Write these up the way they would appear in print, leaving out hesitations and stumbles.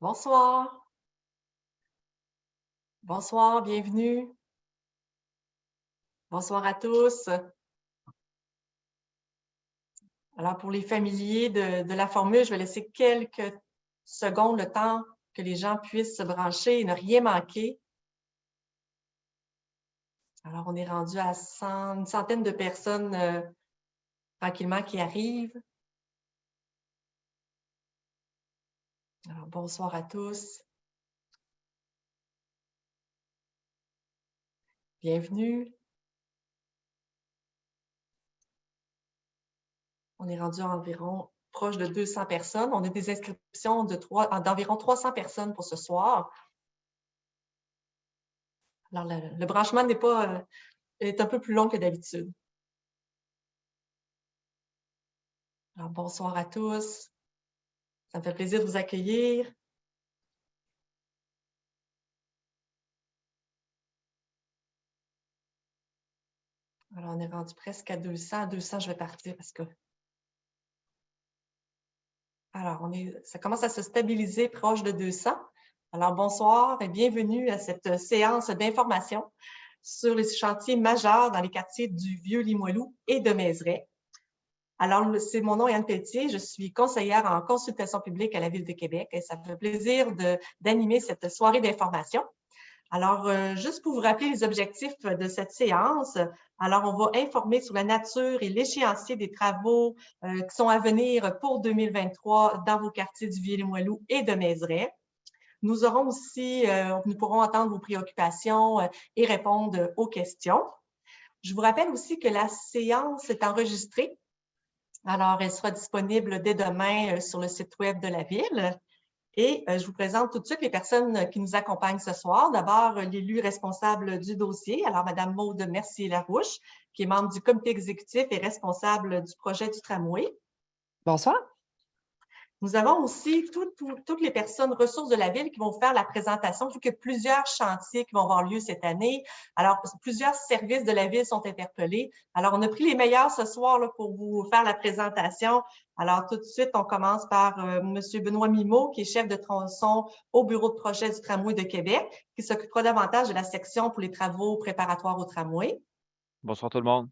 Bonsoir. Bonsoir, bienvenue. Bonsoir à tous. Alors, pour les familiers de la formule, je vais laisser quelques secondes, le temps que les gens puissent se brancher et ne rien manquer. Alors, on est rendu à une centaine de personnes tranquillement qui arrivent. Alors, bonsoir à tous. Bienvenue. On est rendu à environ proche de 200 personnes. On a des inscriptions d'environ 300 personnes pour ce soir. Alors, le branchement est un peu plus long que d'habitude. Alors, bonsoir à tous. Ça me fait plaisir de vous accueillir. Alors, on est rendu presque à 200. À 200, je vais partir parce que... Alors, ça commence à se stabiliser proche de 200. Alors, bonsoir et bienvenue à cette séance d'information sur les chantiers majeurs dans les quartiers du Vieux-Limoilou et de Mézeray. Alors, c'est mon nom est Anne Pelletier, je suis conseillère en consultation publique à la Ville de Québec et ça me fait plaisir d'animer cette soirée d'information. Alors, juste pour vous rappeler les objectifs de cette séance, alors on va informer sur la nature et l'échéancier des travaux qui sont à venir pour 2023 dans vos quartiers du Vieux-Limoilou et de Mézeray. Nous aurons aussi, nous pourrons entendre vos préoccupations et répondre aux questions. Je vous rappelle aussi que la séance est enregistrée. Alors, elle sera disponible dès demain sur le site web de la Ville. Et je vous présente tout de suite les personnes qui nous accompagnent ce soir. D'abord, l'élu responsable du dossier, alors Mme Maude Mercier-Larouche, qui est membre du comité exécutif et responsable du projet du tramway. Bonsoir. Nous avons aussi toutes les personnes ressources de la Ville qui vont faire la présentation, vu qu'il y a plusieurs chantiers qui vont avoir lieu cette année. Alors, plusieurs services de la Ville sont interpellés. Alors, on a pris les meilleurs ce soir là, pour vous faire la présentation. Alors, tout de suite, on commence par M. Benoît Mimeau, qui est chef de tronçon au bureau de projet du tramway de Québec, qui s'occupera davantage de la section pour les travaux préparatoires au tramway. Bonsoir tout le monde.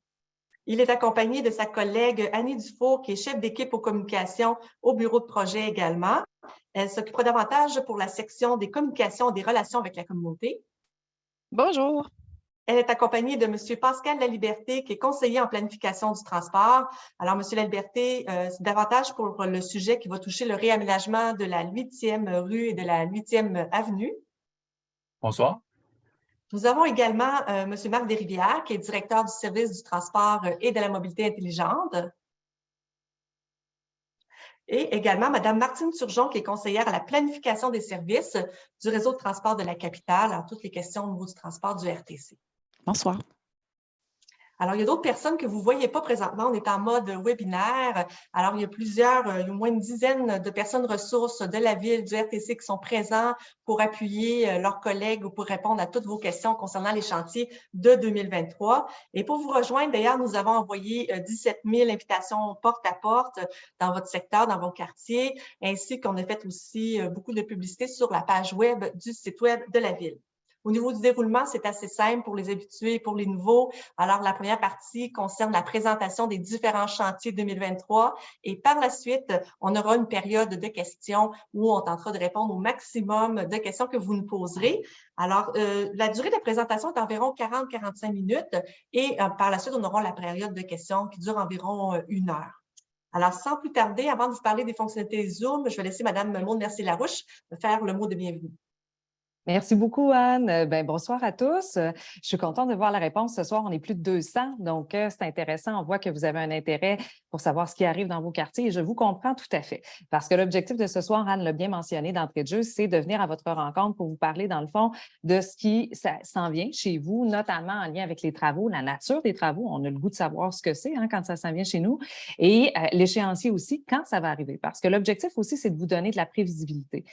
Il est accompagné de sa collègue Annie Dufour, qui est chef d'équipe aux communications au bureau de projet également. Elle s'occupera davantage pour la section des communications et des relations avec la communauté. Bonjour. Elle est accompagnée de M. Pascal Laliberté, qui est conseiller en planification du transport. Alors, M. Laliberté, c'est davantage pour le sujet qui va toucher le réaménagement de la 8e rue et de la 8e avenue. Bonsoir. Nous avons également M. Marc Desrivières, qui est directeur du service du transport et de la mobilité intelligente. Et également Mme Martine Turgeon, qui est conseillère à la planification des services du réseau de transport de la capitale, en toutes les questions au niveau du transport du RTC. Bonsoir. Alors, il y a d'autres personnes que vous ne voyez pas présentement. On est en mode webinaire. Alors, il y a au moins une dizaine de personnes ressources de la Ville, du RTC qui sont présents pour appuyer leurs collègues ou pour répondre à toutes vos questions concernant les chantiers de 2023. Et pour vous rejoindre, d'ailleurs, nous avons envoyé 17 000 invitations porte à porte dans votre secteur, dans vos quartiers, ainsi qu'on a fait aussi beaucoup de publicité sur la page web du site web de la Ville. Au niveau du déroulement, c'est assez simple pour les habitués et pour les nouveaux. Alors, la première partie concerne la présentation des différents chantiers 2023 et par la suite, on aura une période de questions où on tentera de répondre au maximum de questions que vous nous poserez. Alors, la durée de la présentation est environ 40-45 minutes et par la suite, on aura la période de questions qui dure environ 1 heure. Alors, sans plus tarder, avant de vous parler des fonctionnalités Zoom, je vais laisser Mme Maude Mercier-Larouche faire le mot de bienvenue. Merci beaucoup, Anne. Bonsoir à tous. Je suis contente de voir la réponse ce soir. On est plus de 200, donc c'est intéressant. On voit que vous avez un intérêt pour savoir ce qui arrive dans vos quartiers et je vous comprends tout à fait. Parce que l'objectif de ce soir, Anne l'a bien mentionné d'entrée de jeu, c'est de venir à votre rencontre pour vous parler, dans le fond, de ce qui s'en vient chez vous, notamment en lien avec les travaux, la nature des travaux. On a le goût de savoir ce que c'est quand ça s'en vient chez nous et l'échéancier aussi, quand ça va arriver. Parce que l'objectif aussi, c'est de vous donner de la prévisibilité.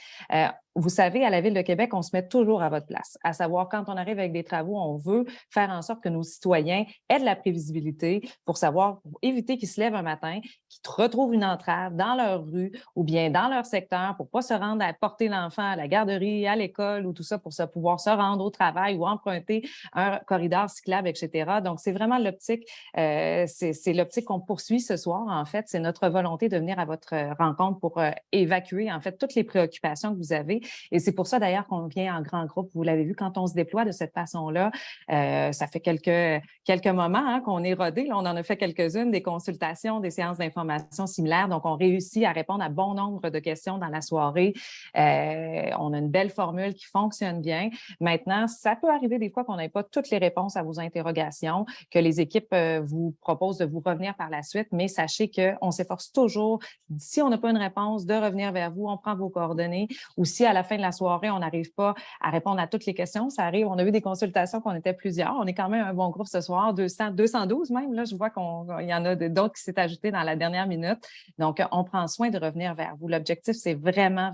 Vous savez, à la Ville de Québec, on se met mettre toujours à votre place. À savoir, quand on arrive avec des travaux, on veut faire en sorte que nos citoyens aient de la prévisibilité pour savoir, pour éviter qu'ils se lèvent un matin, qu'ils retrouvent une entrave dans leur rue ou bien dans leur secteur pour ne pas se rendre à porter l'enfant à la garderie, à l'école ou tout ça pour pouvoir se rendre au travail ou emprunter un corridor cyclable, etc. Donc, c'est vraiment l'optique, c'est l'optique qu'on poursuit ce soir, en fait. C'est notre volonté de venir à votre rencontre pour évacuer, en fait, toutes les préoccupations que vous avez. Et c'est pour ça, d'ailleurs, qu'on vient en grand groupe. Vous l'avez vu, quand on se déploie de cette façon-là, ça fait quelques moments qu'on est rodé. Là, on en a fait quelques-unes, des consultations, des séances d'information similaires. Donc, on réussit à répondre à bon nombre de questions dans la soirée. On a une belle formule qui fonctionne bien. Maintenant, ça peut arriver des fois qu'on n'ait pas toutes les réponses à vos interrogations, que les équipes vous proposent de vous revenir par la suite, mais sachez qu'on s'efforce toujours, si on n'a pas une réponse, de revenir vers vous. On prend vos coordonnées. Ou si à la fin de la soirée, on n'arrive pas à répondre à toutes les questions, ça arrive. On a eu des consultations qu'on était plusieurs. On est quand même un bon groupe ce soir, 212 même. Là, je vois qu'il y en a d'autres qui s'est ajouté dans la dernière minute. Donc, on prend soin de revenir vers vous. L'objectif, c'est vraiment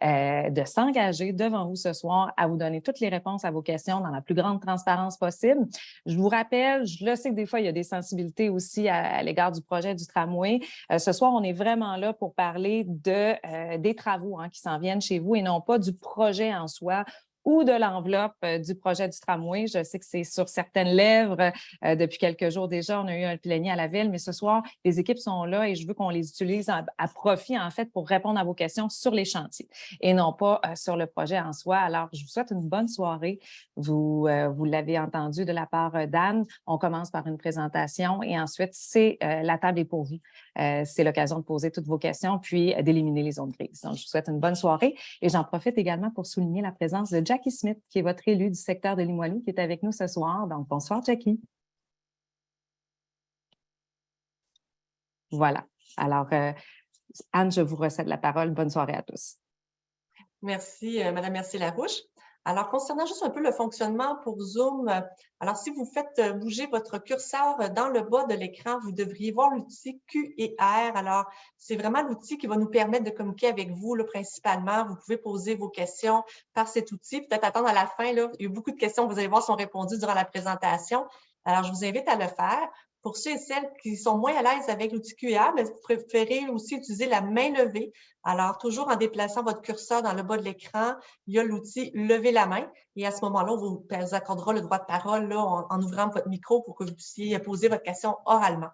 de s'engager devant vous ce soir à vous donner toutes les réponses à vos questions dans la plus grande transparence possible. Je vous rappelle, je le sais que des fois, il y a des sensibilités aussi à l'égard du projet du tramway. Ce soir, on est vraiment là pour parler des travaux qui s'en viennent chez vous et non pas du projet en soi ou de l'enveloppe du projet du tramway. Je sais que c'est sur certaines lèvres depuis quelques jours déjà. On a eu un plénier à la ville, mais ce soir, les équipes sont là et je veux qu'on les utilise à profit, en fait, pour répondre à vos questions sur les chantiers et non pas sur le projet en soi. Alors, je vous souhaite une bonne soirée. Vous l'avez entendu de la part d'Anne. On commence par une présentation et ensuite, c'est la table est pour vous. C'est l'occasion de poser toutes vos questions puis d'éliminer les zones grises. Donc, je vous souhaite une bonne soirée et j'en profite également pour souligner la présence de Jackie Smith, qui est votre élu du secteur de Limoilou, qui est avec nous ce soir. Donc, bonsoir, Jackie. Voilà. Alors, Anne, je vous recède la parole. Bonne soirée à tous. Merci, Mme Mercier-Larouche. Alors, concernant juste un peu le fonctionnement pour Zoom, alors si vous faites bouger votre curseur dans le bas de l'écran, vous devriez voir l'outil Q et R. Alors, c'est vraiment l'outil qui va nous permettre de communiquer avec vous là, principalement. Vous pouvez poser vos questions par cet outil. Peut-être attendre à la fin. Là, il y a beaucoup de questions, vous allez voir, sont répondues durant la présentation. Alors, je vous invite à le faire. Pour ceux et celles qui sont moins à l'aise avec l'outil QR, vous préférez aussi utiliser la main levée. Alors, toujours en déplaçant votre curseur dans le bas de l'écran, il y a l'outil « Lever la main » et à ce moment-là, on vous accordera le droit de parole là, en ouvrant votre micro pour que vous puissiez poser votre question oralement.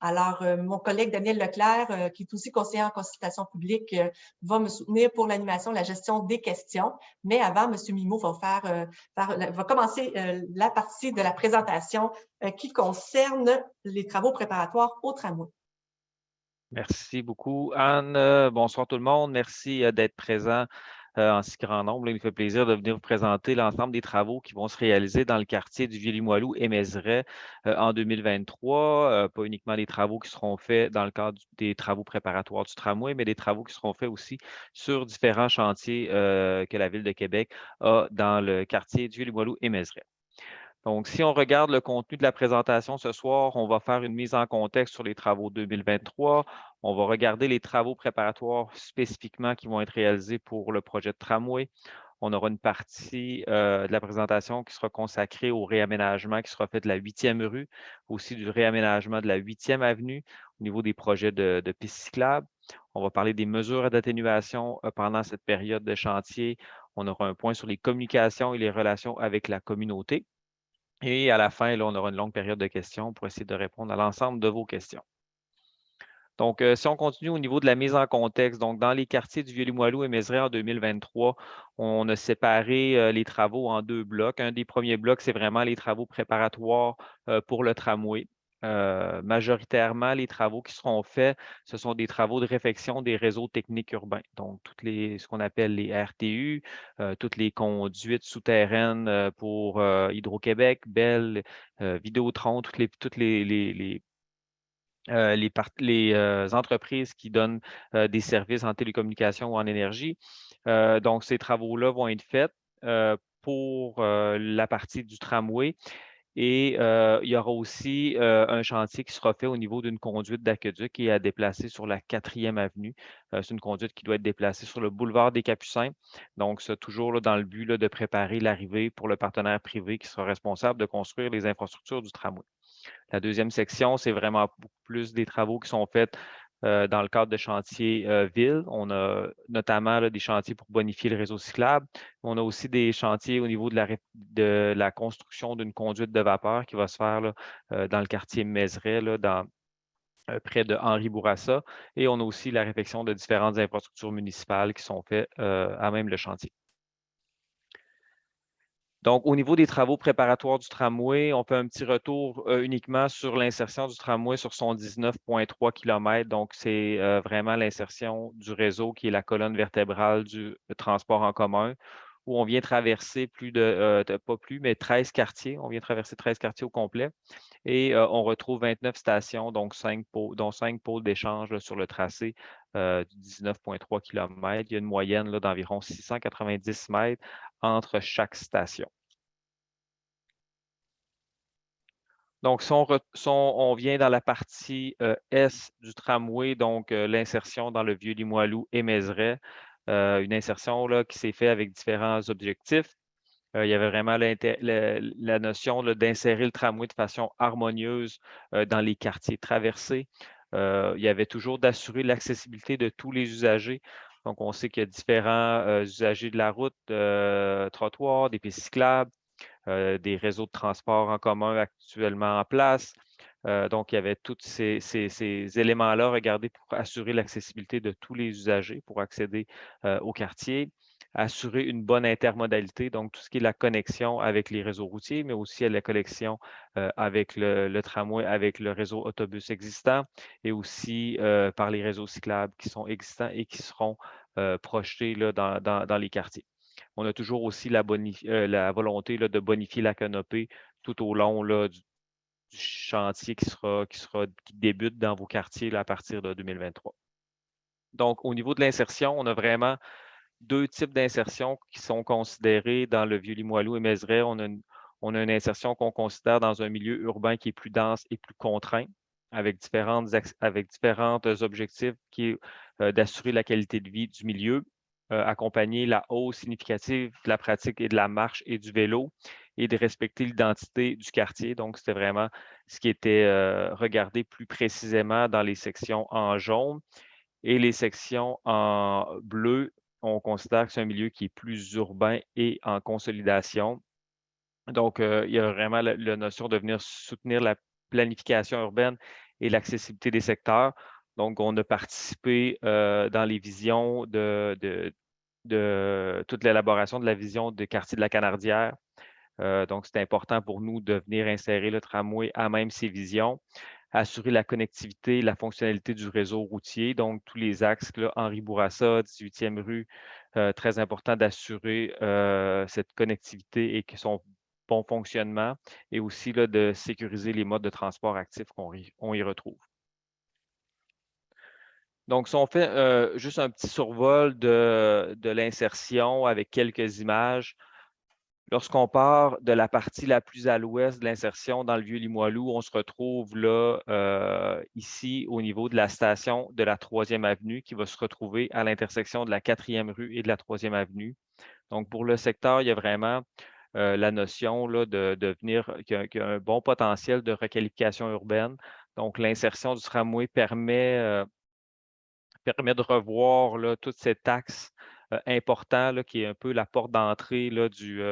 Alors, mon collègue Daniel Leclerc, qui est aussi conseiller en consultation publique, va me soutenir pour l'animation, la gestion des questions. Mais avant, M. Mimo va commencer la partie de la présentation qui concerne les travaux préparatoires au tramway. Merci beaucoup, Anne. Bonsoir tout le monde. Merci d'être présent en si grand nombre. Il me fait plaisir de venir vous présenter l'ensemble des travaux qui vont se réaliser dans le quartier du Vieux-Limoilou et Mézeray en 2023. Pas uniquement les travaux qui seront faits dans le cadre des travaux préparatoires du tramway, mais des travaux qui seront faits aussi sur différents chantiers que la Ville de Québec a dans le quartier du Vieux-Limoilou et Mézeray. Donc, si on regarde le contenu de la présentation ce soir, on va faire une mise en contexte sur les travaux 2023. On va regarder les travaux préparatoires spécifiquement qui vont être réalisés pour le projet de tramway. On aura une partie de la présentation qui sera consacrée au réaménagement qui sera fait de la 8e rue, aussi du réaménagement de la 8e avenue au niveau des projets de pistes cyclables. On va parler des mesures d'atténuation pendant cette période de chantier. On aura un point sur les communications et les relations avec la communauté. Et à la fin, là, on aura une longue période de questions pour essayer de répondre à l'ensemble de vos questions. Donc, si on continue au niveau de la mise en contexte, donc dans les quartiers du Vieux-Limoilou et Mézeray en 2023, on a séparé les travaux en 2 blocs. Un des premiers blocs, c'est vraiment les travaux préparatoires pour le tramway. Majoritairement, les travaux qui seront faits, ce sont des travaux de réfection des réseaux techniques urbains. Donc, ce qu'on appelle les RTU, toutes les conduites souterraines pour Hydro-Québec, Bell, Vidéotron, toutes les entreprises qui donnent des services en télécommunication ou en énergie. Donc, ces travaux-là vont être faits pour la partie du tramway. Et il y aura aussi un chantier qui sera fait au niveau d'une conduite d'aqueduc qui est à déplacer sur la 4e avenue. C'est une conduite qui doit être déplacée sur le boulevard des Capucins. Donc, c'est toujours là, dans le but là, de préparer l'arrivée pour le partenaire privé qui sera responsable de construire les infrastructures du tramway. La deuxième section, c'est vraiment beaucoup plus des travaux qui sont faits dans le cadre de chantiers ville. On a notamment là, des chantiers pour bonifier le réseau cyclable. On a aussi des chantiers au niveau de la construction d'une conduite de vapeur qui va se faire là, dans le quartier Mézeray, là, près de Henri Bourassa. Et on a aussi la réfection de différentes infrastructures municipales qui sont faites à même le chantier. Donc, au niveau des travaux préparatoires du tramway, on fait un petit retour uniquement sur l'insertion du tramway sur son 19,3 km. Donc, c'est vraiment l'insertion du réseau qui est la colonne vertébrale du transport en commun, où on vient traverser pas plus, mais 13 quartiers. On vient traverser 13 quartiers au complet. Et on retrouve 29 stations, donc dont 5 pôles d'échange là, sur le tracé du 19,3 km. Il y a une moyenne là, d'environ 690 mètres entre chaque station. Donc, si on vient dans la partie S du tramway, donc l'insertion dans le Vieux-Limoilou et Mézeray, une insertion là, qui s'est faite avec différents objectifs. Il y avait vraiment la notion d'insérer le tramway de façon harmonieuse dans les quartiers traversés. Il y avait toujours d'assurer l'accessibilité de tous les usagers. Donc, on sait qu'il y a différents usagers de la route, trottoirs, des pistes cyclables, des réseaux de transport en commun actuellement en place. Donc, il y avait tous ces éléments-là regardés pour assurer l'accessibilité de tous les usagers pour accéder au quartier, assurer une bonne intermodalité, donc tout ce qui est la connexion avec les réseaux routiers, mais aussi la connexion avec le tramway, avec le réseau autobus existant et aussi par les réseaux cyclables qui sont existants et qui seront projetés là, dans les quartiers. On a toujours aussi la volonté là, de bonifier la canopée tout au long là, du chantier qui débute dans vos quartiers là, à partir de 2023. Donc, au niveau de l'insertion, on a vraiment 2 types d'insertion qui sont considérés dans le Vieux-Limoilou et Mézeray. On a une insertion qu'on considère dans un milieu urbain qui est plus dense et plus contraint, avec différents objectifs qui est d'assurer la qualité de vie du milieu, accompagner la hausse significative de la pratique et de la marche et du vélo et de respecter l'identité du quartier. Donc, c'était vraiment ce qui était regardé plus précisément dans les sections en jaune. Et les sections en bleu, on considère que c'est un milieu qui est plus urbain et en consolidation. Donc, il y a vraiment la notion de venir soutenir la planification urbaine et l'accessibilité des secteurs. Donc, on a participé dans les visions de toute l'élaboration de la vision des quartiers de la Canardière. Donc, c'est important pour nous de venir insérer le tramway à même ces visions, assurer la connectivité, la fonctionnalité du réseau routier, donc tous les axes, là, Henri Bourassa, 18e rue, très important d'assurer cette connectivité et que son bon fonctionnement et aussi là, de sécuriser les modes de transport actifs qu'on y retrouve. Donc, si on fait juste un petit survol de l'insertion avec quelques images, lorsqu'on part de la partie la plus à l'ouest de l'insertion dans le Vieux-Limoilou, on se retrouve là, ici, au niveau de la station de la 3e avenue qui va se retrouver à l'intersection de la 4e rue et de la 3e avenue. Donc, pour le secteur, il y a vraiment la notion là, de venir, qu'il y a un bon potentiel de requalification urbaine. Donc, l'insertion du tramway permet de revoir là, toute cette axe important là, qui est un peu la porte d'entrée là, du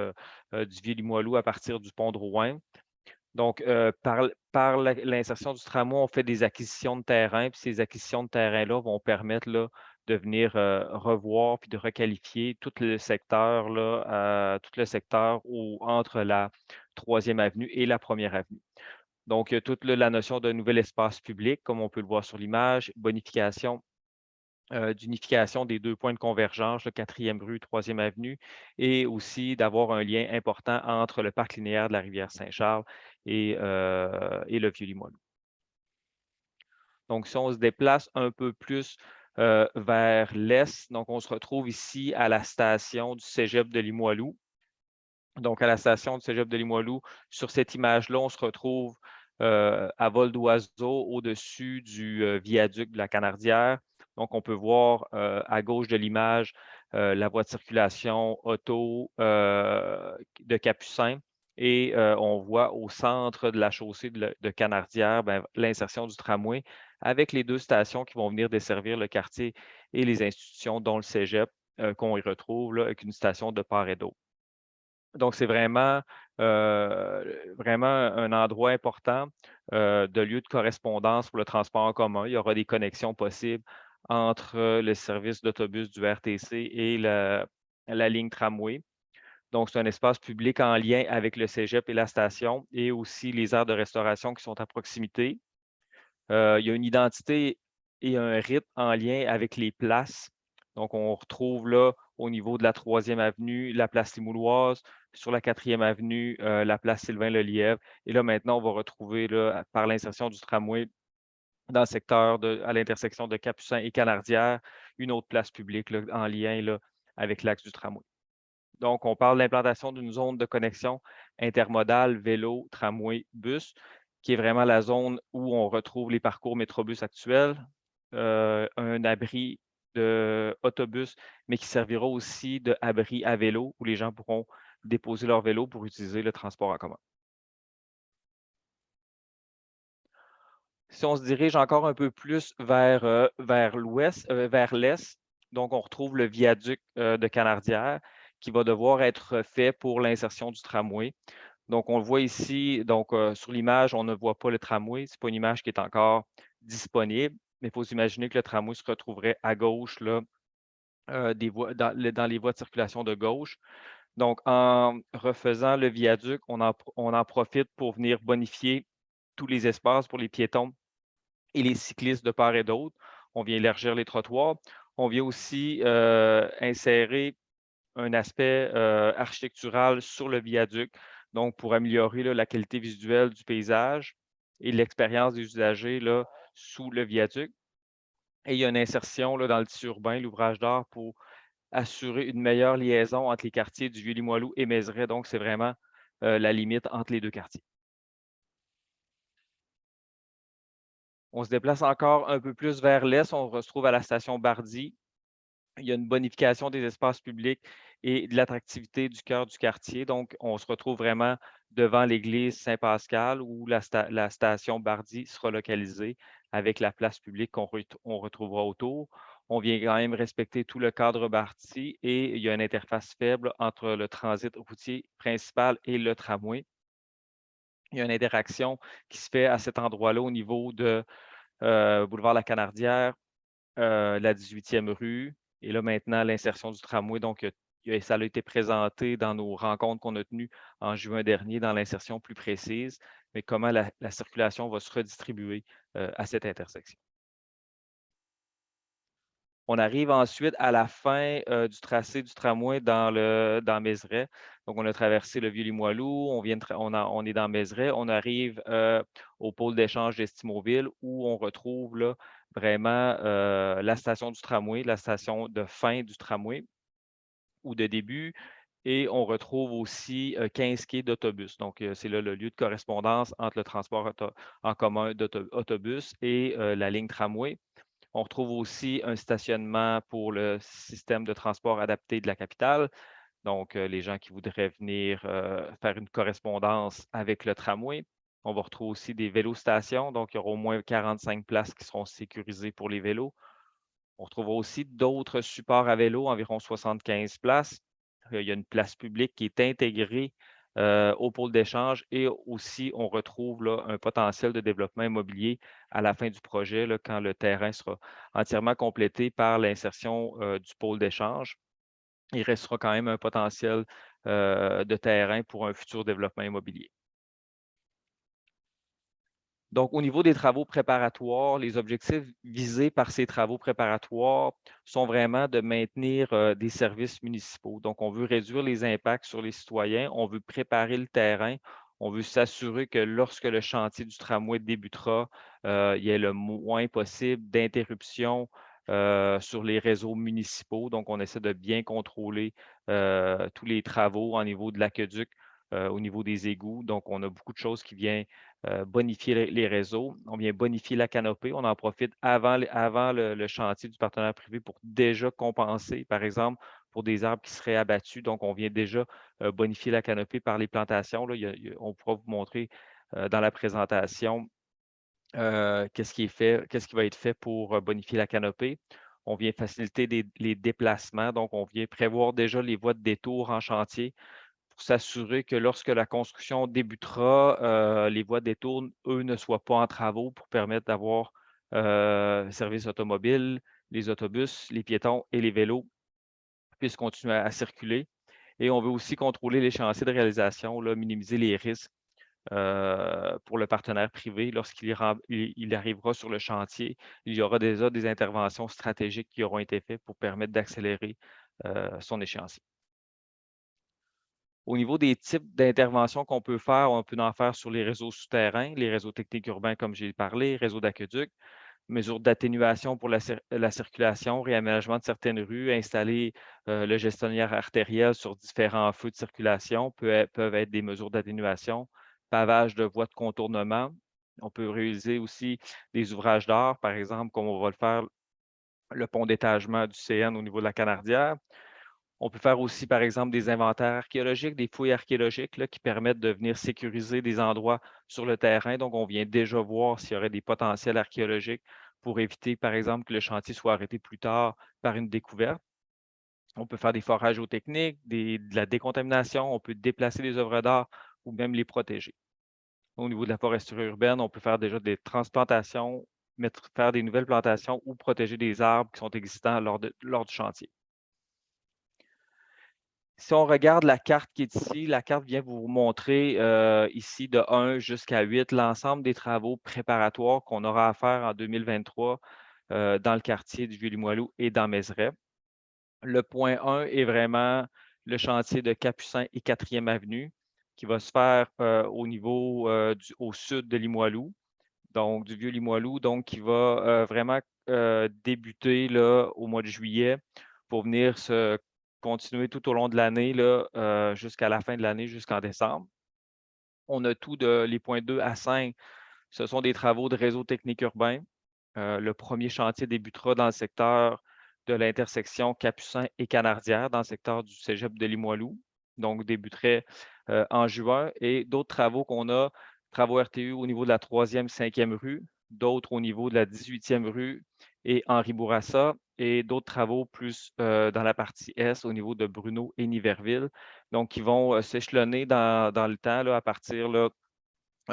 Vieux-Limoilou à partir du pont de Rouen. Donc, par l'insertion du tramway, on fait des acquisitions de terrain, puis ces acquisitions de terrain-là vont permettre là, de venir revoir puis de requalifier tout le secteur, là, entre la 3e avenue et la 1re avenue. Donc, toute la notion de nouvel espace public, comme on peut le voir sur l'image, bonification d'unification des 2 points de convergence, le 4e rue, 3e avenue, et aussi d'avoir un lien important entre le parc linéaire de la rivière Saint-Charles et le Vieux-Limoilou. Donc, si on se déplace un peu plus vers l'est, donc on se retrouve ici à la station du Cégep de Limoilou. Donc, à la station du Cégep de Limoilou, sur cette image-là, on se retrouve à vol d'oiseau au-dessus du viaduc de la Canardière. Donc, on peut voir à gauche de l'image la voie de circulation auto de Capucin. Et on voit au centre de la chaussée de Canardière l'insertion du tramway avec les 2 stations qui vont venir desservir le quartier et les institutions, dont le Cégep, qu'on y retrouve là, avec une station de part et d'autre. Donc, c'est vraiment un endroit important de lieu de correspondance pour le transport en commun. Il y aura des connexions possibles entre le service d'autobus du RTC et la ligne tramway. Donc, c'est un espace public en lien avec le cégep et la station et aussi les aires de restauration qui sont à proximité. Il y a une identité et un rythme en lien avec les places. Donc, on retrouve là, au niveau de la 3e avenue, la place Limouloise, sur la 4e avenue, la place Sylvain-Lelièvre. Et là, maintenant, on va retrouver, là, par l'insertion du tramway dans le secteur à l'intersection de Capucin et Canardière, une autre place publique là, en lien là, avec l'axe du tramway. Donc, on parle de l'implantation d'une zone de connexion intermodale vélo, tramway, bus, qui est vraiment la zone où on retrouve les parcours Métrobus actuels, un abri d'autobus, mais qui servira aussi d'abri à vélo, où les gens pourront déposer leur vélo pour utiliser le transport en commun. Si on se dirige encore un peu plus vers l'est, donc on retrouve le viaduc de Canardière qui va devoir être fait pour l'insertion du tramway. Donc, on le voit ici, donc sur l'image, on ne voit pas le tramway. Ce n'est pas une image qui est encore disponible, mais il faut s'imaginer que le tramway se retrouverait à gauche là, dans les voies de circulation de gauche. Donc, en refaisant le viaduc, on en profite pour venir bonifier tous les espaces pour les piétons et les cyclistes de part et d'autre. On vient élargir les trottoirs. On vient aussi insérer un aspect architectural sur le viaduc, donc pour améliorer là, la qualité visuelle du paysage et l'expérience des usagers là, sous le viaduc. Et il y a une insertion là, dans le tissu urbain, l'ouvrage d'art, pour assurer une meilleure liaison entre les quartiers du Vieux-Limoilou et Mézeray. Donc, c'est vraiment la limite entre les 2 quartiers. On se déplace encore un peu plus vers l'est. On se retrouve à la station Bardy. Il y a une bonification des espaces publics et de l'attractivité du cœur du quartier. Donc, on se retrouve vraiment devant l'église Saint-Pascal où la station Bardy sera localisée avec la place publique qu'on retrouvera autour. On vient quand même respecter tout le cadre Bardy et il y a une interface faible entre le transit routier principal et le tramway. Il y a une interaction qui se fait à cet endroit-là au niveau de boulevard La Canardière, la 18e rue. Et là, maintenant, l'insertion du tramway. Donc, ça a été présenté dans nos rencontres qu'on a tenues en juin dernier dans l'insertion plus précise, mais comment la circulation va se redistribuer à cette intersection. On arrive ensuite à la fin du tracé du tramway dans Mézeray. Donc, on a traversé le Vieux-Limoilou, on est dans Mézeray, on arrive au pôle d'échange d'Estimauville où on retrouve là, vraiment la station du tramway, la station de fin du tramway ou de début. Et on retrouve aussi 15 quais d'autobus. Donc, c'est là le lieu de correspondance entre le transport en commun d'autobus et la ligne tramway. On retrouve aussi un stationnement pour le système de transport adapté de la capitale. Donc, les gens qui voudraient venir faire une correspondance avec le tramway. On va retrouver aussi des vélostations. Donc, il y aura au moins 45 places qui seront sécurisées pour les vélos. On retrouvera aussi d'autres supports à vélo, environ 75 places. Il y a une place publique qui est intégrée au pôle d'échange et aussi on retrouve là, un potentiel de développement immobilier à la fin du projet là, quand le terrain sera entièrement complété par l'insertion du pôle d'échange. Il restera quand même un potentiel de terrain pour un futur développement immobilier. Donc, au niveau des travaux préparatoires, les objectifs visés par ces travaux préparatoires sont vraiment de maintenir des services municipaux. Donc, on veut réduire les impacts sur les citoyens, on veut préparer le terrain, on veut s'assurer que lorsque le chantier du tramway débutera, il y ait le moins possible d'interruptions sur les réseaux municipaux. Donc, on essaie de bien contrôler tous les travaux au niveau de l'aqueduc, au niveau des égouts. Donc, on a beaucoup de choses qui viennent bonifier les réseaux. On vient bonifier la canopée. On en profite avant le chantier du partenaire privé pour déjà compenser, par exemple, pour des arbres qui seraient abattus. Donc, on vient déjà bonifier la canopée par les plantations. Là, on pourra vous montrer dans la présentation qu'est-ce qui va être fait pour bonifier la canopée. On vient faciliter les déplacements. Donc, on vient prévoir déjà les voies de détour en chantier pour s'assurer que lorsque la construction débutera, les voies de détour, eux, ne soient pas en travaux pour permettre d'avoir service automobile, les autobus, les piétons et les vélos puissent continuer à circuler. Et on veut aussi contrôler les chantiers de réalisation, là, minimiser les risques pour le partenaire privé. Lorsqu'il arrivera sur le chantier, il y aura déjà des interventions stratégiques qui auront été faites pour permettre d'accélérer son échéancier. Au niveau des types d'interventions qu'on peut faire, on peut en faire sur les réseaux souterrains, les réseaux techniques urbains, comme j'ai parlé, réseaux d'aqueduc, mesures d'atténuation pour la circulation, réaménagement de certaines rues, installer le gestionnaire artériel sur différents feux de circulation peuvent être des mesures d'atténuation, pavage de voies de contournement. On peut réaliser aussi des ouvrages d'art, par exemple, comme on va le faire, le pont d'étagement du CN au niveau de la Canardière. On peut faire aussi, par exemple, des inventaires archéologiques, des fouilles archéologiques là, qui permettent de venir sécuriser des endroits sur le terrain. Donc, on vient déjà voir s'il y aurait des potentiels archéologiques pour éviter, par exemple, que le chantier soit arrêté plus tard par une découverte. On peut faire des forages géotechniques, de la décontamination, on peut déplacer les œuvres d'art ou même les protéger. Au niveau de la foresterie urbaine, on peut faire déjà des transplantations, faire des nouvelles plantations ou protéger des arbres qui sont existants lors du chantier. Si on regarde la carte qui est ici, la carte vient vous montrer ici de 1 jusqu'à 8 l'ensemble des travaux préparatoires qu'on aura à faire en 2023 dans le quartier du Vieux-Limoilou et dans Mézeray. Le point 1 est vraiment le chantier de Capucin et 4e avenue qui va se faire au sud de Limoilou, donc du Vieux-Limoilou, donc qui va vraiment débuter là, au mois de juillet pour venir se continuer tout au long de l'année jusqu'à la fin de l'année, jusqu'en décembre. On a les points 2 à 5, ce sont des travaux de réseau technique urbain. Le premier chantier débutera dans le secteur de l'intersection Capucin et Canardière, dans le secteur du cégep de Limoilou, donc débuterait en juin. Et d'autres travaux qu'on a, travaux RTU au niveau de la 3e, 5e rue, d'autres au niveau de la 18e rue et Henri Bourassa, et d'autres travaux plus dans la partie Est au niveau de Bruno et Niverville, donc qui vont s'échelonner dans le temps là, à partir là,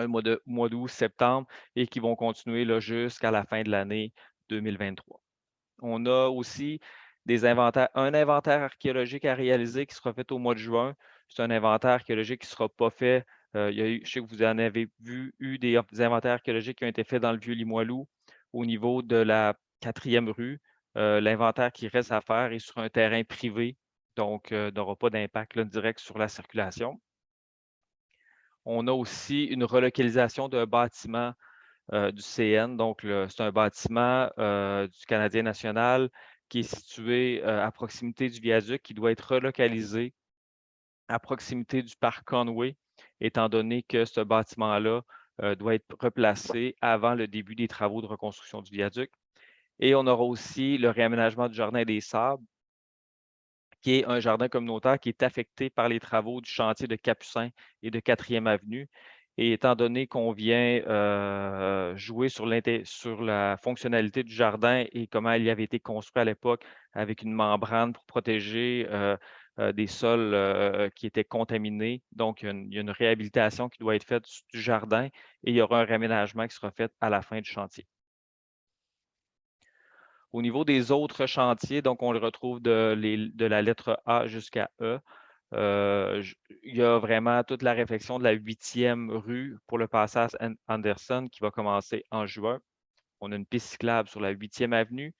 mois d'août, septembre, et qui vont continuer là, jusqu'à la fin de l'année 2023. On a aussi un inventaire archéologique à réaliser qui sera fait au mois de juin. C'est un inventaire archéologique qui ne sera pas fait. Je sais que vous en avez eu des inventaires archéologiques qui ont été faits dans le Vieux-Limoilou au niveau de la 4e rue. L'inventaire qui reste à faire est sur un terrain privé, donc n'aura pas d'impact direct sur la circulation. On a aussi une relocalisation d'un bâtiment du CN. Donc, c'est un bâtiment du Canadien national qui est situé à proximité du viaduc, qui doit être relocalisé à proximité du parc Conway, étant donné que ce bâtiment-là doit être replacé avant le début des travaux de reconstruction du viaduc. Et on aura aussi le réaménagement du Jardin des Sables, qui est un jardin communautaire qui est affecté par les travaux du chantier de Capucin et de 4e avenue. Et étant donné qu'on vient jouer sur la fonctionnalité du jardin et comment il y avait été construit à l'époque avec une membrane pour protéger des sols qui étaient contaminés. Donc, il y a une réhabilitation qui doit être faite du jardin et il y aura un réaménagement qui sera fait à la fin du chantier. Au niveau des autres chantiers, donc on le retrouve de la lettre A jusqu'à E. Il y a vraiment toute la réflexion de la 8e rue pour le passage Anderson qui va commencer en juin. On a une piste cyclable sur la 8e avenue.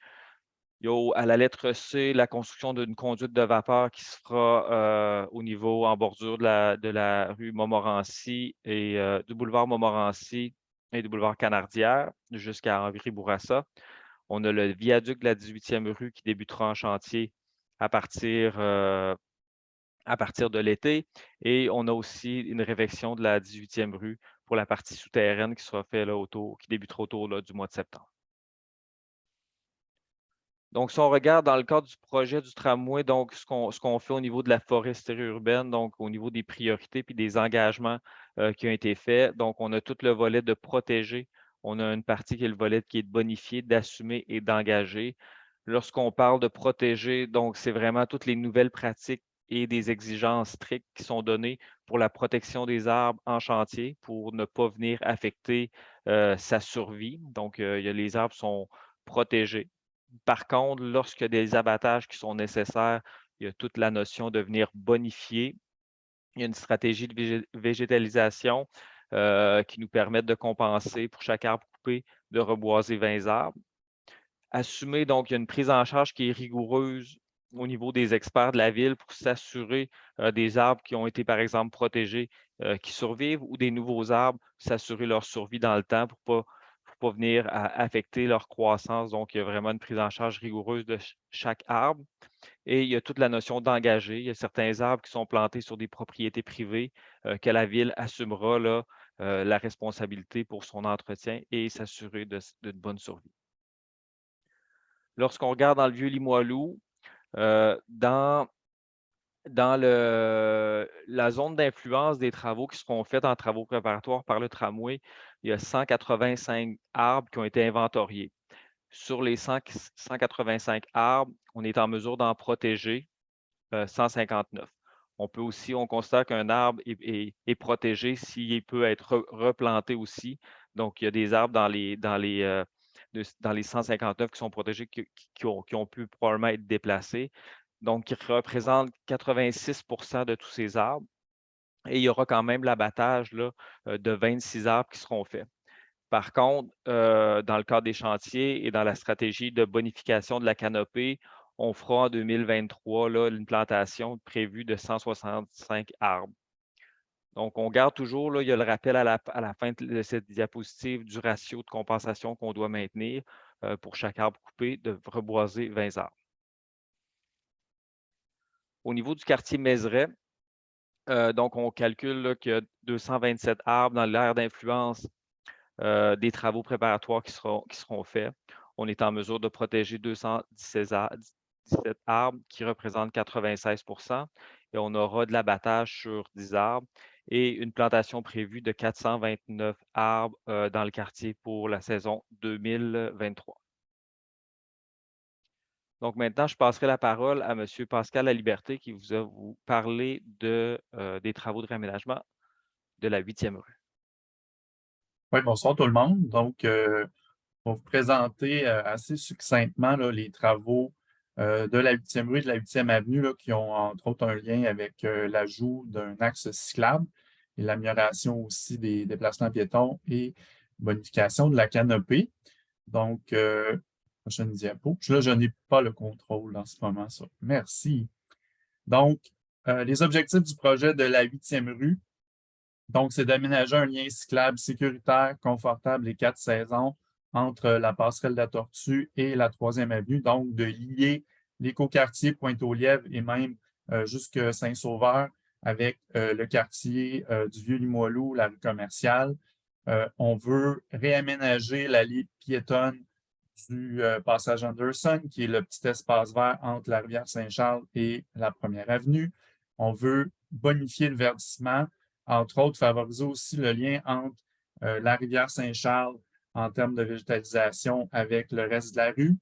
Il y a à la lettre C, la construction d'une conduite de vapeur qui se fera au niveau en bordure de la rue Montmorency et du boulevard Montmorency et du boulevard Canardière jusqu'à Henri Bourassa. On a le viaduc de la 18e rue qui débutera en chantier à partir de l'été. Et on a aussi une réfection de la 18e rue pour la partie souterraine qui sera faite qui débutera autour du mois de septembre. Donc, si on regarde dans le cadre du projet du tramway, donc ce qu'on fait au niveau de la foresterie urbaine, donc au niveau des priorités puis des engagements qui ont été faits, donc on a tout le volet de protéger. On a une partie qui est le volet qui est de bonifier, d'assumer et d'engager. Lorsqu'on parle de protéger, donc c'est vraiment toutes les nouvelles pratiques et des exigences strictes qui sont données pour la protection des arbres en chantier pour ne pas venir affecter sa survie. Donc, les arbres sont protégés. Par contre, lorsqu'il y a des abattages qui sont nécessaires, il y a toute la notion de venir bonifier. Il y a une stratégie de végétalisation qui nous permet de compenser pour chaque arbre coupé, de reboiser 20 arbres. Assumer, donc, il y a une prise en charge qui est rigoureuse au niveau des experts de la ville pour s'assurer des arbres qui ont été, par exemple, protégés, qui survivent ou des nouveaux arbres, s'assurer leur survie dans le temps pour pas venir affecter leur croissance. Donc, il y a vraiment une prise en charge rigoureuse de chaque arbre. Et il y a toute la notion d'engager. Il y a certains arbres qui sont plantés sur des propriétés privées que la ville assumera la responsabilité pour son entretien et s'assurer de bonne survie. Lorsqu'on regarde dans le vieux Limoilou, dans la zone d'influence des travaux qui seront faits en travaux préparatoires par le tramway, il y a 185 arbres qui ont été inventoriés. Sur les 185 arbres, on est en mesure d'en protéger 159. On constate qu'un arbre est protégé s'il peut être replanté aussi. Donc, il y a des arbres dans les 159 qui sont protégés qui ont pu probablement être déplacés. Donc, qui représentent 86 de tous ces arbres. Et il y aura quand même l'abattage de 26 arbres qui seront faits. Par contre, dans le cadre des chantiers et dans la stratégie de bonification de la canopée, on fera en 2023 une plantation prévue de 165 arbres. Donc, on garde toujours, il y a le rappel à la fin de cette diapositive du ratio de compensation qu'on doit maintenir pour chaque arbre coupé, de reboiser 20 arbres. Au niveau du quartier Mézeray, donc on calcule qu'il y a 227 arbres dans l'aire d'influence des travaux préparatoires qui seront faits. On est en mesure de protéger 217 arbres qui représentent 96 et on aura de l'abattage sur 10 arbres et une plantation prévue de 429 arbres dans le quartier pour la saison 2023. Donc maintenant, je passerai la parole à M. Pascal Laliberté qui va vous parler des travaux de réaménagement de la 8e rue. Oui, bonsoir tout le monde. Donc, on va vous présenter assez succinctement les travaux de la 8e rue et de la 8e avenue qui ont entre autres un lien avec l'ajout d'un axe cyclable et l'amélioration aussi des déplacements piétons et bonification de la canopée. Donc, prochaine diapo. Là, je n'ai pas le contrôle en ce moment. Ça. Merci. Donc, les objectifs du projet de la 8e rue, donc, c'est d'aménager un lien cyclable sécuritaire, confortable et 4 saisons entre la passerelle de la Tortue et la 3e avenue, donc de lier l'écoquartier Pointe-aux-Lièvres et même jusque Saint-Sauveur avec le quartier du Vieux-Limoilou, la rue commerciale. On veut réaménager l'allée piétonne du passage Anderson, qui est le petit espace vert entre la rivière Saint-Charles et la 1e avenue. On veut bonifier le verdissement, entre autres, favoriser aussi le lien entre la rivière Saint-Charles en termes de végétalisation avec le reste de la rue,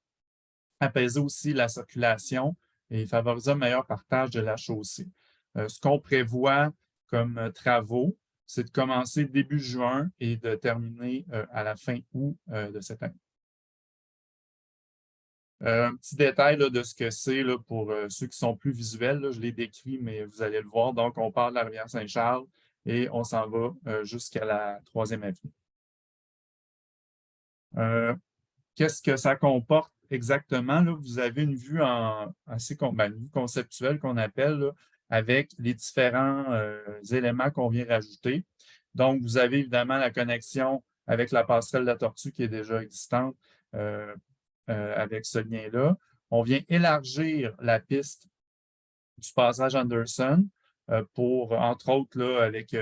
apaiser aussi la circulation et favoriser un meilleur partage de la chaussée. Ce qu'on prévoit comme travaux, c'est de commencer début juin et de terminer à la fin août de cette année. Un petit détail de ce que c'est pour ceux qui sont plus visuels, je l'ai décrit, mais vous allez le voir. Donc, on part de la rivière Saint-Charles et on s'en va jusqu'à la 3e avenue. Qu'est-ce que ça comporte exactement? Là, vous avez une vue une vue conceptuelle qu'on appelle avec les différents éléments qu'on vient rajouter. Donc, vous avez évidemment la connexion avec la passerelle de la Tortue qui est déjà existante avec ce lien-là. On vient élargir la piste du passage Anderson pour, entre autres, là, avec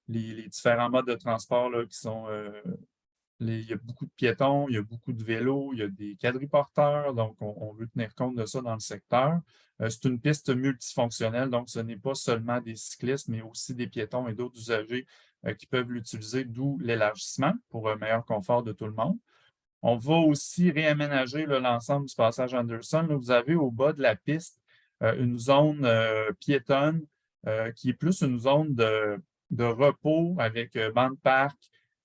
les différents modes de transport là, qui sont il y a beaucoup de piétons, il y a beaucoup de vélos, il y a des quadriporteurs, donc on veut tenir compte de ça dans le secteur. C'est une piste multifonctionnelle, donc ce n'est pas seulement des cyclistes, mais aussi des piétons et d'autres usagers qui peuvent l'utiliser, d'où l'élargissement pour un meilleur confort de tout le monde. On va aussi réaménager l'ensemble du passage Anderson. Là, vous avez au bas de la piste une zone piétonne qui est plus une zone de repos avec banc de parc,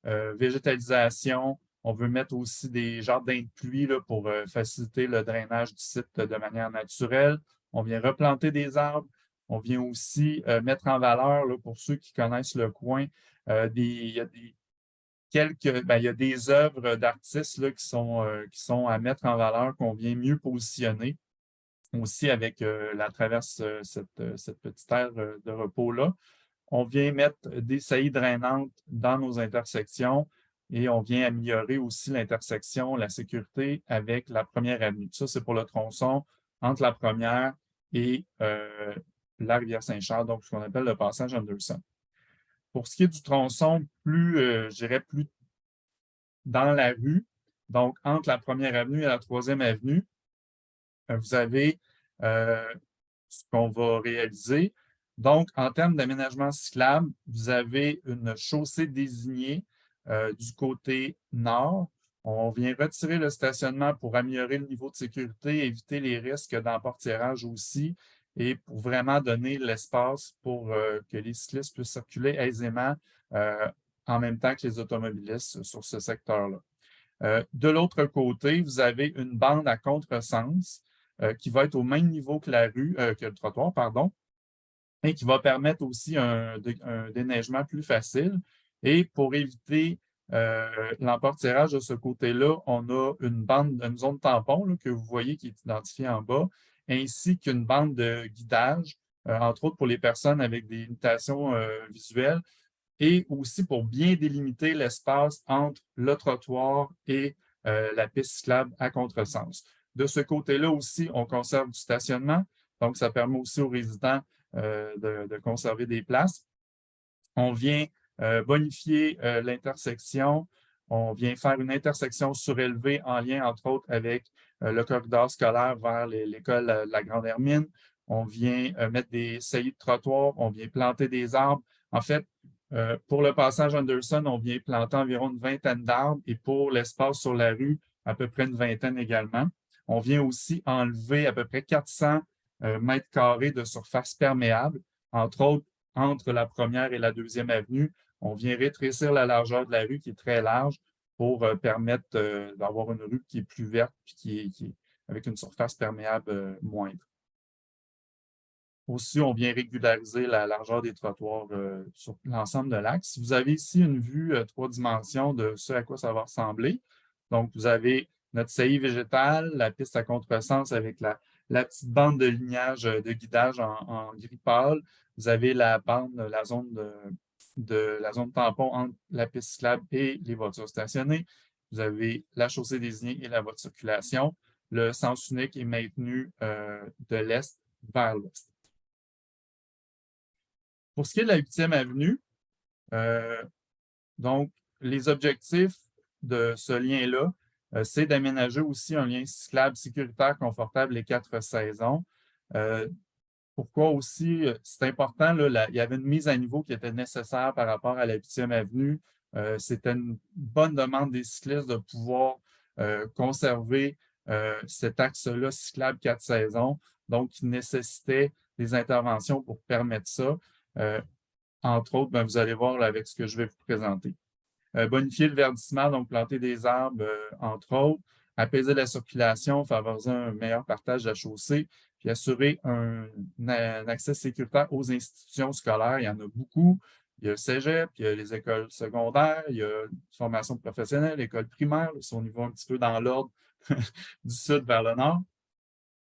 végétalisation. On veut mettre aussi des jardins de pluie là, pour faciliter le drainage du site de manière naturelle. On vient replanter des arbres. On vient aussi mettre en valeur, là, pour ceux qui connaissent le coin, il y a il y a des œuvres d'artistes là, qui sont à mettre en valeur, qu'on vient mieux positionner aussi avec la traverse, cette petite aire de repos-là. On vient mettre des saillies drainantes dans nos intersections et on vient améliorer aussi l'intersection, la sécurité avec la première avenue. Ça, c'est pour le tronçon entre la première et la rivière Saint-Charles, donc ce qu'on appelle le passage Anderson. Pour ce qui est du tronçon plus, je dirais, plus dans la rue, donc entre la première avenue et la troisième avenue, vous avez ce qu'on va réaliser. Donc, en termes d'aménagement cyclable, vous avez une chaussée désignée du côté nord. On vient retirer le stationnement pour améliorer le niveau de sécurité, éviter les risques d'emportiérage aussi, et pour vraiment donner l'espace pour que les cyclistes puissent circuler aisément en même temps que les automobilistes sur ce secteur-là. De l'autre côté, vous avez une bande à contresens qui va être au même niveau que que le trottoir, pardon, et qui va permettre aussi un déneigement plus facile. Et pour éviter l'emportiérage de ce côté-là, on a une zone tampon là, que vous voyez qui est identifiée en bas, ainsi qu'une bande de guidage, entre autres pour les personnes avec des limitations visuelles, et aussi pour bien délimiter l'espace entre le trottoir et la piste cyclable à contresens. De ce côté-là aussi, on conserve du stationnement, donc ça permet aussi aux résidents de conserver des places. On vient bonifier l'intersection, on vient faire une intersection surélevée en lien, entre autres, avec le corridor scolaire vers l'école de la Grande Hermine. On vient mettre des saillies de trottoir, on vient planter des arbres. En fait, pour le passage Anderson, on vient planter environ une vingtaine d'arbres et pour l'espace sur la rue, à peu près une vingtaine également. On vient aussi enlever à peu près 400 mètres carrés de surface perméable, entre autres, entre la première et la deuxième avenue. On vient rétrécir la largeur de la rue qui est très large pour permettre d'avoir une rue qui est plus verte et qui est avec une surface perméable moindre. Aussi, on vient régulariser la largeur des trottoirs sur l'ensemble de l'axe. Vous avez ici une vue 3 dimensions de ce à quoi ça va ressembler. Donc, vous avez notre saillie végétale, la piste à contresens avec la petite bande de lignage de guidage en gris pâle. Vous avez la bande, la zone tampon entre la piste cyclable et les voitures stationnées. Vous avez la chaussée désignée et la voie de circulation. Le sens unique est maintenu de l'est vers l'ouest. Pour ce qui est de la 8e avenue, donc, les objectifs de ce lien-là, c'est d'aménager aussi un lien cyclable sécuritaire, confortable les 4 saisons. Pourquoi aussi, c'est important, là, il y avait une mise à niveau qui était nécessaire par rapport à la 8e avenue. C'était une bonne demande des cyclistes de pouvoir conserver cet axe-là cyclable 4 saisons, donc qui nécessitait des interventions pour permettre ça. Entre autres, vous allez voir là, avec ce que je vais vous présenter. Bonifier le verdissement, donc planter des arbres, entre autres, apaiser la circulation, favoriser un meilleur partage de la chaussée, puis assurer un accès sécuritaire aux institutions scolaires. Il y en a beaucoup. Il y a le cégep, il y a les écoles secondaires, il y a une formation professionnelle, l'école primaire, si on y va un petit peu dans l'ordre du sud vers le nord.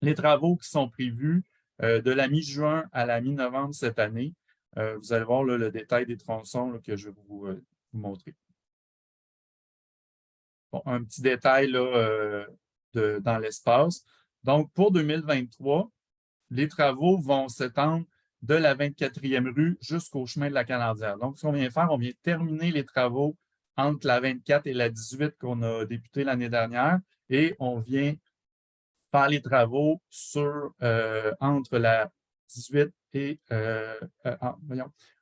Les travaux qui sont prévus de la mi-juin à la mi-novembre cette année. Vous allez voir là, le détail des tronçons là, que je vais vous montrer. Bon, un petit détail là, dans l'espace. Donc, pour 2023, les travaux vont s'étendre de la 24e rue jusqu'au chemin de la Canardière. Donc, ce qu'on vient faire, on vient terminer les travaux entre la 24 et la 18 qu'on a débuté l'année dernière et on vient faire les travaux entre la 18 et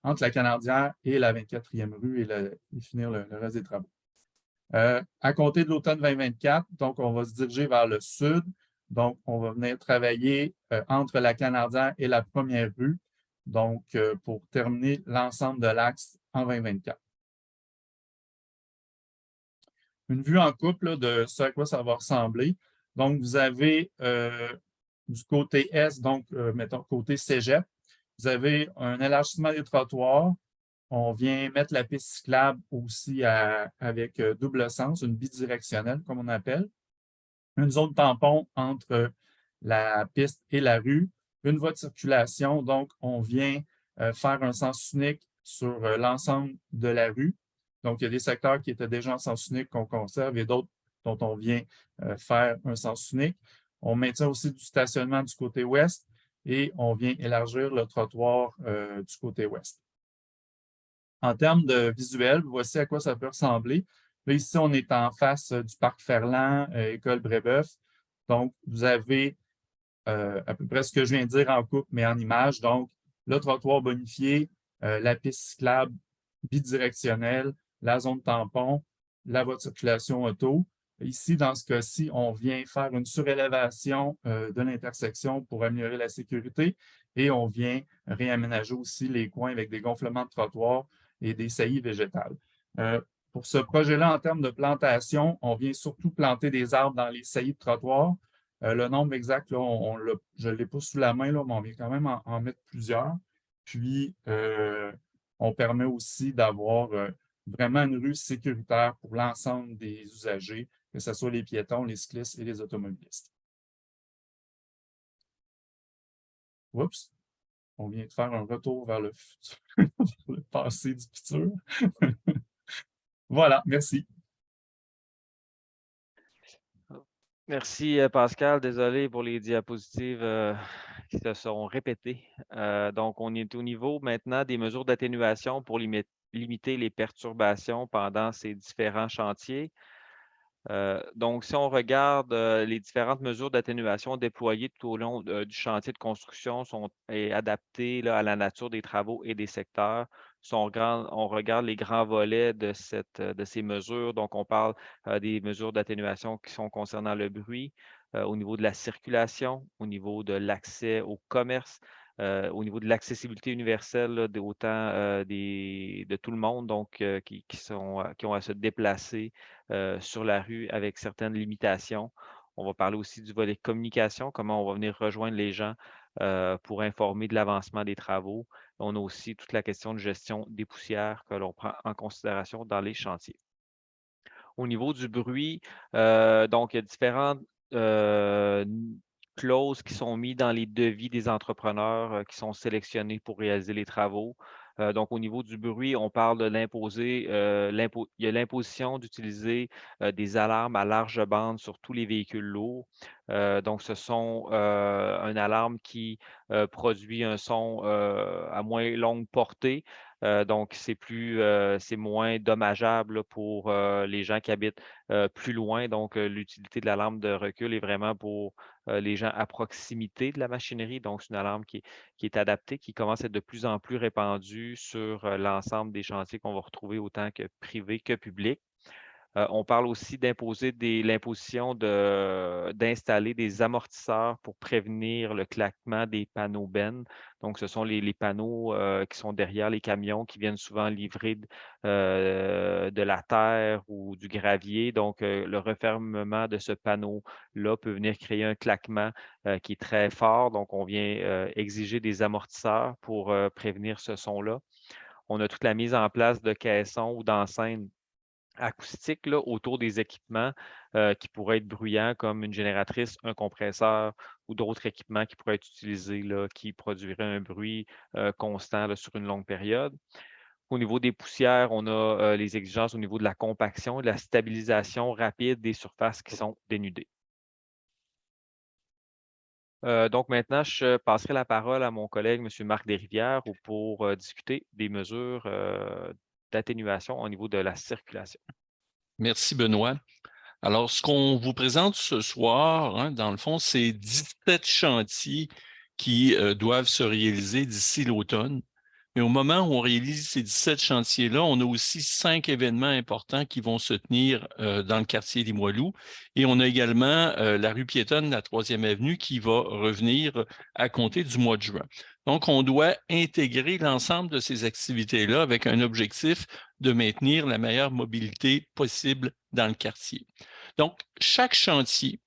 entre la Canardière et la 24e rue et finir le reste des travaux. À compter de l'automne 2024, donc on va se diriger vers le sud. Donc, on va venir travailler entre la Canardière et la première rue, donc pour terminer l'ensemble de l'axe en 2024. Une vue en coupe là, de ce à quoi ça va ressembler. Donc, vous avez du côté est, donc mettons côté cégep, vous avez un élargissement des trottoirs. On vient mettre la piste cyclable aussi avec double sens, une bidirectionnelle, comme on appelle. Une zone tampon entre la piste et la rue. Une voie de circulation, donc on vient faire un sens unique sur l'ensemble de la rue. Donc, il y a des secteurs qui étaient déjà en sens unique qu'on conserve et d'autres dont on vient faire un sens unique. On maintient aussi du stationnement du côté ouest et on vient élargir le trottoir du côté ouest. En termes de visuel, voici à quoi ça peut ressembler. Là, ici, on est en face du parc Ferland, école Brébeuf. Donc, vous avez à peu près ce que je viens de dire en coupe, mais en image. Donc, le trottoir bonifié, la piste cyclable bidirectionnelle, la zone tampon, la voie de circulation auto. Ici, dans ce cas-ci, on vient faire une surélévation de l'intersection pour améliorer la sécurité et on vient réaménager aussi les coins avec des gonflements de trottoir et des saillies végétales. Pour ce projet-là, en termes de plantation, on vient surtout planter des arbres dans les saillies de trottoir. Le nombre exact, là, je ne l'ai pas sous la main, là, mais on vient quand même en mettre plusieurs. Puis, on permet aussi d'avoir vraiment une rue sécuritaire pour l'ensemble des usagers, que ce soit les piétons, les cyclistes et les automobilistes. Oups, on vient de faire un retour vers le futur, le passé du futur. Voilà, merci. Merci, Pascal. Désolé pour les diapositives qui se sont répétées. Donc, on est au niveau maintenant des mesures d'atténuation pour limiter les perturbations pendant ces différents chantiers. Donc, si on regarde les différentes mesures d'atténuation déployées tout au long du chantier de construction sont adaptées là, à la nature des travaux et des secteurs. Si on regarde les grands volets de ces mesures, donc on parle des mesures d'atténuation qui sont concernant le bruit, au niveau de la circulation, au niveau de l'accès au commerce, au niveau de l'accessibilité universelle, là, de tout le monde, donc qui ont à se déplacer sur la rue avec certaines limitations. On va parler aussi du volet communication, comment on va venir rejoindre les gens pour informer de l'avancement des travaux. On a aussi toute la question de gestion des poussières que l'on prend en considération dans les chantiers. Au niveau du bruit, donc il y a différentes clauses qui sont mises dans les devis des entrepreneurs qui sont sélectionnés pour réaliser les travaux. Donc, au niveau du bruit, on parle de l'imposer. Il y a l'imposition d'utiliser des alarmes à large bande sur tous les véhicules lourds. Donc, ce sont une alarme qui produit un son à moins longue portée. Donc, c'est moins dommageable là, pour les gens qui habitent plus loin. Donc, l'utilité de l'alarme de recul est vraiment pour les gens à proximité de la machinerie. Donc, c'est une alarme qui est adaptée, qui commence à être de plus en plus répandue sur l'ensemble des chantiers qu'on va retrouver autant que privés que publics. On parle aussi d'imposer l'imposition d'installer des amortisseurs pour prévenir le claquement des panneaux bennes. Donc, ce sont les panneaux qui sont derrière les camions qui viennent souvent livrer de la terre ou du gravier. Donc, le refermement de ce panneau-là peut venir créer un claquement qui est très fort. Donc, on vient exiger des amortisseurs pour prévenir ce son-là. On a toute la mise en place de caissons ou d'enceintes acoustique là, autour des équipements qui pourraient être bruyants comme une génératrice, un compresseur ou d'autres équipements qui pourraient être utilisés là, qui produiraient un bruit constant là, sur une longue période. Au niveau des poussières, on a les exigences au niveau de la compaction et de la stabilisation rapide des surfaces qui sont dénudées. Donc maintenant, je passerai la parole à mon collègue, M. Marc Desrivières, pour discuter des mesures d'atténuation au niveau de la circulation. Merci, Benoît. Alors, ce qu'on vous présente ce soir, hein, dans le fond, c'est 17 chantiers qui doivent se réaliser d'ici l'automne. Mais au moment où on réalise ces 17 chantiers-là, on a aussi 5 événements importants qui vont se tenir dans le quartier Limoilou. Et on a également la rue piétonne, la 3e avenue, qui va revenir à compter du mois de juin. Donc, on doit intégrer l'ensemble de ces activités-là avec un objectif de maintenir la meilleure mobilité possible dans le quartier. Donc, chaque chantier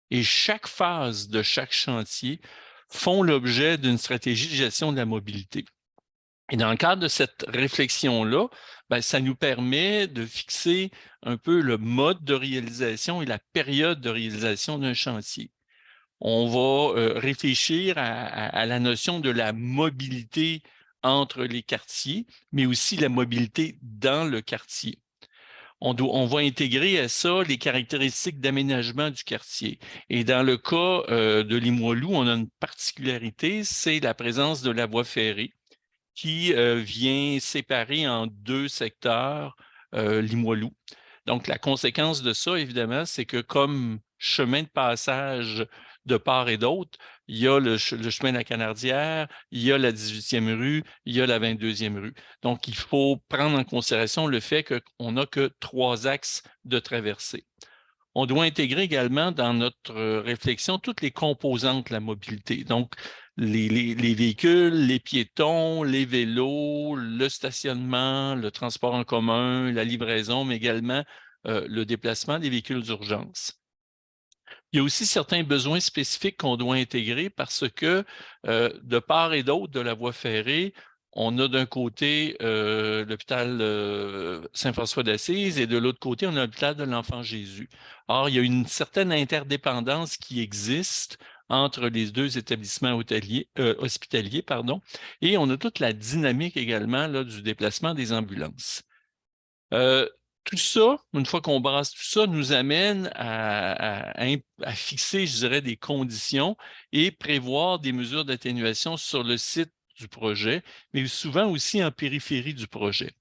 et chaque phase de chaque chantier font l'objet d'une stratégie de gestion de la mobilité. Et dans le cadre de cette réflexion-là, ça nous permet de fixer un peu le mode de réalisation et la période de réalisation d'un chantier. On va réfléchir à la notion de la mobilité entre les quartiers, mais aussi la mobilité dans le quartier. On va intégrer à ça les caractéristiques d'aménagement du quartier. Et dans le cas de Limoilou, on a une particularité, c'est la présence de la voie ferrée qui vient séparer en 2 secteurs Limoilou. Donc, la conséquence de ça, évidemment, c'est que comme chemin de passage de part et d'autre, il y a le chemin de la Canardière, il y a la 18e rue, il y a la 22e rue. Donc, il faut prendre en considération le fait qu'on n'a que 3 axes de traversée. On doit intégrer également dans notre réflexion toutes les composantes de la mobilité. Donc, les véhicules, les piétons, les vélos, le stationnement, le transport en commun, la livraison, mais également le déplacement des véhicules d'urgence. Il y a aussi certains besoins spécifiques qu'on doit intégrer parce que de part et d'autre de la voie ferrée, on a d'un côté l'hôpital Saint-François d'Assise et de l'autre côté, on a l'hôpital de l'Enfant Jésus. Or, il y a une certaine interdépendance qui existe entre les 2 établissements hospitaliers, et on a toute la dynamique également là, du déplacement des ambulances. Tout ça, une fois qu'on brasse tout ça, nous amène à fixer, je dirais, des conditions et prévoir des mesures d'atténuation sur le site du projet, mais souvent aussi en périphérie du projet.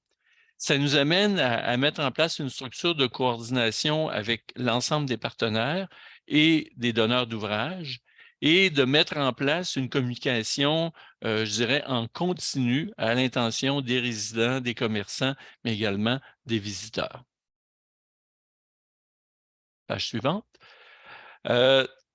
Ça nous amène à mettre en place une structure de coordination avec l'ensemble des partenaires et des donneurs d'ouvrages et de mettre en place une communication, je dirais, en continu à l'intention des résidents, des commerçants, mais également des visiteurs. Page suivante.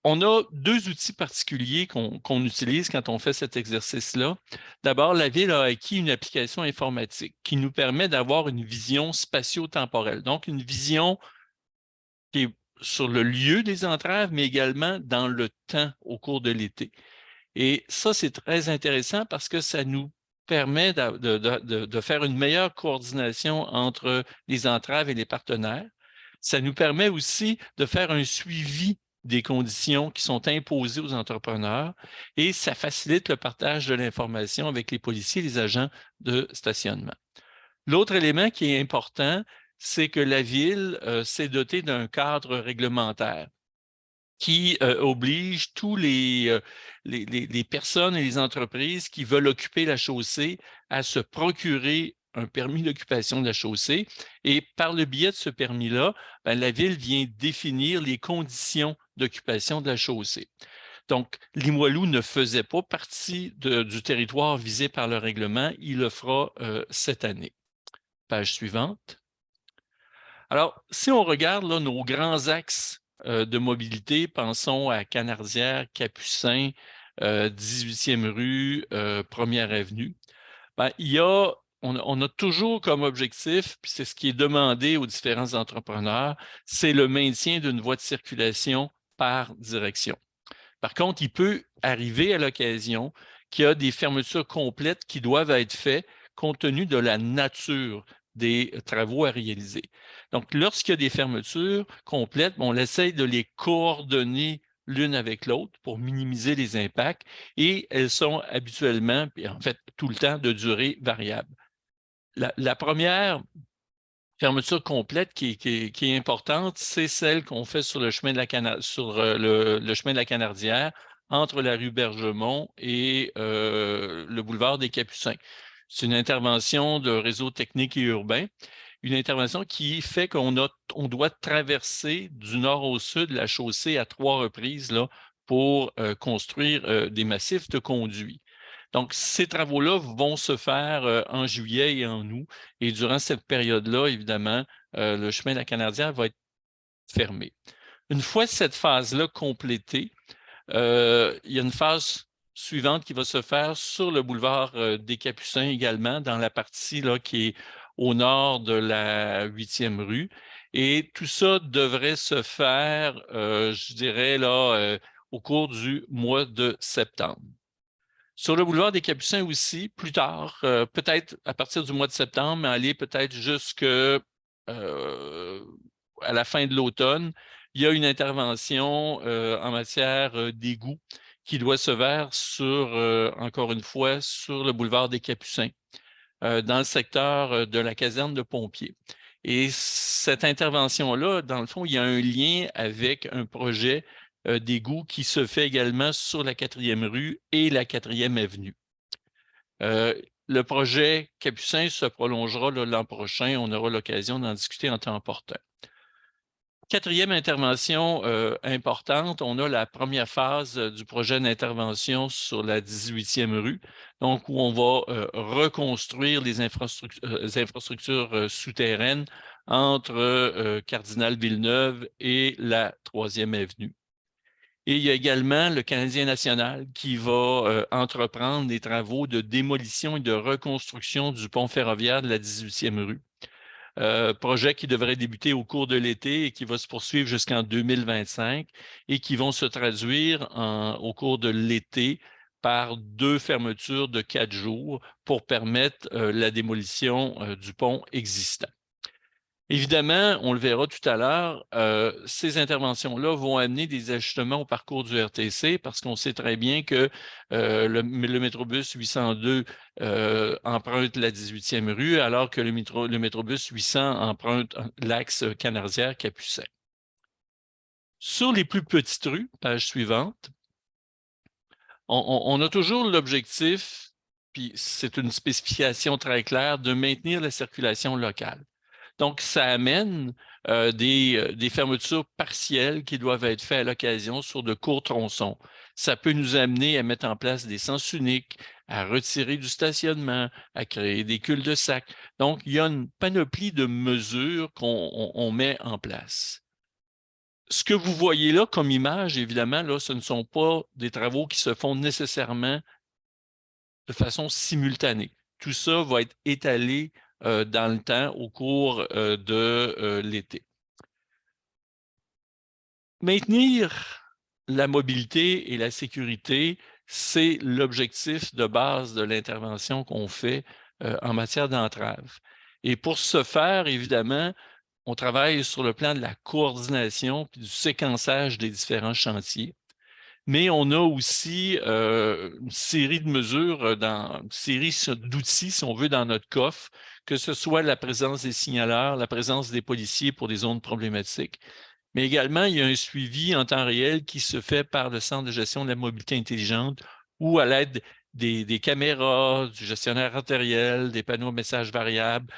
On a 2 outils particuliers qu'on utilise quand on fait cet exercice-là. D'abord, la Ville a acquis une application informatique qui nous permet d'avoir une vision spatio-temporelle, donc une vision qui est sur le lieu des entraves, mais également dans le temps au cours de l'été. Et ça, c'est très intéressant parce que ça nous permet de faire une meilleure coordination entre les entraves et les partenaires. Ça nous permet aussi de faire un suivi des conditions qui sont imposées aux entrepreneurs et ça facilite le partage de l'information avec les policiers et les agents de stationnement. L'autre élément qui est important, c'est que la Ville s'est dotée d'un cadre réglementaire qui oblige tous les personnes et les entreprises qui veulent occuper la chaussée à se procurer un permis d'occupation de la chaussée. Et par le biais de ce permis-là, la Ville vient définir les conditions d'occupation de la chaussée. Donc, Limoilou ne faisait pas partie du territoire visé par le règlement. Il le fera cette année. Page suivante. Alors, si on regarde là, nos grands axes de mobilité, pensons à Canardière, Capucin, 18e rue, 1er avenue, on a toujours comme objectif, puis c'est ce qui est demandé aux différents entrepreneurs, c'est le maintien d'une voie de circulation par direction. Par contre, il peut arriver à l'occasion qu'il y a des fermetures complètes qui doivent être faites compte tenu de la nature des travaux à réaliser. Donc, lorsqu'il y a des fermetures complètes, on essaie de les coordonner l'une avec l'autre pour minimiser les impacts et elles sont habituellement, en fait, tout le temps de durée variable. La première fermeture complète qui est importante, c'est celle qu'on fait sur le chemin de la Canardière entre la rue Bergemont et le boulevard des Capucins. C'est une intervention de réseau technique et urbain, une intervention qui fait qu'on doit traverser du nord au sud la chaussée à 3 reprises là, pour construire des massifs de conduits. Donc, ces travaux-là vont se faire en juillet et en août. Et durant cette période-là, évidemment, le chemin de la Canardière va être fermé. Une fois cette phase-là complétée, il y a une phase suivante qui va se faire sur le boulevard des Capucins également, dans la partie là, qui est au nord de la 8e rue. Et tout ça devrait se faire, je dirais, là, au cours du mois de septembre. Sur le boulevard des Capucins aussi, plus tard, peut-être à partir du mois de septembre, mais aller peut-être jusqu'à la fin de l'automne, il y a une intervention en matière d'égout qui doit se faire sur, encore une fois, sur le boulevard des Capucins, dans le secteur de la caserne de pompiers. Et cette intervention-là, dans le fond, il y a un lien avec un projet d'égout qui se fait également sur la 4e rue et la 4e avenue. Le projet Capucin se prolongera l'an prochain. On aura l'occasion d'en discuter en temps opportun. 4e intervention importante, on a la première phase du projet d'intervention sur la 18e rue, donc où on va reconstruire les infrastructures souterraines entre Cardinal Villeneuve et la 3e avenue. Et il y a également le Canadien national qui va entreprendre des travaux de démolition et de reconstruction du pont ferroviaire de la 18e rue. Projet qui devrait débuter au cours de l'été et qui va se poursuivre jusqu'en 2025 et qui vont se traduire au cours de l'été par 2 fermetures de 4 jours pour permettre la démolition du pont existant. Évidemment, on le verra tout à l'heure, ces interventions-là vont amener des ajustements au parcours du RTC parce qu'on sait très bien que le Métrobus 802 emprunte la 18e rue alors que le Métrobus 800 emprunte l'axe Canardière-Capucin. Sur les plus petites rues, page suivante, on a toujours l'objectif, puis c'est une spécification très claire, de maintenir la circulation locale. Donc, ça amène des fermetures partielles qui doivent être faites à l'occasion sur de courts tronçons. Ça peut nous amener à mettre en place des sens uniques, à retirer du stationnement, à créer des culs-de-sac. Donc, il y a une panoplie de mesures qu'on met en place. Ce que vous voyez là comme image, évidemment, là, ce ne sont pas des travaux qui se font nécessairement de façon simultanée. Tout ça va être étalé dans le temps au cours de l'été. Maintenir la mobilité et la sécurité, c'est l'objectif de base de l'intervention qu'on fait en matière d'entrave. Et pour ce faire, évidemment, on travaille sur le plan de la coordination et du séquençage des différents chantiers. Mais on a aussi une série de mesures, une série d'outils, si on veut, dans notre coffre, que ce soit la présence des signaleurs, la présence des policiers pour des zones problématiques, mais également, il y a un suivi en temps réel qui se fait par le Centre de gestion de la mobilité intelligente ou à l'aide des caméras, du gestionnaire artériel, des panneaux messages variables,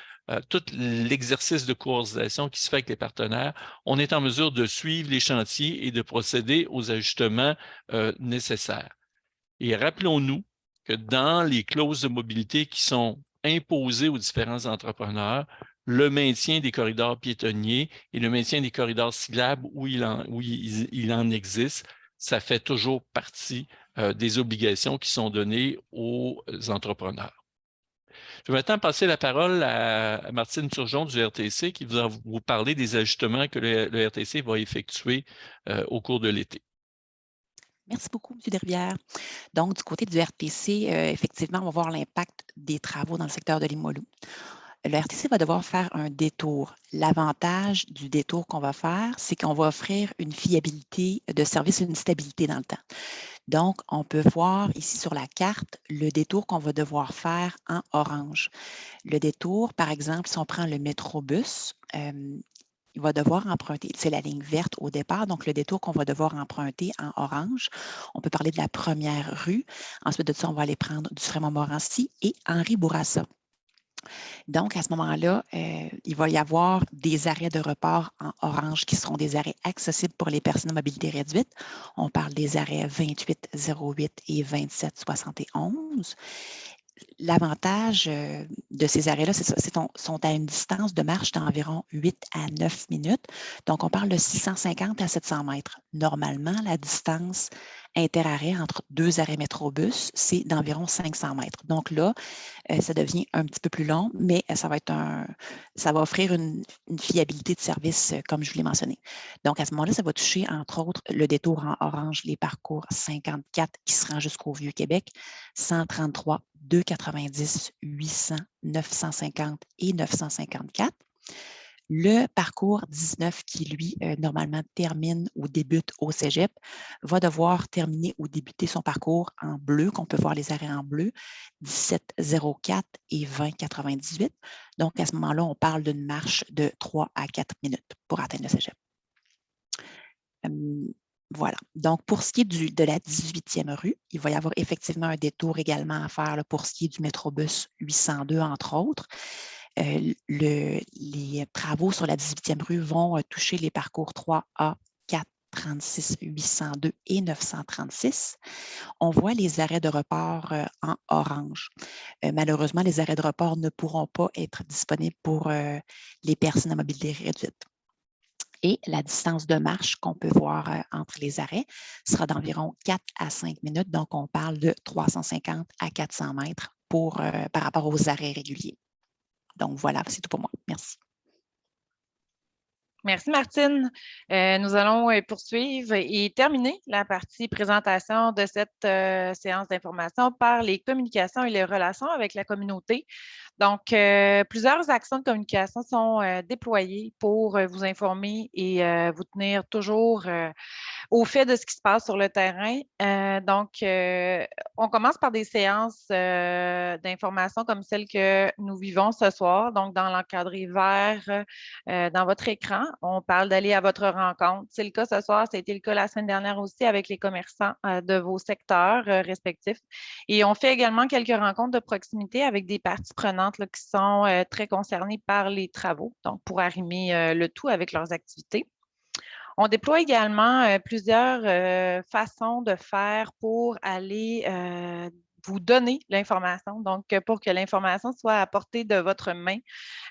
tout l'exercice de coordination qui se fait avec les partenaires, on est en mesure de suivre les chantiers et de procéder aux ajustements nécessaires. Et rappelons-nous que dans les clauses de mobilité qui sont imposées aux différents entrepreneurs, le maintien des corridors piétonniers et le maintien des corridors cyclables où il en existe, ça fait toujours partie des obligations qui sont données aux entrepreneurs. Je vais maintenant passer la parole à Martine Turgeon du RTC qui va vous parler des ajustements que le RTC va effectuer au cours de l'été. Merci beaucoup, M. Desrivières. Donc, du côté du RTC, effectivement, on va voir l'impact des travaux dans le secteur de Limoilou. Le RTC va devoir faire un détour. L'avantage du détour qu'on va faire, c'est qu'on va offrir une fiabilité de service, une stabilité dans le temps. Donc, on peut voir ici sur la carte le détour qu'on va devoir faire en orange. Le détour, par exemple, si on prend le Métrobus, il va devoir emprunter, c'est la ligne verte au départ, donc le détour qu'on va devoir emprunter en orange. On peut parler de la première rue. Ensuite de ça, on va aller prendre du Fremont-Morency et Henri Bourassa. Donc, à ce moment-là, il va y avoir des arrêts de report en orange qui seront des arrêts accessibles pour les personnes à mobilité réduite. On parle des arrêts 2808 et 2771. L'avantage de ces arrêts-là, sont à une distance de marche d'environ 8 à 9 minutes. Donc, on parle de 650 à 700 mètres. Normalement, la distance interarrêt entre deux arrêts métrobus, c'est d'environ 500 mètres. Donc là, ça devient un petit peu plus long, mais ça va offrir une fiabilité de service, comme je vous l'ai mentionné. Donc, à ce moment-là, ça va toucher, entre autres, le détour en orange, les parcours 54 qui se rend jusqu'au Vieux-Québec, 133, 290, 800, 950 et 954. Le parcours 19 qui, lui, normalement termine ou débute au cégep, va devoir terminer ou débuter son parcours en bleu, qu'on peut voir les arrêts en bleu, 17,04 et 20,98. Donc, à ce moment-là, on parle d'une marche de 3 à 4 minutes pour atteindre le cégep. Voilà. Donc, pour ce qui est de la 18e rue, il va y avoir effectivement un détour également à faire là, pour ce qui est du Métrobus 802, entre autres. Les travaux sur la 18e rue vont toucher les parcours 3A, 4, 36, 802 et 936. On voit les arrêts de report en orange. Malheureusement, les arrêts de report ne pourront pas être disponibles pour les personnes à mobilité réduite. Et la distance de marche qu'on peut voir entre les arrêts sera d'environ 4 à 5 minutes. Donc, on parle de 350 à 400 mètres par rapport aux arrêts réguliers. Donc, voilà, c'est tout pour moi. Merci. Merci, Martine. Nous allons poursuivre et terminer la partie présentation de cette séance d'information par les communications et les relations avec la communauté. Donc, plusieurs actions de communication sont déployées pour vous informer et vous tenir toujours au fait de ce qui se passe sur le terrain. On commence par des séances d'information comme celle que nous vivons ce soir, donc dans l'encadré vert dans votre écran. On parle d'aller à votre rencontre. C'est le cas ce soir, ça a été le cas la semaine dernière aussi avec les commerçants de vos secteurs respectifs. Et on fait également quelques rencontres de proximité avec des parties prenantes là, qui sont très concernées par les travaux, donc pour arrimer le tout avec leurs activités. On déploie également plusieurs façons de faire pour aller vous donner l'information, donc pour que l'information soit à portée de votre main.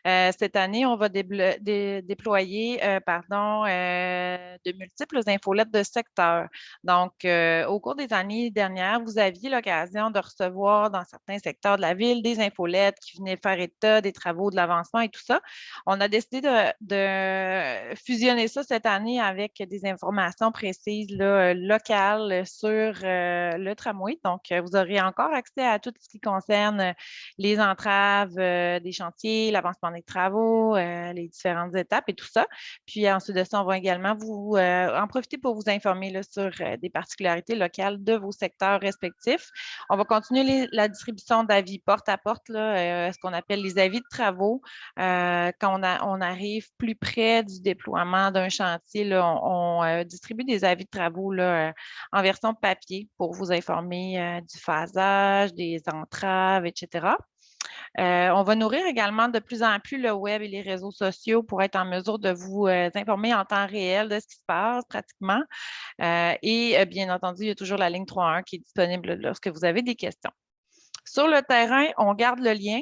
Cette année, on va déployer de multiples infolettes de secteur. Donc, au cours des années dernières, vous aviez l'occasion de recevoir dans certains secteurs de la ville des infolettes qui venaient faire état des travaux, de l'avancement et tout ça. On a décidé de fusionner ça cette année avec des informations précises là, locales sur le tramway. Donc, vous aurez encore accès à tout ce qui concerne les entraves des chantiers, l'avancement des travaux, les différentes étapes et tout ça. Puis ensuite de ça, on va également vous en profiter pour vous informer là, sur des particularités locales de vos secteurs respectifs. On va continuer la distribution d'avis porte à porte, là, ce qu'on appelle les avis de travaux. Quand on arrive plus près du déploiement d'un chantier, là, on distribue des avis de travaux là, en version papier pour vous informer du phasage, des entraves, etc. On va nourrir également de plus en plus le web et les réseaux sociaux pour être en mesure de vous informer en temps réel de ce qui se passe pratiquement. Et bien entendu, il y a toujours la ligne 3.1 qui est disponible lorsque vous avez des questions. Sur le terrain, on garde le lien.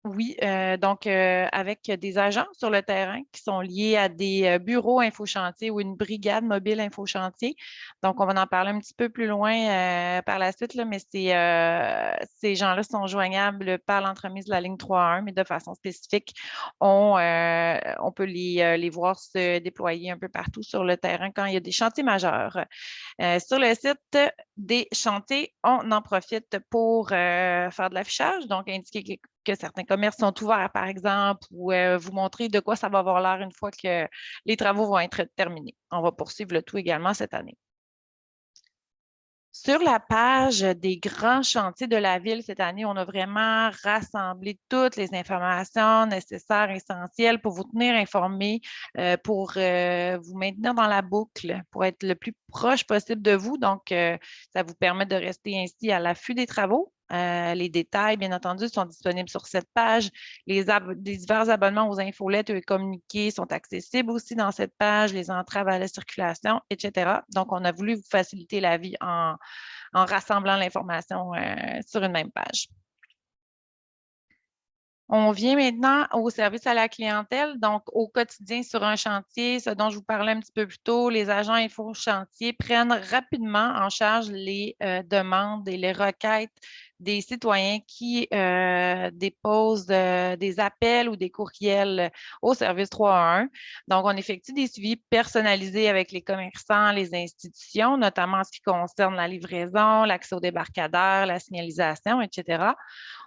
Oui, donc avec des agents sur le terrain qui sont liés à des bureaux infochantier ou une brigade mobile infochantier. Donc, on va en parler un petit peu plus loin par la suite, là, mais ces gens-là sont joignables par l'entremise de la ligne 3.1, mais de façon spécifique, on peut les voir se déployer un peu partout sur le terrain quand il y a des chantiers majeurs. Sur le site des chantiers, on en profite pour faire de l'affichage, donc indiquer que certains commerces sont ouverts, par exemple, ou vous montrer de quoi ça va avoir l'air une fois que les travaux vont être terminés. On va poursuivre le tout également cette année. Sur la page des grands chantiers de la ville cette année, on a vraiment rassemblé toutes les informations nécessaires, essentielles pour vous tenir informés, pour vous maintenir dans la boucle, pour être le plus proche possible de vous. Donc, ça vous permet de rester ainsi à l'affût des travaux. Les détails, bien entendu, sont disponibles sur cette page. Les divers abonnements aux infolettes et communiqués sont accessibles aussi dans cette page, les entraves à la circulation, etc. Donc, on a voulu vous faciliter la vie en rassemblant l'information sur une même page. On vient maintenant au service à la clientèle, donc au quotidien sur un chantier, ce dont je vous parlais un petit peu plus tôt, les agents info-chantier prennent rapidement en charge les demandes et les requêtes des citoyens qui déposent des appels ou des courriels au service 311. Donc, on effectue des suivis personnalisés avec les commerçants, les institutions, notamment en ce qui concerne la livraison, l'accès au débarcadère, la signalisation, etc.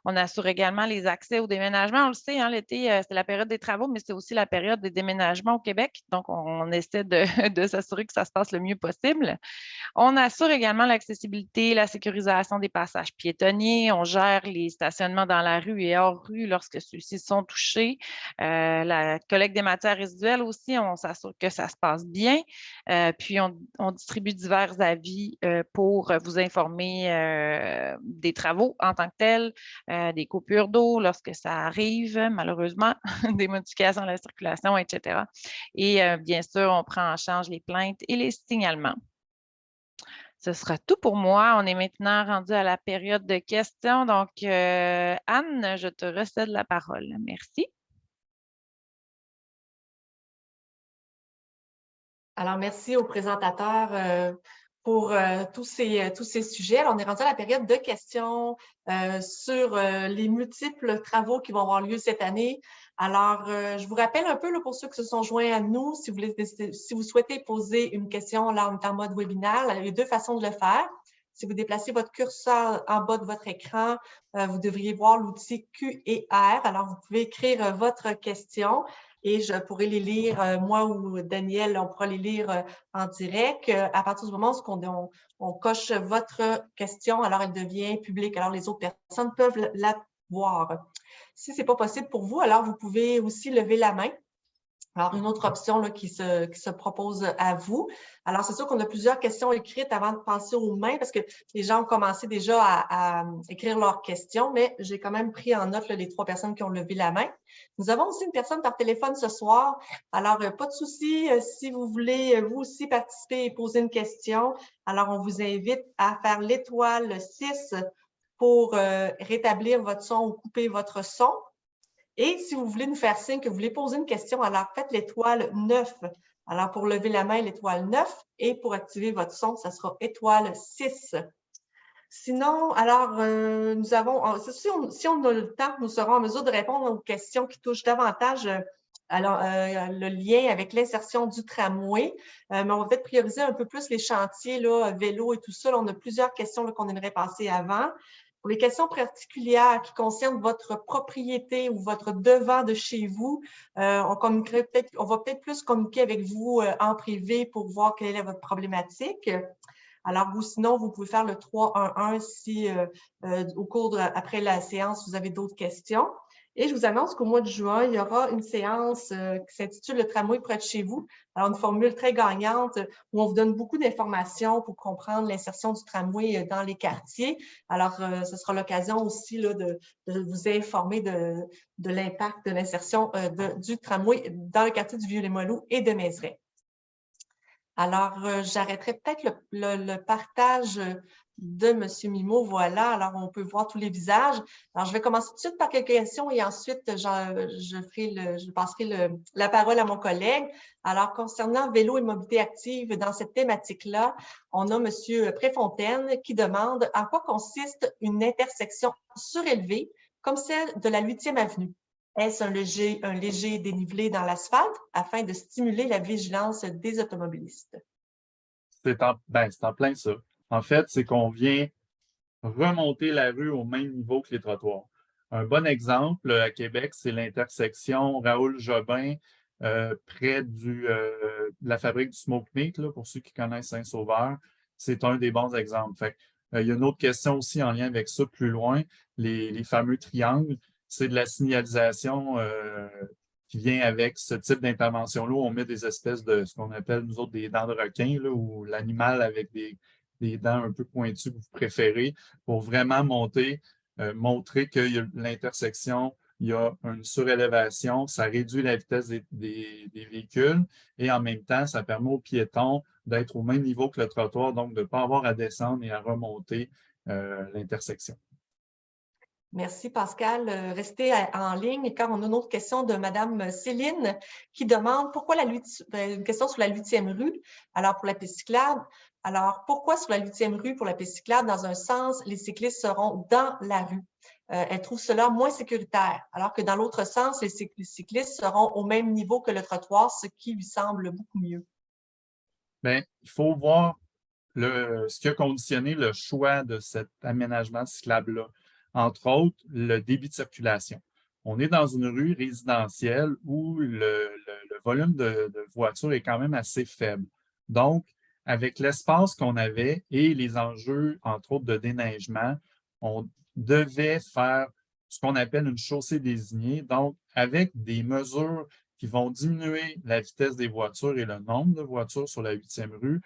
On assure également les accès au déménagement. On le sait, hein, l'été, c'est la période des travaux, mais c'est aussi la période des déménagements au Québec. Donc, on essaie de s'assurer que ça se passe le mieux possible. On assure également l'accessibilité, la sécurisation des passages piétonniers. On gère les stationnements dans la rue et hors rue lorsque ceux-ci sont touchés. La collecte des matières résiduelles aussi, on s'assure que ça se passe bien. Puis, on distribue divers avis pour vous informer des travaux en tant que tels, des coupures d'eau lorsque ça arrive, malheureusement, des modifications à la circulation, etc. Et bien sûr, on prend en charge les plaintes et les signalements. Ce sera tout pour moi. On est maintenant rendu à la période de questions. Donc, Anne, je te recède la parole. Merci. Alors, merci au présentateur pour tous ces sujets. Alors, on est rendu à la période de questions sur les multiples travaux qui vont avoir lieu cette année. Alors, je vous rappelle un peu là, pour ceux qui se sont joints à nous, si vous souhaitez poser une question, là, on est en mode webinaire. Il y a deux façons de le faire. Si vous déplacez votre curseur en bas de votre écran, vous devriez voir l'outil Q&R. Alors, vous pouvez écrire votre question et je pourrai les lire, moi ou Daniel, on pourra les lire en direct. À partir du moment où on coche votre question, alors elle devient publique. Alors, les autres personnes peuvent la voir. Si ce n'est pas possible pour vous, alors vous pouvez aussi lever la main. Alors, une autre option là, qui se propose à vous. Alors, c'est sûr qu'on a plusieurs questions écrites avant de passer aux mains parce que les gens ont commencé déjà à écrire leurs questions, mais j'ai quand même pris en note là, les 3 personnes qui ont levé la main. Nous avons aussi une personne par téléphone ce soir. Alors, pas de souci, si vous voulez vous aussi participer et poser une question, alors on vous invite à faire l'étoile 6 pour rétablir votre son ou couper votre son. Et si vous voulez nous faire signe que vous voulez poser une question, alors faites l'étoile 9. Alors, pour lever la main, l'étoile 9 et pour activer votre son, ça sera étoile 6. Sinon, alors, nous avons, si on a le temps, nous serons en mesure de répondre aux questions qui touchent davantage le lien avec l'insertion du tramway. Mais on va peut-être prioriser un peu plus les chantiers, là, vélo et tout ça. Là, on a plusieurs questions qu'on aimerait passer avant. Pour les questions particulières qui concernent votre propriété ou votre devant de chez vous, on va peut-être plus communiquer avec vous en privé pour voir quelle est votre problématique. Alors, sinon, vous pouvez faire le 311 si au cours après la séance, vous avez d'autres questions. Et je vous annonce qu'au mois de juin, il y aura une séance qui s'intitule « Le tramway près de chez vous ». Alors, une formule très gagnante où on vous donne beaucoup d'informations pour comprendre l'insertion du tramway dans les quartiers. Alors, ce sera l'occasion aussi là, de vous informer de l'impact de l'insertion du tramway dans le quartier du Vieux-Limoilou et de Mézeray. Alors, j'arrêterai peut-être le partage de M. Mimo. Voilà, alors on peut voir tous les visages. Alors, je vais commencer tout de suite par quelques questions et ensuite, je passerai la parole à mon collègue. Alors, concernant vélo et mobilité active, dans cette thématique-là, on a M. Préfontaine qui demande en quoi consiste une intersection surélevée comme celle de la 8e avenue. Est-ce un léger dénivelé dans l'asphalte afin de stimuler la vigilance des automobilistes? C'est en plein ça. En fait, c'est qu'on vient remonter la rue au même niveau que les trottoirs. Un bon exemple à Québec, c'est l'intersection Raoul-Jobin près de la fabrique du Smoke Meat, là, pour ceux qui connaissent Saint-Sauveur. c'est un des bons exemples. Fait, il y a une autre question aussi en lien avec ça plus loin, les fameux triangles. C'est de la signalisation qui vient avec ce type d'intervention-là. On met des espèces de ce qu'on appelle, nous autres, des dents de requin, là, ou l'animal avec des dents un peu pointues que vous préférez, pour vraiment montrer que l'intersection, il y a une surélévation, ça réduit la vitesse des véhicules et en même temps, ça permet aux piétons d'être au même niveau que le trottoir, donc de ne pas avoir à descendre et à remonter l'intersection. Merci Pascal. Restez en ligne car on a une autre question de Mme Céline qui demande pourquoi une question sur la 8e rue, alors pour la piste cyclable. Alors, pourquoi sur la 8e rue pour la piste cyclable, dans un sens, les cyclistes seront dans la rue? Elle trouve cela moins sécuritaire, alors que dans l'autre sens, les cyclistes seront au même niveau que le trottoir, ce qui lui semble beaucoup mieux. Bien, il faut voir ce qui a conditionné le choix de cet aménagement cyclable-là. Entre autres, le débit de circulation. On est dans une rue résidentielle où le volume de voitures est quand même assez faible. Donc, avec l'espace qu'on avait et les enjeux, entre autres, de déneigement, on devait faire ce qu'on appelle une chaussée désignée, donc avec des mesures qui vont diminuer la vitesse des voitures et le nombre de voitures sur la 8e rue,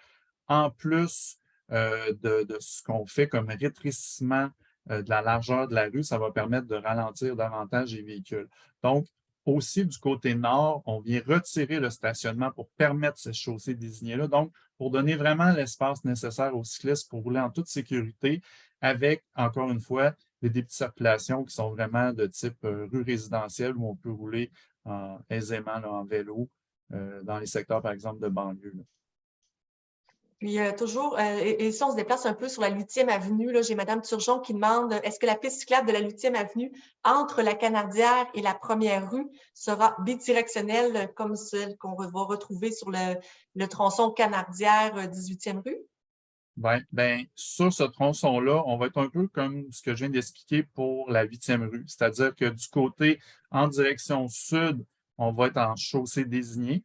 en plus de ce qu'on fait comme rétrécissement de la largeur de la rue, ça va permettre de ralentir davantage les véhicules. Donc, aussi du côté nord, on vient retirer le stationnement pour permettre cette chaussée désignée-là. Donc, pour donner vraiment l'espace nécessaire aux cyclistes pour rouler en toute sécurité avec, encore une fois, des débits de circulation qui sont vraiment de type rue résidentielle où on peut rouler aisément là, en vélo dans les secteurs, par exemple, de banlieue. Là. Puis toujours, et si on se déplace un peu sur la 8e avenue, j'ai Mme Turgeon qui demande est-ce que la piste cyclable de la 8e avenue entre la Canardière et la première rue sera bidirectionnelle comme celle qu'on va retrouver sur le tronçon Canardière 18e rue? Bien, sur ce tronçon-là, on va être un peu comme ce que je viens d'expliquer pour la 8e rue. C'est-à-dire que du côté en direction sud, on va être en chaussée désignée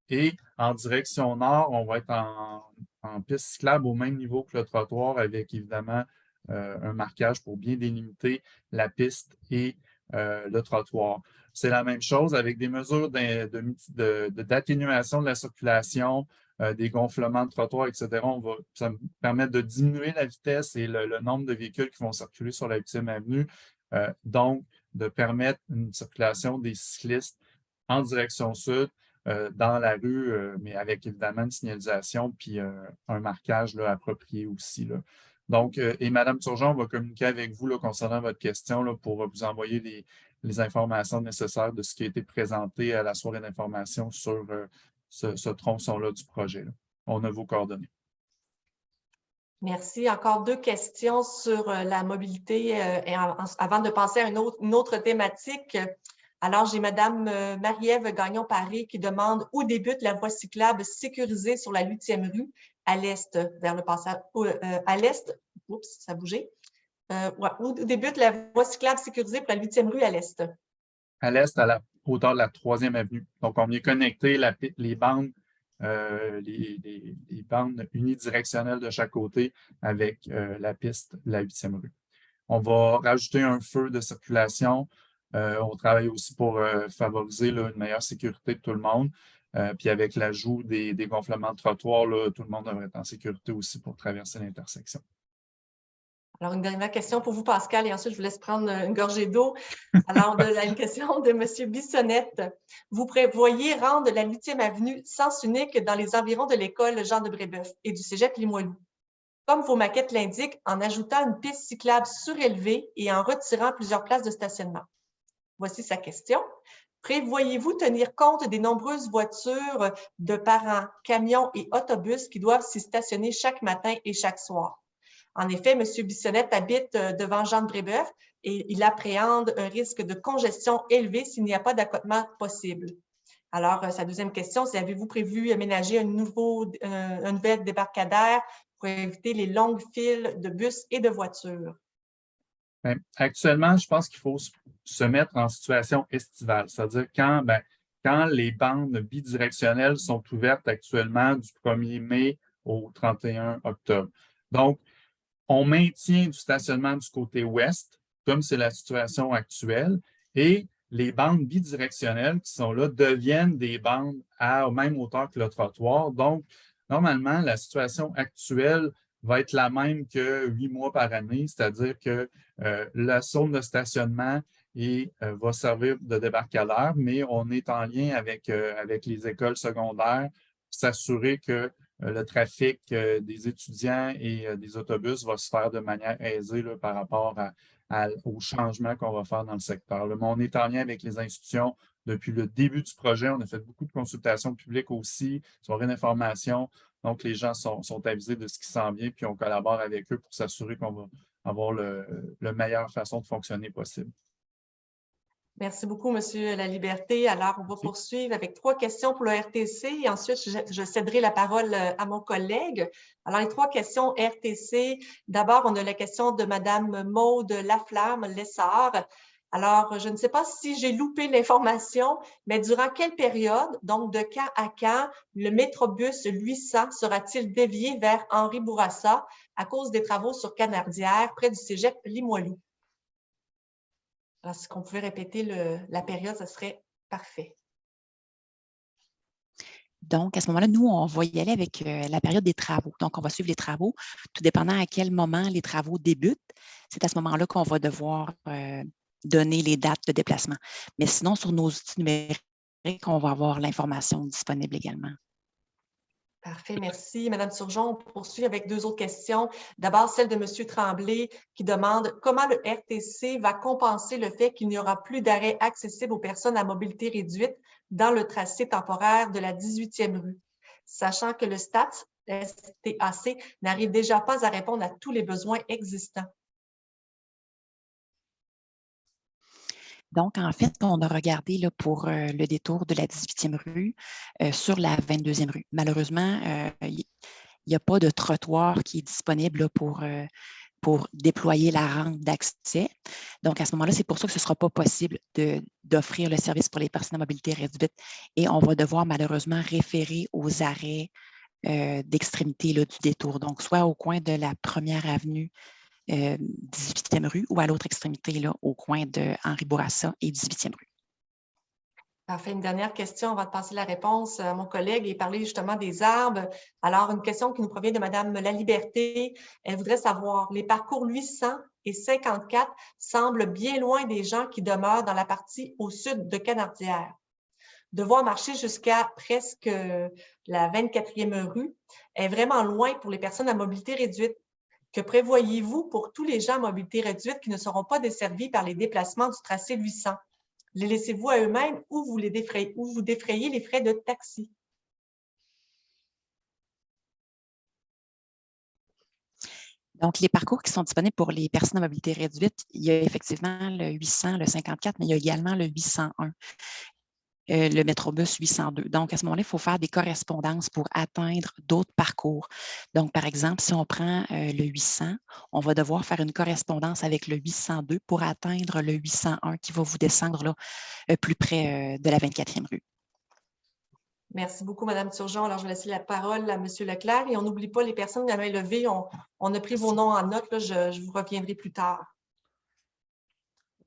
et en direction nord, on va être en piste cyclable au même niveau que le trottoir avec évidemment un marquage pour bien délimiter la piste et le trottoir. C'est la même chose avec des mesures d'atténuation de la circulation, des gonflements de trottoirs, etc. Ça va permettre de diminuer la vitesse et le nombre de véhicules qui vont circuler sur la 8e avenue, donc de permettre une circulation des cyclistes en direction sud, dans la rue, mais avec évidemment une signalisation puis un marquage là, approprié aussi. Là. Donc, et Mme Turgeon va communiquer avec vous là, concernant votre question là, pour vous envoyer les informations nécessaires de ce qui a été présenté à la soirée d'information sur ce tronçon-là du projet. Là. On a vos coordonnées. Merci. Encore 2 questions sur la mobilité avant de passer à une autre thématique. Alors, j'ai Mme Marie-Ève Gagnon-Paré qui demande où débute la voie cyclable sécurisée sur la 8e rue à l'est, vers le passage à l'est. Oups, ça a bougé. Où débute la voie cyclable sécurisée pour la 8e rue à l'est? À l'est, à la hauteur de la 3e avenue. Donc, on vient connecter les bandes, les bandes unidirectionnelles de chaque côté avec la piste de la 8e rue. On va rajouter un feu de circulation. On travaille aussi pour favoriser là, une meilleure sécurité de tout le monde. Puis avec l'ajout des gonflements de trottoirs, là, tout le monde devrait être en sécurité aussi pour traverser l'intersection. Alors, une dernière question pour vous, Pascal, et ensuite, je vous laisse prendre une gorgée d'eau. Alors, une question de M. Bissonnette. Vous prévoyez rendre la 8e avenue sens unique dans les environs de l'école Jean de Brébeuf et du cégep Limoilou, comme vos maquettes l'indiquent, en ajoutant une piste cyclable surélevée et en retirant plusieurs places de stationnement. Voici sa question. Prévoyez-vous tenir compte des nombreuses voitures de parents, camions et autobus qui doivent s'y stationner chaque matin et chaque soir? En effet, M. Bissonnette habite devant Jean de Brébeuf et il appréhende un risque de congestion élevé s'il n'y a pas d'accotement possible. Alors, sa deuxième question, c'est avez-vous prévu aménager un nouvel débarcadère pour éviter les longues files de bus et de voitures? Bien, actuellement, je pense qu'il faut se mettre en situation estivale, c'est-à-dire quand les bandes bidirectionnelles sont ouvertes actuellement du 1er mai au 31 octobre. Donc, on maintient du stationnement du côté ouest, comme c'est la situation actuelle, et les bandes bidirectionnelles qui sont là deviennent des bandes à même hauteur que le trottoir. Donc, normalement, la situation actuelle va être la même que 8 mois par année, c'est-à-dire que la zone de stationnement va servir de débarcadère, mais on est en lien avec les écoles secondaires pour s'assurer que le trafic des étudiants et des autobus va se faire de manière aisée là, par rapport aux changements qu'on va faire dans le secteur. Là, mais on est en lien avec les institutions depuis le début du projet. On a fait beaucoup de consultations publiques aussi, soirées d'information. Donc, les gens sont avisés de ce qui s'en vient, puis on collabore avec eux pour s'assurer qu'on va avoir la meilleure façon de fonctionner possible. Merci beaucoup, Monsieur Laliberté. Alors, on va poursuivre avec 3 questions pour le RTC et ensuite, je céderai la parole à mon collègue. Alors, les 3 questions RTC. D'abord, on a la question de Madame Maude Laflamme-Lessard. Alors, je ne sais pas si j'ai loupé l'information, mais durant quelle période, donc de quand à quand, le Métrobus 800 sera-t-il dévié vers Henri Bourassa à cause des travaux sur Canardière près du cégep Limoilou? Alors, si on pouvait répéter la période, ce serait parfait. Donc, à ce moment-là, nous, on va y aller avec la période des travaux. Donc, on va suivre les travaux, tout dépendant à quel moment les travaux débutent. C'est à ce moment-là qu'on va devoir donner les dates de déplacement. Mais sinon, sur nos outils numériques, on va avoir l'information disponible également. Parfait, merci. Madame Turgeon, on poursuit avec 2 autres questions. D'abord, celle de Monsieur Tremblay qui demande comment le RTC va compenser le fait qu'il n'y aura plus d'arrêt accessible aux personnes à mobilité réduite dans le tracé temporaire de la 18e rue, sachant que le STAC n'arrive déjà pas à répondre à tous les besoins existants. Donc, en fait, on a regardé là, pour le détour de la 18e rue sur la 22e rue. Malheureusement, il n'y a pas de trottoir qui est disponible là, pour déployer la rampe d'accès. Donc, à ce moment-là, c'est pour ça que ce ne sera pas possible d'offrir le service pour les personnes à mobilité réduite et on va devoir malheureusement référer aux arrêts d'extrémité du détour. Donc, soit au coin de la 1er avenue 18e rue ou à l'autre extrémité, là, au coin de Henri Bourassa et 18e rue. Parfait. Une dernière question, on va passer la réponse à mon collègue et parler justement des arbres. Alors, une question qui nous provient de Madame Laliberté. Elle voudrait savoir, les parcours 800 et 54 semblent bien loin des gens qui demeurent dans la partie au sud de Canardière. Devoir marcher jusqu'à presque la 24e rue est vraiment loin pour les personnes à mobilité réduite. Que prévoyez-vous pour tous les gens à mobilité réduite qui ne seront pas desservis par les déplacements du tracé 800? Les laissez-vous à eux-mêmes ou vous défrayez les frais de taxi? Donc, les parcours qui sont disponibles pour les personnes à mobilité réduite, il y a effectivement le 800, le 54, mais il y a également le 801. Le Métrobus 802. Donc, à ce moment-là, il faut faire des correspondances pour atteindre d'autres parcours. Donc, par exemple, si on prend le 800, on va devoir faire une correspondance avec le 802 pour atteindre le 801 qui va vous descendre là, plus près de la 24e rue. Merci beaucoup, Mme Turgeon. Alors, je vais laisser la parole à M. Leclerc et on n'oublie pas les personnes à main levée. On a pris vos noms en note. Là, je vous reviendrai plus tard.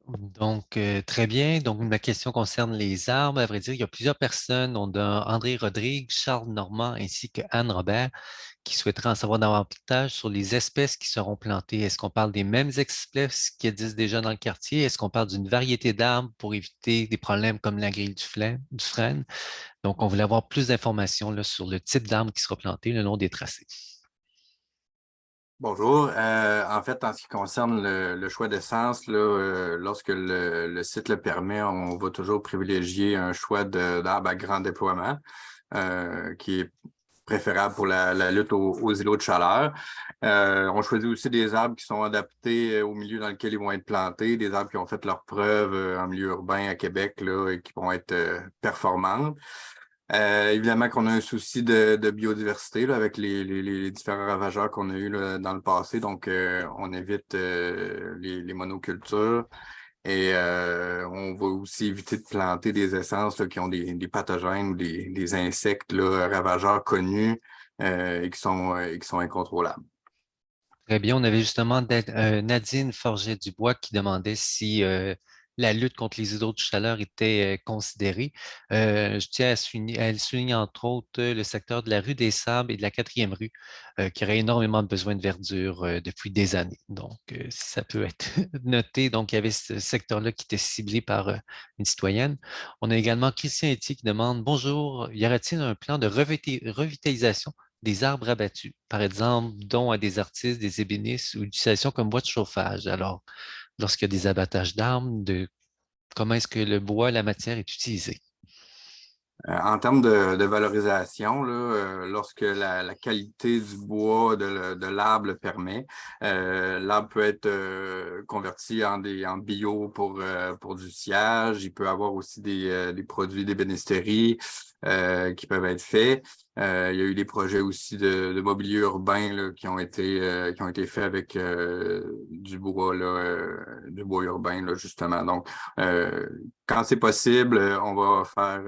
Donc, très bien. Donc, ma question concerne les arbres. À vrai dire, il y a plusieurs personnes. On a André Rodrigue, Charles Normand ainsi que Anne Robert qui souhaiteraient en savoir davantage sur les espèces qui seront plantées. Est-ce qu'on parle des mêmes espèces qui existent déjà dans le quartier? Est-ce qu'on parle d'une variété d'arbres pour éviter des problèmes comme la grille du frêne? Donc, on voulait avoir plus d'informations sur le type d'arbre qui sera planté le long des tracés. Bonjour. En fait, en ce qui concerne le choix d'essence, lorsque le site le permet, on va toujours privilégier un choix d'arbres à grand déploiement qui est préférable pour la lutte aux îlots de chaleur. On choisit aussi des arbres qui sont adaptés au milieu dans lequel ils vont être plantés, des arbres qui ont fait leurs preuves en milieu urbain à Québec là, et qui vont être performants. Évidemment qu'on a un souci de biodiversité là, avec les différents ravageurs qu'on a eus là, dans le passé. Donc, on évite les monocultures et on va aussi éviter de planter des essences là, qui ont des pathogènes ou des insectes là, ravageurs connus et qui sont incontrôlables. Très bien. On avait justement Nadine Forget-Dubois qui demandait si la lutte contre les îlots de chaleur était considérée. Je tiens à souligner, elle souligne entre autres le secteur de la rue des Sables et de la 4e rue qui aurait énormément besoin de verdure depuis des années. Donc, si ça peut être noté, donc il y avait ce secteur-là qui était ciblé par une citoyenne. On a également Christian Etier qui demande: bonjour, y aurait-il un plan de revitalisation des arbres abattus, par exemple, dons à des artistes, des ébénistes ou l'utilisation comme bois de chauffage? Alors, lorsqu'il y a des abattages d'arbres, comment est-ce que le bois, la matière est utilisée? En termes de valorisation, là, lorsque la qualité du bois de l'arbre le permet, l'arbre peut être converti en bio pour du sciage. Il peut avoir aussi des produits d'ébénisterie qui peuvent être faits. Il y a eu des projets aussi de mobilier urbain là, qui ont été faits avec du bois urbain là, justement. Donc, quand c'est possible, on va faire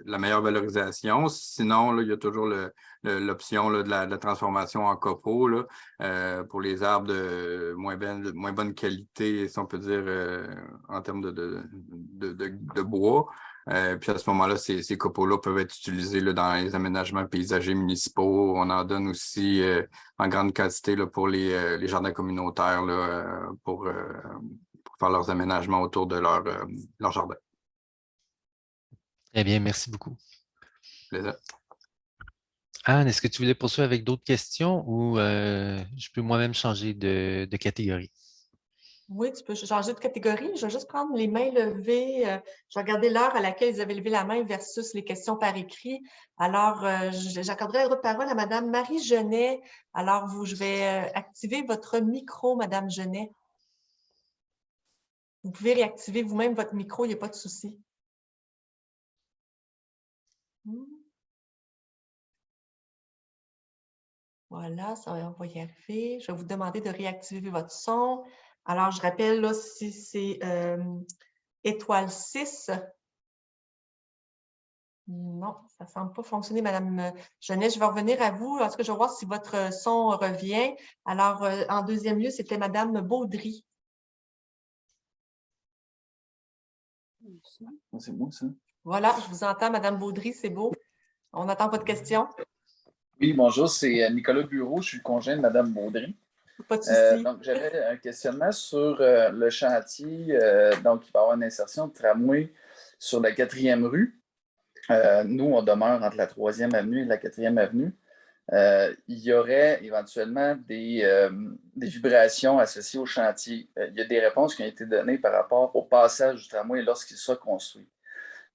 la meilleure valorisation. Sinon, là, il y a toujours l'option de la transformation en copeaux là, pour les arbres de moins bonne qualité, si on peut dire, en termes de bois. Puis à ce moment-là, ces copeaux-là peuvent être utilisés là, dans les aménagements paysagers municipaux. On en donne aussi en grande quantité là, pour les jardins communautaires là, pour faire leurs aménagements autour de leur jardin. Très bien, merci beaucoup. Plaisir. Anne, est-ce que tu voulais poursuivre avec d'autres questions ou je peux moi-même changer de catégorie? Oui, tu peux changer de catégorie. Je vais juste prendre les mains levées. Je vais regarder l'heure à laquelle ils avaient levé la main versus les questions par écrit. Alors, j'accorderai la parole à Mme Marie Genet. Alors, je vais activer votre micro, Mme Genet. Vous pouvez réactiver vous-même votre micro, il n'y a pas de souci. Voilà, on va y arriver. Je vais vous demander de réactiver votre son. Alors, je rappelle là, si c'est étoile 6. Non, ça ne semble pas fonctionner, Mme Genet. Je vais revenir à vous. En tout cas, je vais voir si votre son revient. Alors, en deuxième lieu, c'était Mme Baudry. C'est moi, ça. Voilà, je vous entends, Mme Baudry, c'est beau. On n'attend pas de questions. Oui, bonjour, c'est Nicolas Bureau, je suis le conjoint de Mme Baudry. Pas de souci. Donc, j'avais un questionnement sur le chantier. Donc, il va y avoir une insertion de tramway sur la 4e rue. Nous, on demeure entre la 3e avenue et la 4e avenue. Il y aurait éventuellement des vibrations associées au chantier. Il y a des réponses qui ont été données par rapport au passage du tramway lorsqu'il sera construit.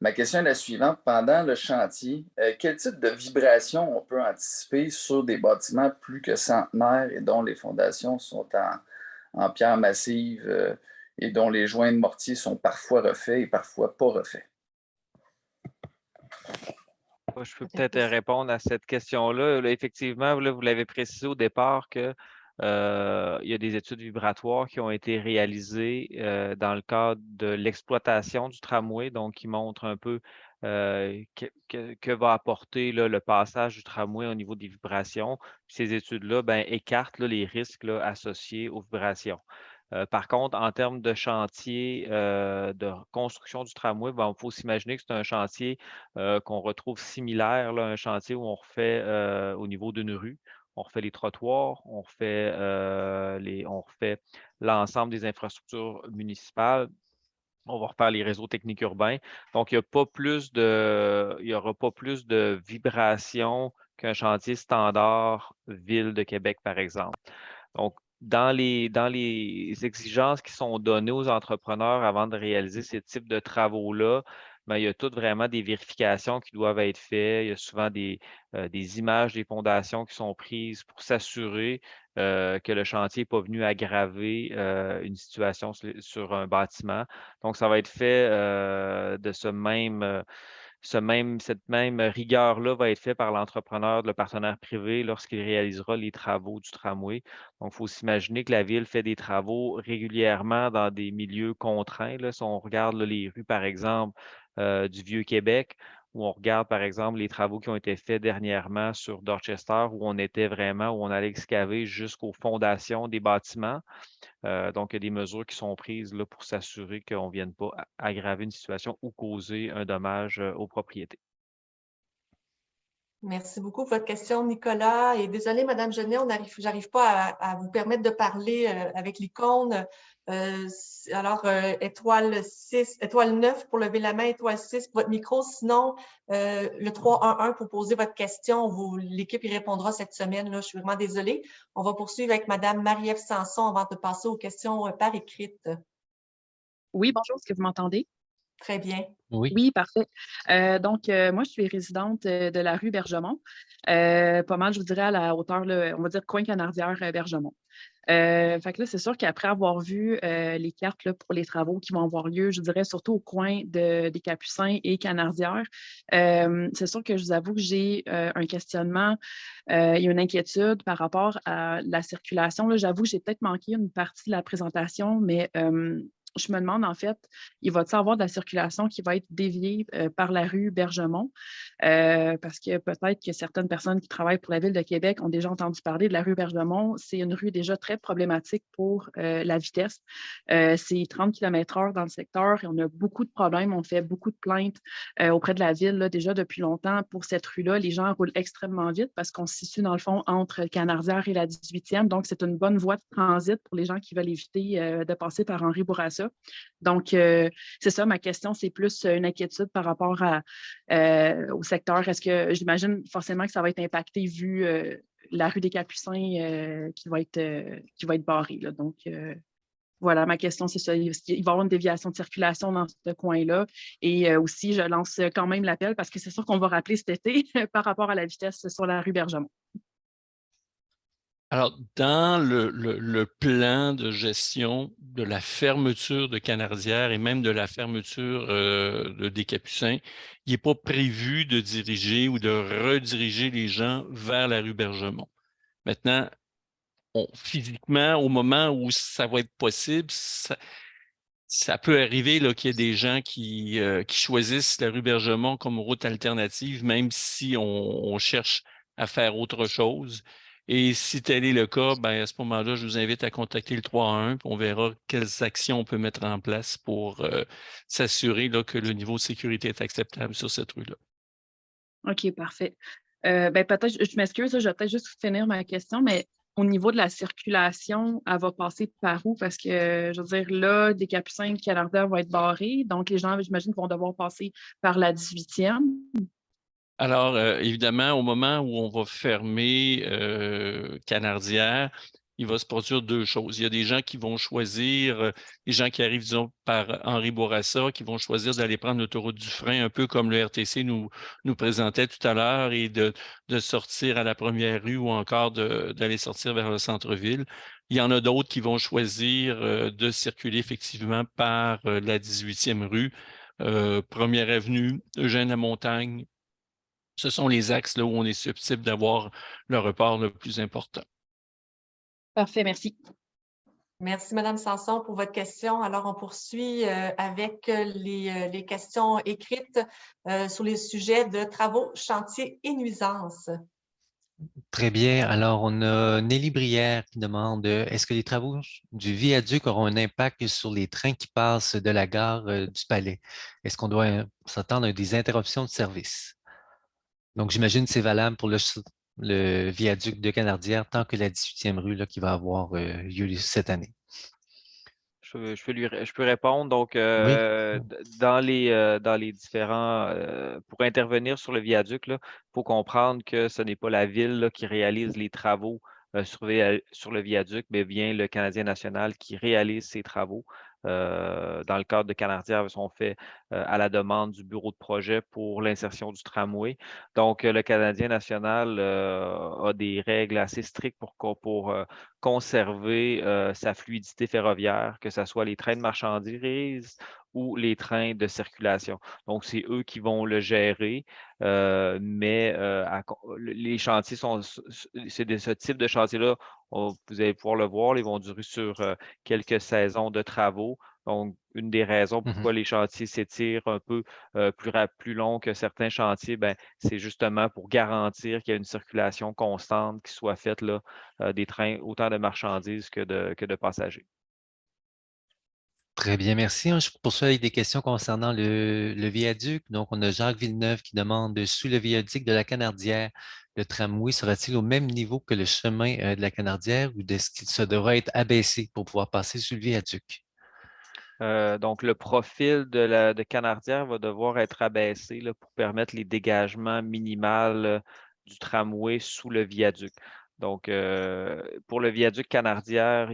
Ma question est la suivante. Pendant le chantier, quel type de vibration on peut anticiper sur des bâtiments plus que centenaires et dont les fondations sont en pierre massive et dont les joints de mortier sont parfois refaits et parfois pas refaits? Je peux peut-être répondre à cette question-là. Là, effectivement, là, vous l'avez précisé au départ que il y a des études vibratoires qui ont été réalisées dans le cadre de l'exploitation du tramway, donc qui montrent un peu que va apporter là, le passage du tramway au niveau des vibrations. Puis ces études-là écartent là, les risques là, associés aux vibrations. Par contre, en termes de chantier de construction du tramway, il faut s'imaginer que c'est un chantier qu'on retrouve similaire, là, un chantier où on refait au niveau d'une rue. On refait les trottoirs, on refait l'ensemble des infrastructures municipales. On va refaire les réseaux techniques urbains. Donc, il n'y aura pas plus de vibrations qu'un chantier standard ville de Québec, par exemple. Donc, dans les exigences qui sont données aux entrepreneurs avant de réaliser ces types de travaux-là, il y a toutes vraiment des vérifications qui doivent être faites. Il y a souvent des images des fondations qui sont prises pour s'assurer que le chantier n'est pas venu aggraver une situation sur un bâtiment. Donc, ça va être fait de cette même rigueur-là va être faite par l'entrepreneur, le partenaire privé lorsqu'il réalisera les travaux du tramway. Donc, il faut s'imaginer que la ville fait des travaux régulièrement dans des milieux contraints. Là. Si on regarde là, les rues, par exemple, du Vieux-Québec, où on regarde, par exemple, les travaux qui ont été faits dernièrement sur Dorchester, où on allait excaver jusqu'aux fondations des bâtiments. Donc, il y a des mesures qui sont prises là, pour s'assurer qu'on ne vienne pas aggraver une situation ou causer un dommage aux propriétés. Merci beaucoup pour votre question, Nicolas. Et désolé, Madame Genet, j'arrive pas à vous permettre de parler avec l'icône. Étoile 6, étoile 9 pour lever la main, étoile 6 pour votre micro. Sinon, le 311 pour poser votre question. L'équipe y répondra cette semaine. Là. Je suis vraiment désolée. On va poursuivre avec Madame Marie-Ève Sanson avant de passer aux questions par écrite. Oui, bonjour, est-ce que vous m'entendez? Très bien. Oui. Oui, parfait. Moi, je suis résidente de la rue Bergemont. Pas mal, je vous dirais, à la hauteur, là, on va dire, coin Canardière-Bergemont. Fait que là, c'est sûr qu'après avoir vu les cartes là, pour les travaux qui vont avoir lieu, je dirais surtout au coin des Capucins et Canardière, c'est sûr que je vous avoue que j'ai un questionnement et une inquiétude par rapport à la circulation. Là, j'avoue que j'ai peut-être manqué une partie de la présentation, mais je me demande, en fait, il va-t-il avoir de la circulation qui va être déviée par la rue Bergemont? Parce que peut-être que certaines personnes qui travaillent pour la Ville de Québec ont déjà entendu parler de la rue Bergemont. C'est une rue déjà très problématique pour la vitesse. C'est 30 km/h dans le secteur et on a beaucoup de problèmes. On fait beaucoup de plaintes auprès de la Ville là, déjà depuis longtemps pour cette rue-là. Les gens roulent extrêmement vite parce qu'on se situe, dans le fond, entre Canardière et la 18e. Donc, c'est une bonne voie de transit pour les gens qui veulent éviter de passer par Henri Bourassa. Donc, c'est ça, ma question, c'est plus une inquiétude par rapport au secteur. Est-ce que j'imagine forcément que ça va être impacté vu la rue des Capucins qui va être barrée. Là. Donc, voilà, ma question, c'est ça. Il va y avoir une déviation de circulation dans ce coin-là. Et aussi, je lance quand même l'appel parce que c'est sûr qu'on va rappeler cet été par rapport à la vitesse sur la rue Bergemont. Alors, dans le plan de gestion de la fermeture de Canardière et même de la fermeture des Capucins, il n'est pas prévu de diriger ou de rediriger les gens vers la rue Bergemont. Maintenant, physiquement, au moment où ça va être possible, ça peut arriver qu'il y ait des gens qui choisissent la rue Bergemont comme route alternative, même si on cherche à faire autre chose. Et si tel est le cas, ben, à ce moment-là, je vous invite à contacter le 311 puis on verra quelles actions on peut mettre en place pour s'assurer que le niveau de sécurité est acceptable sur cette rue-là. OK, parfait. Peut-être, je m'excuse, je vais peut-être juste finir ma question, mais au niveau de la circulation, elle va passer par où? Parce que, je veux dire, là, des Capucins de Canardière vont être barrés, donc les gens, j'imagine, vont devoir passer par la 18e. Alors, évidemment, au moment où on va fermer Canardière, il va se produire deux choses. Il y a des gens qui vont choisir, les gens qui arrivent, disons, par Henri Bourassa, qui vont choisir d'aller prendre l'autoroute du Frein, un peu comme le RTC nous présentait tout à l'heure, et de sortir à la première rue ou encore d'aller sortir vers le centre-ville. Il y en a d'autres qui vont choisir de circuler effectivement par la 18e rue, Première Avenue, Eugène-la-Montagne. Ce sont les axes là, où on est susceptible d'avoir le report le plus important. Parfait, merci. Merci, Mme Sanson, pour votre question. Alors, on poursuit avec les questions écrites sur les sujets de travaux, chantiers et nuisances. Très bien. Alors, on a Nelly Brière qui demande est-ce que les travaux du viaduc auront un impact sur les trains qui passent de la gare du Palais? Est-ce qu'on doit s'attendre à des interruptions de service? Donc, j'imagine que c'est valable pour le viaduc de Canardière tant que la 18e rue là, qui va avoir lieu cette année. Je peux répondre. Donc, Oui. dans les différents, pour intervenir sur le viaduc, il faut comprendre que ce n'est pas la ville là, qui réalise les travaux sur le viaduc, mais bien le Canadien national qui réalise ces travaux. Dans le cadre de Canardière, ils sont faits à la demande du bureau de projet pour l'insertion du tramway. Donc, le Canadien national a des règles assez strictes pour conserver sa fluidité ferroviaire, que ce soit les trains de marchandises ou les trains de circulation. Donc, c'est eux qui vont le gérer, mais les chantiers c'est de ce type de chantier-là, vous allez pouvoir le voir, ils vont durer sur quelques saisons de travaux. Donc, une des raisons pourquoi les chantiers s'étirent un peu plus long que certains chantiers, c'est justement pour garantir qu'il y a une circulation constante qui soit faite là, des trains, autant de marchandises que de passagers. Très bien, merci. Je poursuis avec des questions concernant le viaduc. Donc, on a Jacques Villeneuve qui demande sous le viaduc de la Canardière, le tramway sera-t-il au même niveau que le chemin de la Canardière ou est-ce qu'il se devra être abaissé pour pouvoir passer sur le viaduc? Donc, le profil de Canardière va devoir être abaissé là, pour permettre les dégagements minimaux du tramway sous le viaduc. Donc, pour le viaduc Canardière,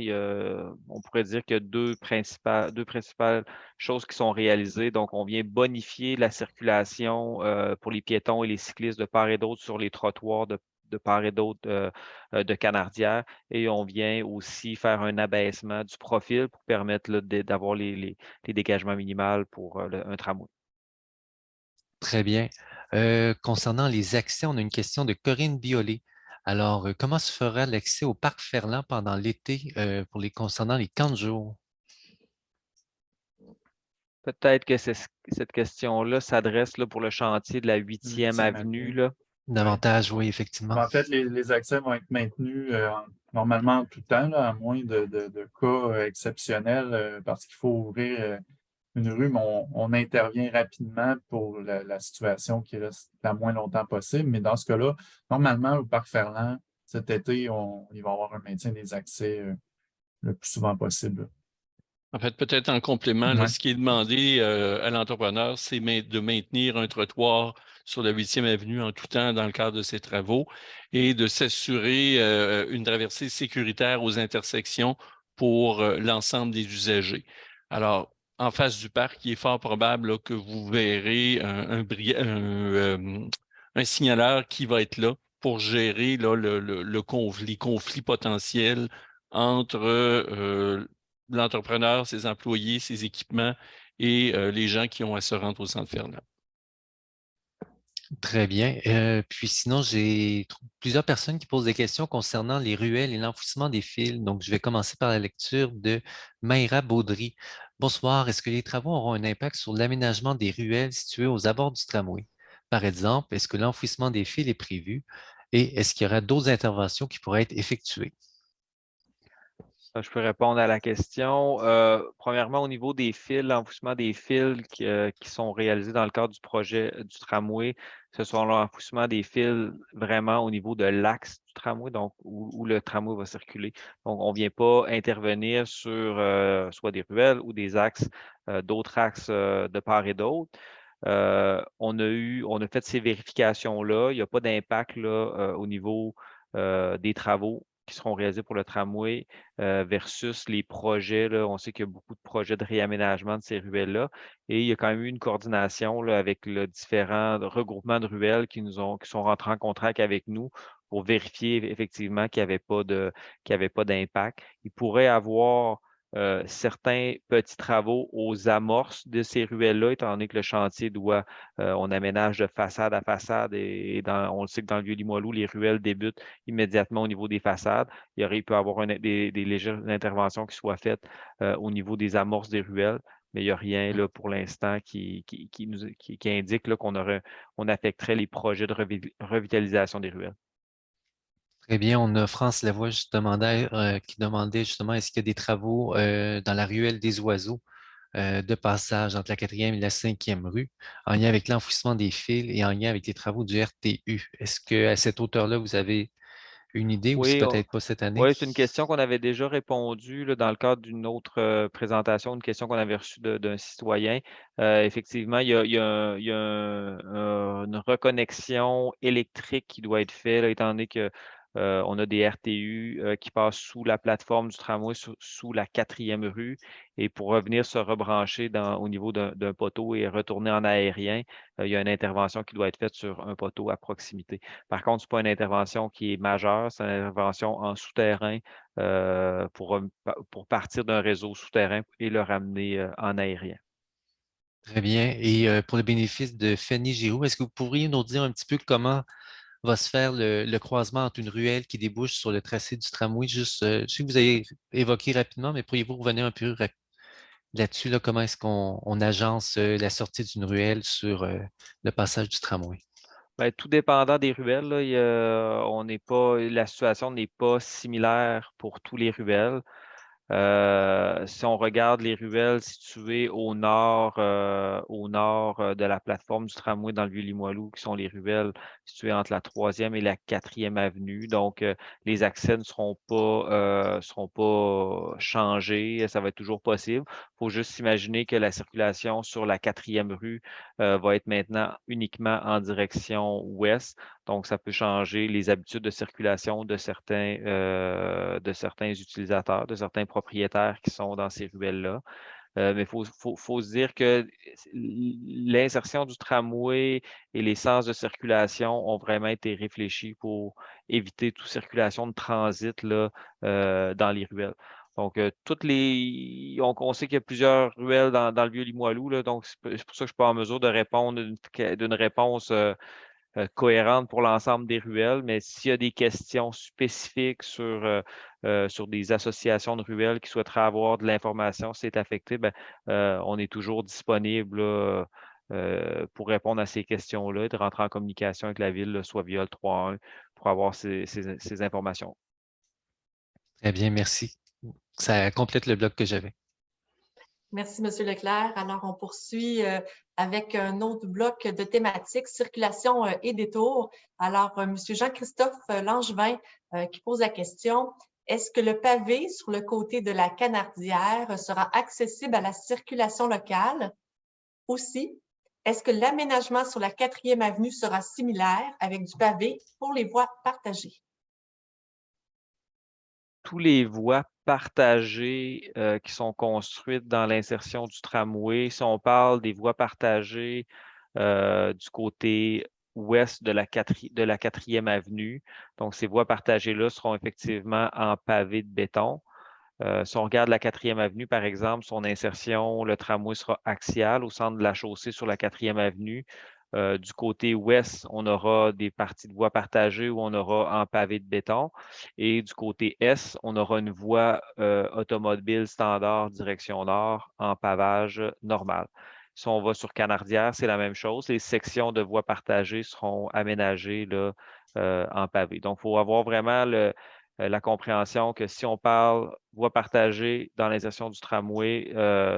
on pourrait dire qu'il y a deux principales choses qui sont réalisées. Donc, on vient bonifier la circulation pour les piétons et les cyclistes de part et d'autre sur les trottoirs de part et d'autre de Canardière. Et on vient aussi faire un abaissement du profil pour permettre là, d'avoir les dégagements minimaux pour un tramway. Très bien. Concernant les accès, on a une question de Corinne Biolay. Alors, comment se fera l'accès au parc Ferland pendant l'été concernant les 40 jours? Peut-être que cette question-là s'adresse là, pour le chantier de la 8e avenue. Là. Davantage, oui, effectivement. En fait, les accès vont être maintenus normalement en tout temps, là, à moins de cas exceptionnels, parce qu'il faut ouvrir une rue, mais on intervient rapidement pour la situation qui reste la moins longtemps possible. Mais dans ce cas-là, normalement, au Parc Ferland, cet été, il va y avoir un maintien des accès le plus souvent possible. En fait, peut-être en complément, là, Ouais. ce qui est demandé à l'entrepreneur, c'est de maintenir un trottoir sur la 8e avenue en tout temps dans le cadre de ses travaux et de s'assurer une traversée sécuritaire aux intersections pour l'ensemble des usagers. Alors, en face du parc, il est fort probable là, que vous verrez un signaleur qui va être là pour gérer là, les conflits potentiels entre l'entrepreneur, ses employés, ses équipements et les gens qui ont à se rendre au centre Ferland. Très bien. Puis sinon, j'ai plusieurs personnes qui posent des questions concernant les ruelles et l'enfouissement des fils. Donc, je vais commencer par la lecture de Mayra Baudry. Bonsoir. Est-ce que les travaux auront un impact sur l'aménagement des ruelles situées aux abords du tramway? Par exemple, est-ce que l'enfouissement des fils est prévu et est-ce qu'il y aura d'autres interventions qui pourraient être effectuées? Je peux répondre à la question. Premièrement, au niveau des fils, l'enfouissement des fils qui sont réalisés dans le cadre du projet du tramway, ce sont l'enfouissement des fils vraiment au niveau de l'axe du tramway, donc où le tramway va circuler. Donc, on ne vient pas intervenir sur soit des ruelles ou des axes, d'autres axes de part et d'autre. On a fait ces vérifications-là. Il n'y a pas d'impact au niveau des travaux qui seront réalisés pour le tramway versus les projets. Là, on sait qu'il y a beaucoup de projets de réaménagement de ces ruelles-là. Et il y a quand même eu une coordination là, avec les différents regroupements de ruelles qui sont rentrés en contact avec nous pour vérifier effectivement qu'il n'y avait pas d'impact. Il pourrait avoir certains petits travaux aux amorces de ces ruelles-là, étant donné que le chantier on aménage de façade à façade et on le sait que dans le Vieux-Limoilou, les ruelles débutent immédiatement au niveau des façades. Il peut y avoir des légères interventions qui soient faites au niveau des amorces des ruelles, mais il n'y a rien là, pour l'instant qui indique là, qu'on affecterait les projets de revitalisation des ruelles. Très bien, on a France Lavoie qui demandait justement est-ce qu'il y a des travaux dans la ruelle des oiseaux de passage entre la 4e et la 5e rue en lien avec l'enfouissement des fils et en lien avec les travaux du RTU. Est-ce qu'à cette hauteur-là, vous avez une idée ou c'est peut-être pas cette année? Oui, c'est une question qu'on avait déjà répondue là, dans le cadre d'une autre présentation, une question qu'on avait reçue d'un citoyen. Effectivement, il y a une reconnexion électrique qui doit être faite, là, étant donné que on a des RTU qui passent sous la plateforme du tramway, sous la 4e rue. Et pour revenir se rebrancher au niveau d'un poteau et retourner en aérien, il y a une intervention qui doit être faite sur un poteau à proximité. Par contre, ce n'est pas une intervention qui est majeure, c'est une intervention en souterrain pour partir d'un réseau souterrain et le ramener en aérien. Très bien. Et pour le bénéfice de Fanny Giroux, est-ce que vous pourriez nous dire un petit peu comment va se faire le croisement entre une ruelle qui débouche sur le tracé du tramway? Je sais que vous avez évoqué rapidement, mais pourriez-vous revenir un peu là-dessus, là, comment est-ce qu'on agence la sortie d'une ruelle sur le passage du tramway? Bien, tout dépendant des ruelles, là, la situation n'est pas similaire pour tous les ruelles. Si on regarde les ruelles situées au nord de la plateforme du tramway dans le Vieux-Limoilou, qui sont les ruelles situées entre la 3e et la 4e avenue. Donc, les accès ne seront pas changés. Ça va être toujours possible. Il faut juste s'imaginer que la circulation sur la 4e rue va être maintenant uniquement en direction ouest. Donc, ça peut changer les habitudes de circulation de certains utilisateurs, de certains propriétaires qui sont dans ces ruelles-là. Mais il faut se dire que l'insertion du tramway et les sens de circulation ont vraiment été réfléchis pour éviter toute circulation de transit là, dans les ruelles. Donc, on sait qu'il y a plusieurs ruelles dans le Vieux-Limoilou, là, donc c'est pour ça que je ne suis pas en mesure de répondre d'une réponse cohérente pour l'ensemble des ruelles, mais s'il y a des questions spécifiques sur des associations de ruelles qui souhaiteraient avoir de l'information, si c'est affecté, on est toujours disponible là, pour répondre à ces questions-là et de rentrer en communication avec la ville, là, soit via le 3.1 pour avoir ces informations. Très bien, merci. Ça complète le bloc que j'avais. Merci, M. Leclerc. Alors, on poursuit avec un autre bloc de thématiques, circulation et détour. Alors, M. Jean-Christophe Langevin qui pose la question, est-ce que le pavé sur le côté de la Canardière sera accessible à la circulation locale? Aussi, est-ce que l'aménagement sur la 4e avenue sera similaire avec du pavé pour les voies partagées? Tous les voies partagées qui sont construites dans l'insertion du tramway, si on parle des voies partagées du côté ouest de la 4e avenue, donc ces voies partagées-là seront effectivement en pavé de béton. Si on regarde la 4e avenue, par exemple, son insertion, le tramway sera axial au centre de la chaussée sur la 4e avenue. Du côté ouest, on aura des parties de voies partagées où on aura en pavé de béton. Et du côté est, on aura une voie automobile standard direction nord en pavage normal. Si on va sur Canardière, c'est la même chose. Les sections de voies partagées seront aménagées là, en pavé. Donc, il faut avoir vraiment la compréhension que si on parle voie partagée dans l'insertion du tramway,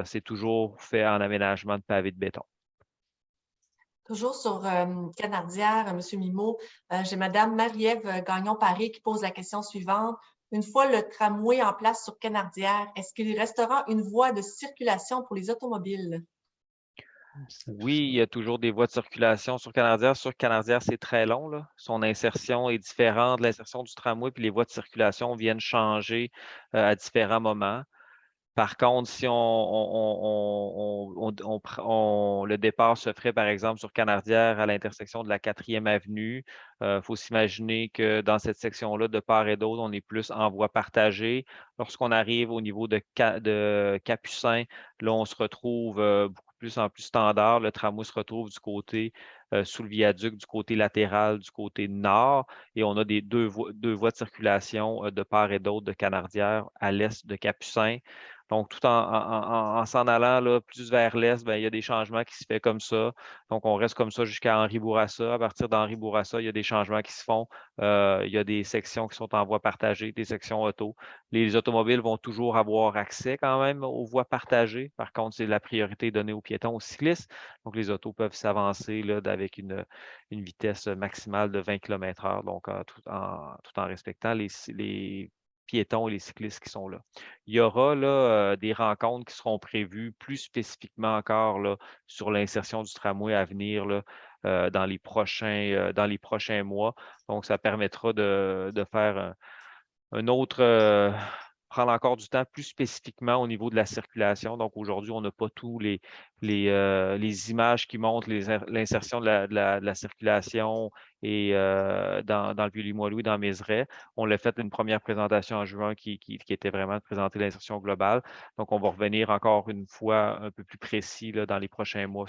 c'est toujours fait en aménagement de pavé de béton. Toujours sur Canardière, M. Mimeau, j'ai Mme Marie-Ève Gagnon-Paré qui pose la question suivante. Une fois le tramway en place sur Canardière, est-ce qu'il restera une voie de circulation pour les automobiles? Oui, il y a toujours des voies de circulation sur Canardière. Sur Canardière, c'est très long, là. Son insertion est différente de l'insertion du tramway, puis les voies de circulation viennent changer à différents moments. Par contre, si le départ se ferait, par exemple, sur Canardière à l'intersection de la 4e avenue, il faut s'imaginer que dans cette section-là, de part et d'autre, on est plus en voie partagée. Lorsqu'on arrive au niveau de Capucin, là, on se retrouve beaucoup plus en plus standard. Le tramway se retrouve du côté sous le viaduc, du côté latéral, du côté nord, et on a deux voies de circulation de part et d'autre de Canardière à l'est de Capucin. Donc, tout en s'en allant là, plus vers l'est, il y a des changements qui se font comme ça. Donc, on reste comme ça jusqu'à Henri Bourassa. À partir d'Henri Bourassa, il y a des changements qui se font. Il y a des sections qui sont en voie partagée, des sections auto. Les automobiles vont toujours avoir accès quand même aux voies partagées. Par contre, c'est la priorité donnée aux piétons, aux cyclistes. Donc, les autos peuvent s'avancer là, avec une vitesse maximale de 20 km/h, donc tout en respectant les piétons et les cyclistes qui sont là. Il y aura là, des rencontres qui seront prévues plus spécifiquement encore là, sur l'insertion du tramway à venir là, dans les prochains mois. Donc, ça permettra de faire un autre, prendre encore du temps plus spécifiquement au niveau de la circulation. Donc, aujourd'hui, on n'a pas tous les images qui montrent l'insertion de la circulation et dans le Vieux-Limoilou et dans Mézeray. On l'a fait une première présentation en juin qui était vraiment de présenter l'insertion globale. Donc, on va revenir encore une fois un peu plus précis là, dans les prochains mois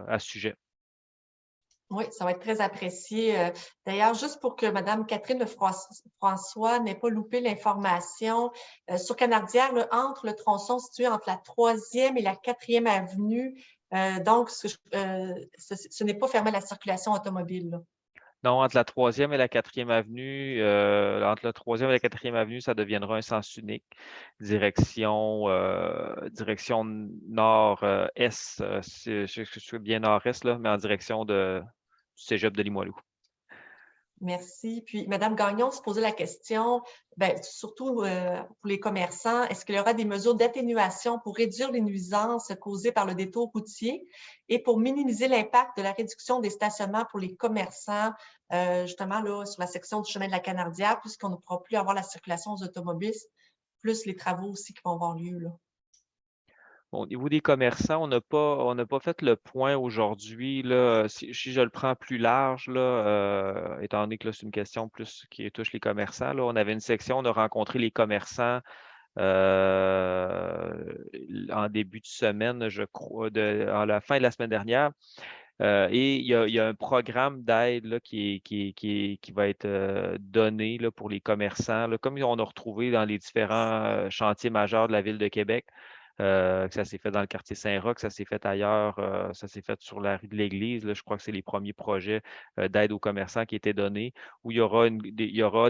à ce sujet. Oui, ça va être très apprécié. D'ailleurs, juste pour que Mme Catherine François n'ait pas loupé l'information, sur Canardière, là, entre le tronçon situé entre la 3e et la 4e avenue, donc ce n'est pas fermé à la circulation automobile, là. Non, entre la 3e et la 4e avenue, entre la 3e et la 4e avenue, ça deviendra un sens unique. Direction nord-est, je suis bien nord-est, là, mais en direction du cégep de Limoilou. Merci. Puis, Mme Gagnon se posait la question, surtout pour les commerçants, est-ce qu'il y aura des mesures d'atténuation pour réduire les nuisances causées par le détour routier et pour minimiser l'impact de la réduction des stationnements pour les commerçants, justement là, sur la section du chemin de la Canardière, puisqu'on ne pourra plus avoir la circulation aux automobilistes, plus les travaux aussi qui vont avoir lieu, là. Bon, au niveau des commerçants, on n'a pas fait le point aujourd'hui, là. Si je le prends plus large, là, étant donné que là, c'est une question plus qui touche les commerçants, là, on avait une section, on a rencontré les commerçants en début de semaine, je crois, à la fin de la semaine dernière. Et il y a un programme d'aide là, qui va être donné là, pour les commerçants, là, comme on a retrouvé dans les différents chantiers majeurs de la Ville de Québec. Que ça s'est fait dans le quartier Saint-Roch, ça s'est fait ailleurs, ça s'est fait sur la rue de l'Église. Là, je crois que c'est les premiers projets d'aide aux commerçants qui étaient donnés, où il y aura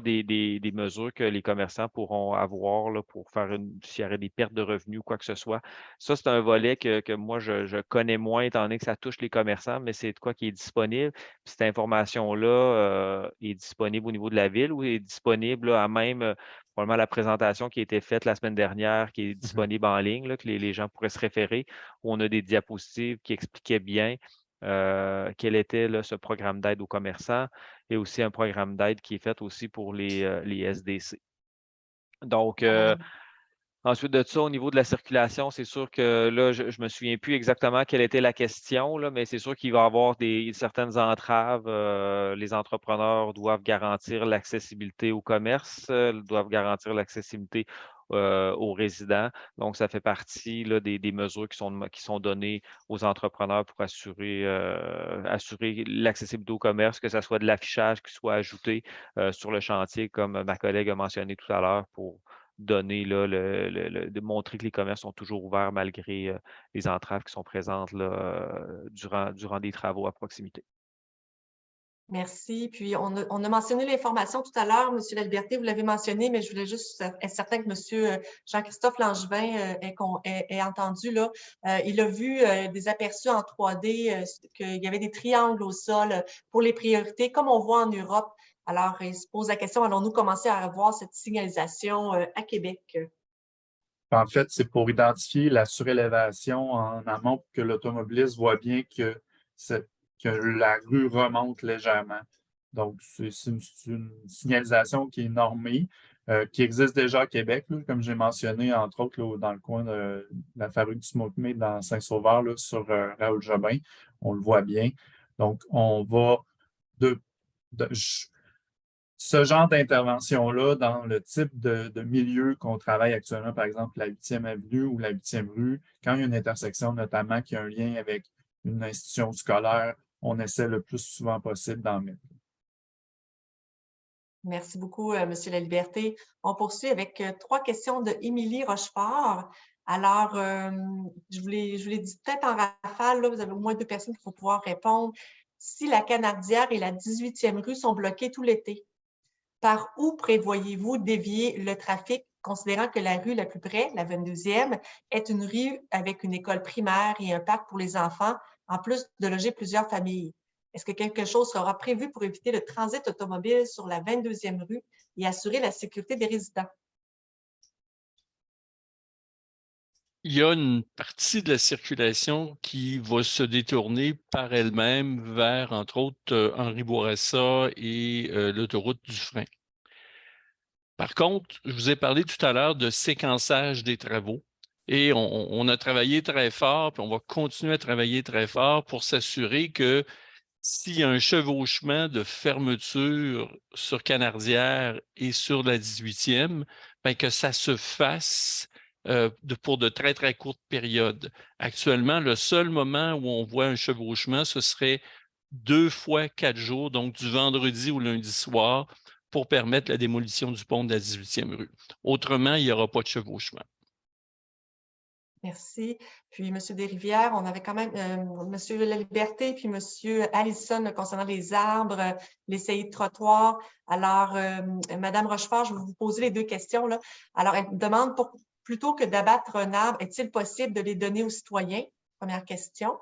des mesures que les commerçants pourront avoir là, pour faire s'il y aurait des pertes de revenus ou quoi que ce soit. Ça, c'est un volet que moi, je connais moins, étant donné que ça touche les commerçants, mais c'est de quoi qui est disponible. Puis cette information-là est disponible au niveau de la ville ou est disponible là, à même probablement la présentation qui a été faite la semaine dernière, qui est disponible en ligne, là, que les gens pourraient se référer, où on a des diapositives qui expliquaient bien quel était là, ce programme d'aide aux commerçants et aussi un programme d'aide qui est fait aussi pour les SDC. Donc, ensuite de ça, au niveau de la circulation, c'est sûr que là, je ne me souviens plus exactement quelle était la question, là, mais c'est sûr qu'il va y avoir certaines entraves. Les entrepreneurs doivent garantir l'accessibilité au commerce, doivent garantir l'accessibilité aux résidents. Donc, ça fait partie là, des mesures qui sont données aux entrepreneurs pour assurer l'accessibilité au commerce, que ce soit de l'affichage qui soit ajouté sur le chantier, comme ma collègue a mentionné tout à l'heure, pour donner là, de montrer que les commerces sont toujours ouverts malgré les entraves qui sont présentes là, durant des travaux à proximité. Merci. Puis, on a mentionné l'information tout à l'heure, M. Laliberté, vous l'avez mentionné, mais je voulais juste être certain que M. Jean-Christophe Langevin ait entendu. Là. Il a vu des aperçus en 3D, qu'il y avait des triangles au sol pour les priorités, comme on voit en Europe. Alors, il se pose la question, allons-nous commencer à avoir cette signalisation à Québec? En fait, c'est pour identifier la surélévation en amont pour que l'automobiliste voit bien que la rue remonte légèrement. Donc, c'est une signalisation qui est normée, qui existe déjà à Québec, là, comme j'ai mentionné, entre autres, là, dans le coin de la fabrique du Smoke-Meat dans Saint-Sauveur, là, sur Raoul-Jobin. On le voit bien. Donc, on va ce genre d'intervention-là, dans le type de milieu qu'on travaille actuellement, par exemple la 8e avenue ou la 8e rue, quand il y a une intersection notamment qui a un lien avec une institution scolaire, on essaie le plus souvent possible d'en mettre. Merci beaucoup, M. Laliberté. On poursuit avec 3 questions de Émilie Rochefort. Alors, je vous l'ai dit peut-être en rafale, là, vous avez au moins 2 personnes qui vont pouvoir répondre. Si la Canardière et la 18e rue sont bloquées tout l'été, par où prévoyez-vous dévier le trafic, considérant que la rue la plus près, la 22e, est une rue avec une école primaire et un parc pour les enfants, en plus de loger plusieurs familles? Est-ce que quelque chose sera prévu pour éviter le transit automobile sur la 22e rue et assurer la sécurité des résidents? Il y a une partie de la circulation qui va se détourner par elle-même vers, entre autres, Henri Bourassa et l'autoroute du Frein. Par contre, je vous ai parlé tout à l'heure de séquençage des travaux et on a travaillé très fort, puis on va continuer à travailler très fort pour s'assurer que s'il y a un chevauchement de fermeture sur Canardière et sur la 18e, bien que ça se fasse pour de très, très courtes périodes. Actuellement, le seul moment où on voit un chevauchement, ce serait 2 fois 4 jours, donc du vendredi au lundi soir, pour permettre la démolition du pont de la 18e rue. Autrement, il n'y aura pas de chevauchement. Merci. Puis, M. Desrivières, on avait quand même M. Laliberté puis M. Allison concernant les arbres, les saillies de trottoir. Alors, Mme Rochefort, je vais vous poser les 2 questions, là. Alors, elle demande, plutôt que d'abattre un arbre, est-il possible de les donner aux citoyens? Première question.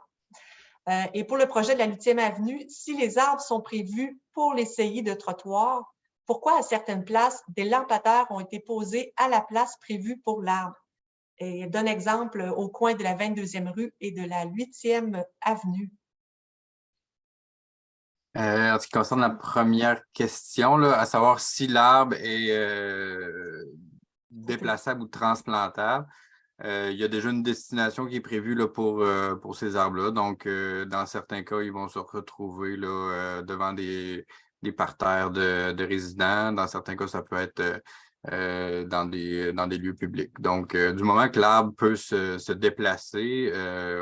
Et pour le projet de la 8e avenue, si les arbres sont prévus pour les saillies de trottoir, pourquoi à certaines places, des lampadaires ont été posés à la place prévue pour l'arbre? Et donne exemple au coin de la 22e rue et de la 8e avenue. En ce qui concerne la première question, là, à savoir si l'arbre est déplaçable ou transplantable, il y a déjà une destination qui est prévue là, pour ces arbres-là. Donc, dans certains cas, ils vont se retrouver là, devant des parterres de résidents. Dans certains cas, ça peut être dans des lieux publics. Donc, du moment que l'arbre peut se déplacer,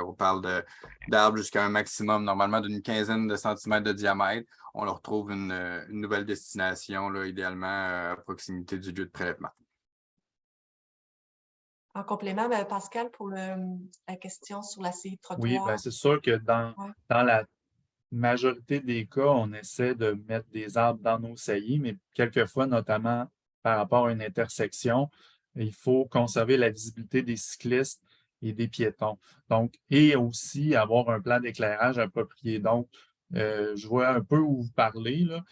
on parle d'arbres jusqu'à un maximum, normalement, d'une quinzaine de centimètres de diamètre, on leur trouve une nouvelle destination, là, idéalement à proximité du lieu de prélèvement. En complément, Pascal, pour la question sur la saillie de trottoir. Oui, bien, c'est sûr que dans la majorité des cas, on essaie de mettre des arbres dans nos saillies, mais quelquefois, notamment par rapport à une intersection, il faut conserver la visibilité des cyclistes et des piétons. Donc, et aussi avoir un plan d'éclairage approprié. Donc, je vois un peu où vous parlez, là.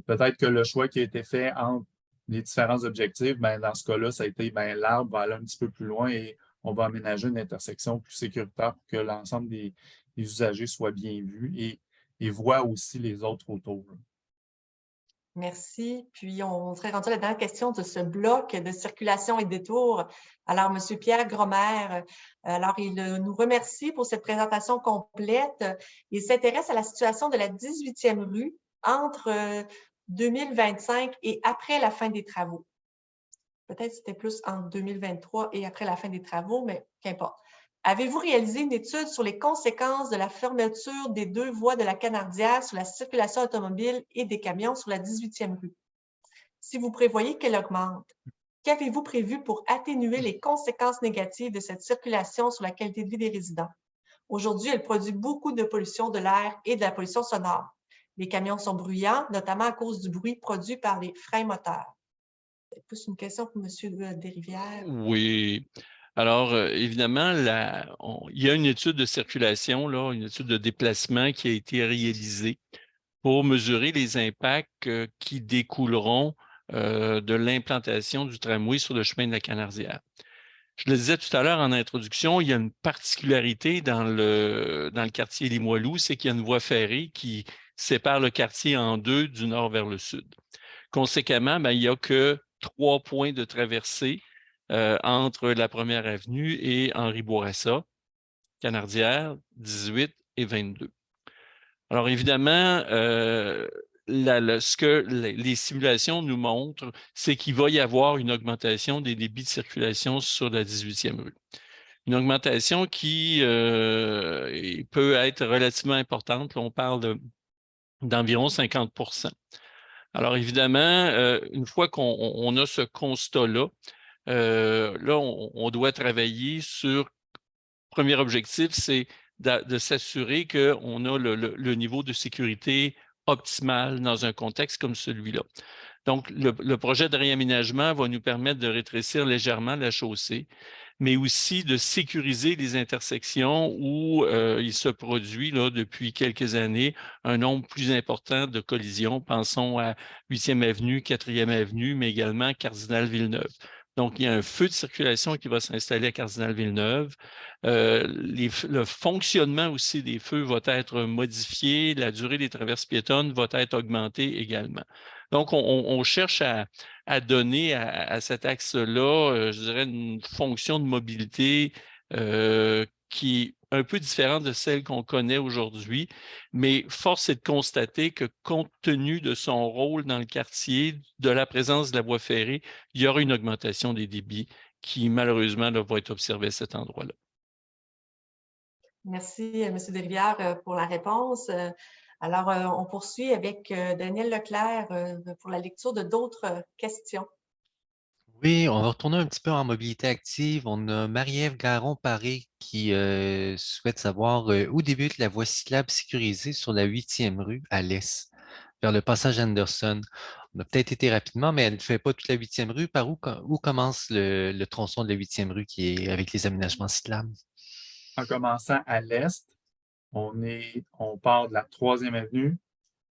Peut-être que le choix qui a été fait entre les différents objectifs, ben, dans ce cas-là, ça a été l'arbre va aller un petit peu plus loin et on va aménager une intersection plus sécuritaire pour que l'ensemble des usagers soient bien vus et voient aussi les autres autour. Merci. Puis, on serait rendu à la dernière question de ce bloc de circulation et détour. Alors, M. Pierre Grommer, alors il nous remercie pour cette présentation complète. Il s'intéresse à la situation de la 18e rue entre 2025 et après la fin des travaux. Peut-être c'était plus en 2023 et après la fin des travaux, mais qu'importe. Avez-vous réalisé une étude sur les conséquences de la fermeture des 2 voies de la Canardière sur la circulation automobile et des camions sur la 18e rue? Si vous prévoyez qu'elle augmente, qu'avez-vous prévu pour atténuer les conséquences négatives de cette circulation sur la qualité de vie des résidents? Aujourd'hui, elle produit beaucoup de pollution de l'air et de la pollution sonore. Les camions sont bruyants, notamment à cause du bruit produit par les freins moteurs. C'est plus une question pour M. Desrivières. Oui. Alors, évidemment, il y a une étude de circulation, là, une étude de déplacement qui a été réalisée pour mesurer les impacts qui découleront de l'implantation du tramway sur le chemin de la Canardière. Je le disais tout à l'heure en introduction, il y a une particularité dans le quartier Limoilou, c'est qu'il y a une voie ferrée qui sépare le quartier en 2 du nord vers le sud. Conséquemment, il n'y a que 3 points de traversée entre la 1e avenue et Henri Bourassa, Canardière, 18 et 22. Alors évidemment, ce que les simulations nous montrent, c'est qu'il va y avoir une augmentation des débits de circulation sur la 18e rue. Une augmentation qui peut être relativement importante. Là, on parle d'environ 50 %. Alors évidemment, une fois qu'on a ce constat-là, on doit travailler sur, premier objectif, c'est de s'assurer qu'on a le niveau de sécurité optimal dans un contexte comme celui-là. Donc, le projet de réaménagement va nous permettre de rétrécir légèrement la chaussée, mais aussi de sécuriser les intersections où il se produit là, depuis quelques années un nombre plus important de collisions. Pensons à 8e avenue, 4e avenue, mais également Cardinal-Villeneuve. Donc, il y a un feu de circulation qui va s'installer à Cardinal-Villeneuve. Le fonctionnement aussi des feux va être modifié. La durée des traverses piétonnes va être augmentée également. Donc, on cherche à donner à cet axe-là, je dirais, une fonction de mobilité qui est un peu différente de celle qu'on connaît aujourd'hui, mais force est de constater que compte tenu de son rôle dans le quartier, de la présence de la voie ferrée, il y aura une augmentation des débits qui, malheureusement, va être observée à cet endroit-là. Merci, M. Desrivières, pour la réponse. Alors, on poursuit avec Daniel Leclerc pour la lecture de d'autres questions. Oui, on va retourner un petit peu en mobilité active. On a Marie-Ève Garon-Paré qui souhaite savoir où débute la voie cyclable sécurisée sur la 8e rue à l'est, vers le passage Anderson. On a peut-être été rapidement, mais elle ne fait pas toute la 8e rue. Par où commence le tronçon de la 8e rue qui est avec les aménagements cyclables? En commençant à l'est, on part de la 3e avenue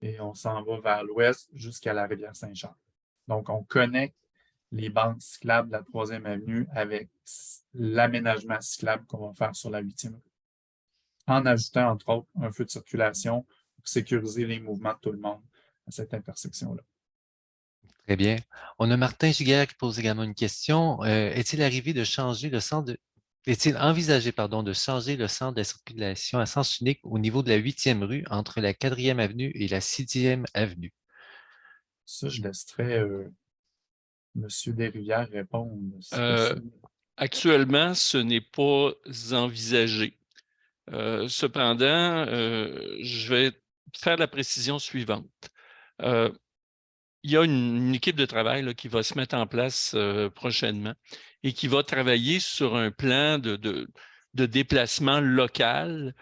et on s'en va vers l'ouest jusqu'à la rivière Saint-Charles. Donc, on connecte les bandes cyclables de la 3e avenue avec l'aménagement cyclable qu'on va faire sur la 8e rue, en ajoutant, entre autres, un feu de circulation pour sécuriser les mouvements de tout le monde à cette intersection-là. Très bien. On a Martin Giguère qui pose également une question. Est-il envisagé, de changer le centre de la circulation à sens unique au niveau de la 8e rue entre la 4e avenue et la 6e avenue? Ça, je laisserai M. Desrivières répondre, si possible. Actuellement, ce n'est pas envisagé. Cependant, je vais faire la précision suivante. Il y a une équipe de travail là, qui va se mettre en place prochainement et qui va travailler sur un plan de déplacement local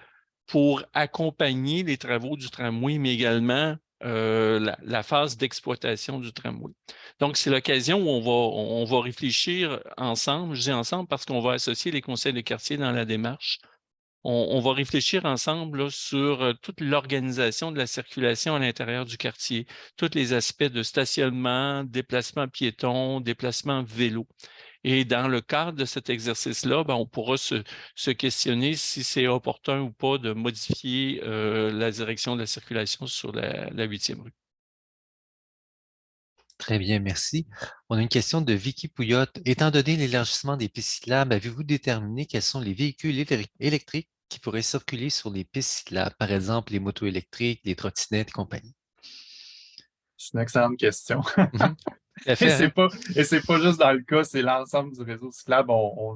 pour accompagner les travaux du tramway, mais également la phase d'exploitation du tramway. Donc, c'est l'occasion où on va réfléchir ensemble, je dis ensemble parce qu'on va associer les conseils de quartier dans la démarche. On va réfléchir ensemble là, sur toute l'organisation de la circulation à l'intérieur du quartier, tous les aspects de stationnement, déplacement piéton, déplacement vélo. Et dans le cadre de cet exercice-là, on pourra se questionner si c'est opportun ou pas de modifier la direction de la circulation sur la 8e rue. Très bien, merci. On a une question de Vicky Pouillotte. Étant donné l'élargissement des pistes cyclables, avez-vous déterminé quels sont les véhicules électriques qui pourraient circuler sur les pistes cyclables, par exemple les motos électriques, les trottinettes et compagnie? C'est une excellente question. Et c'est pas juste dans le cas, c'est l'ensemble du réseau cyclable.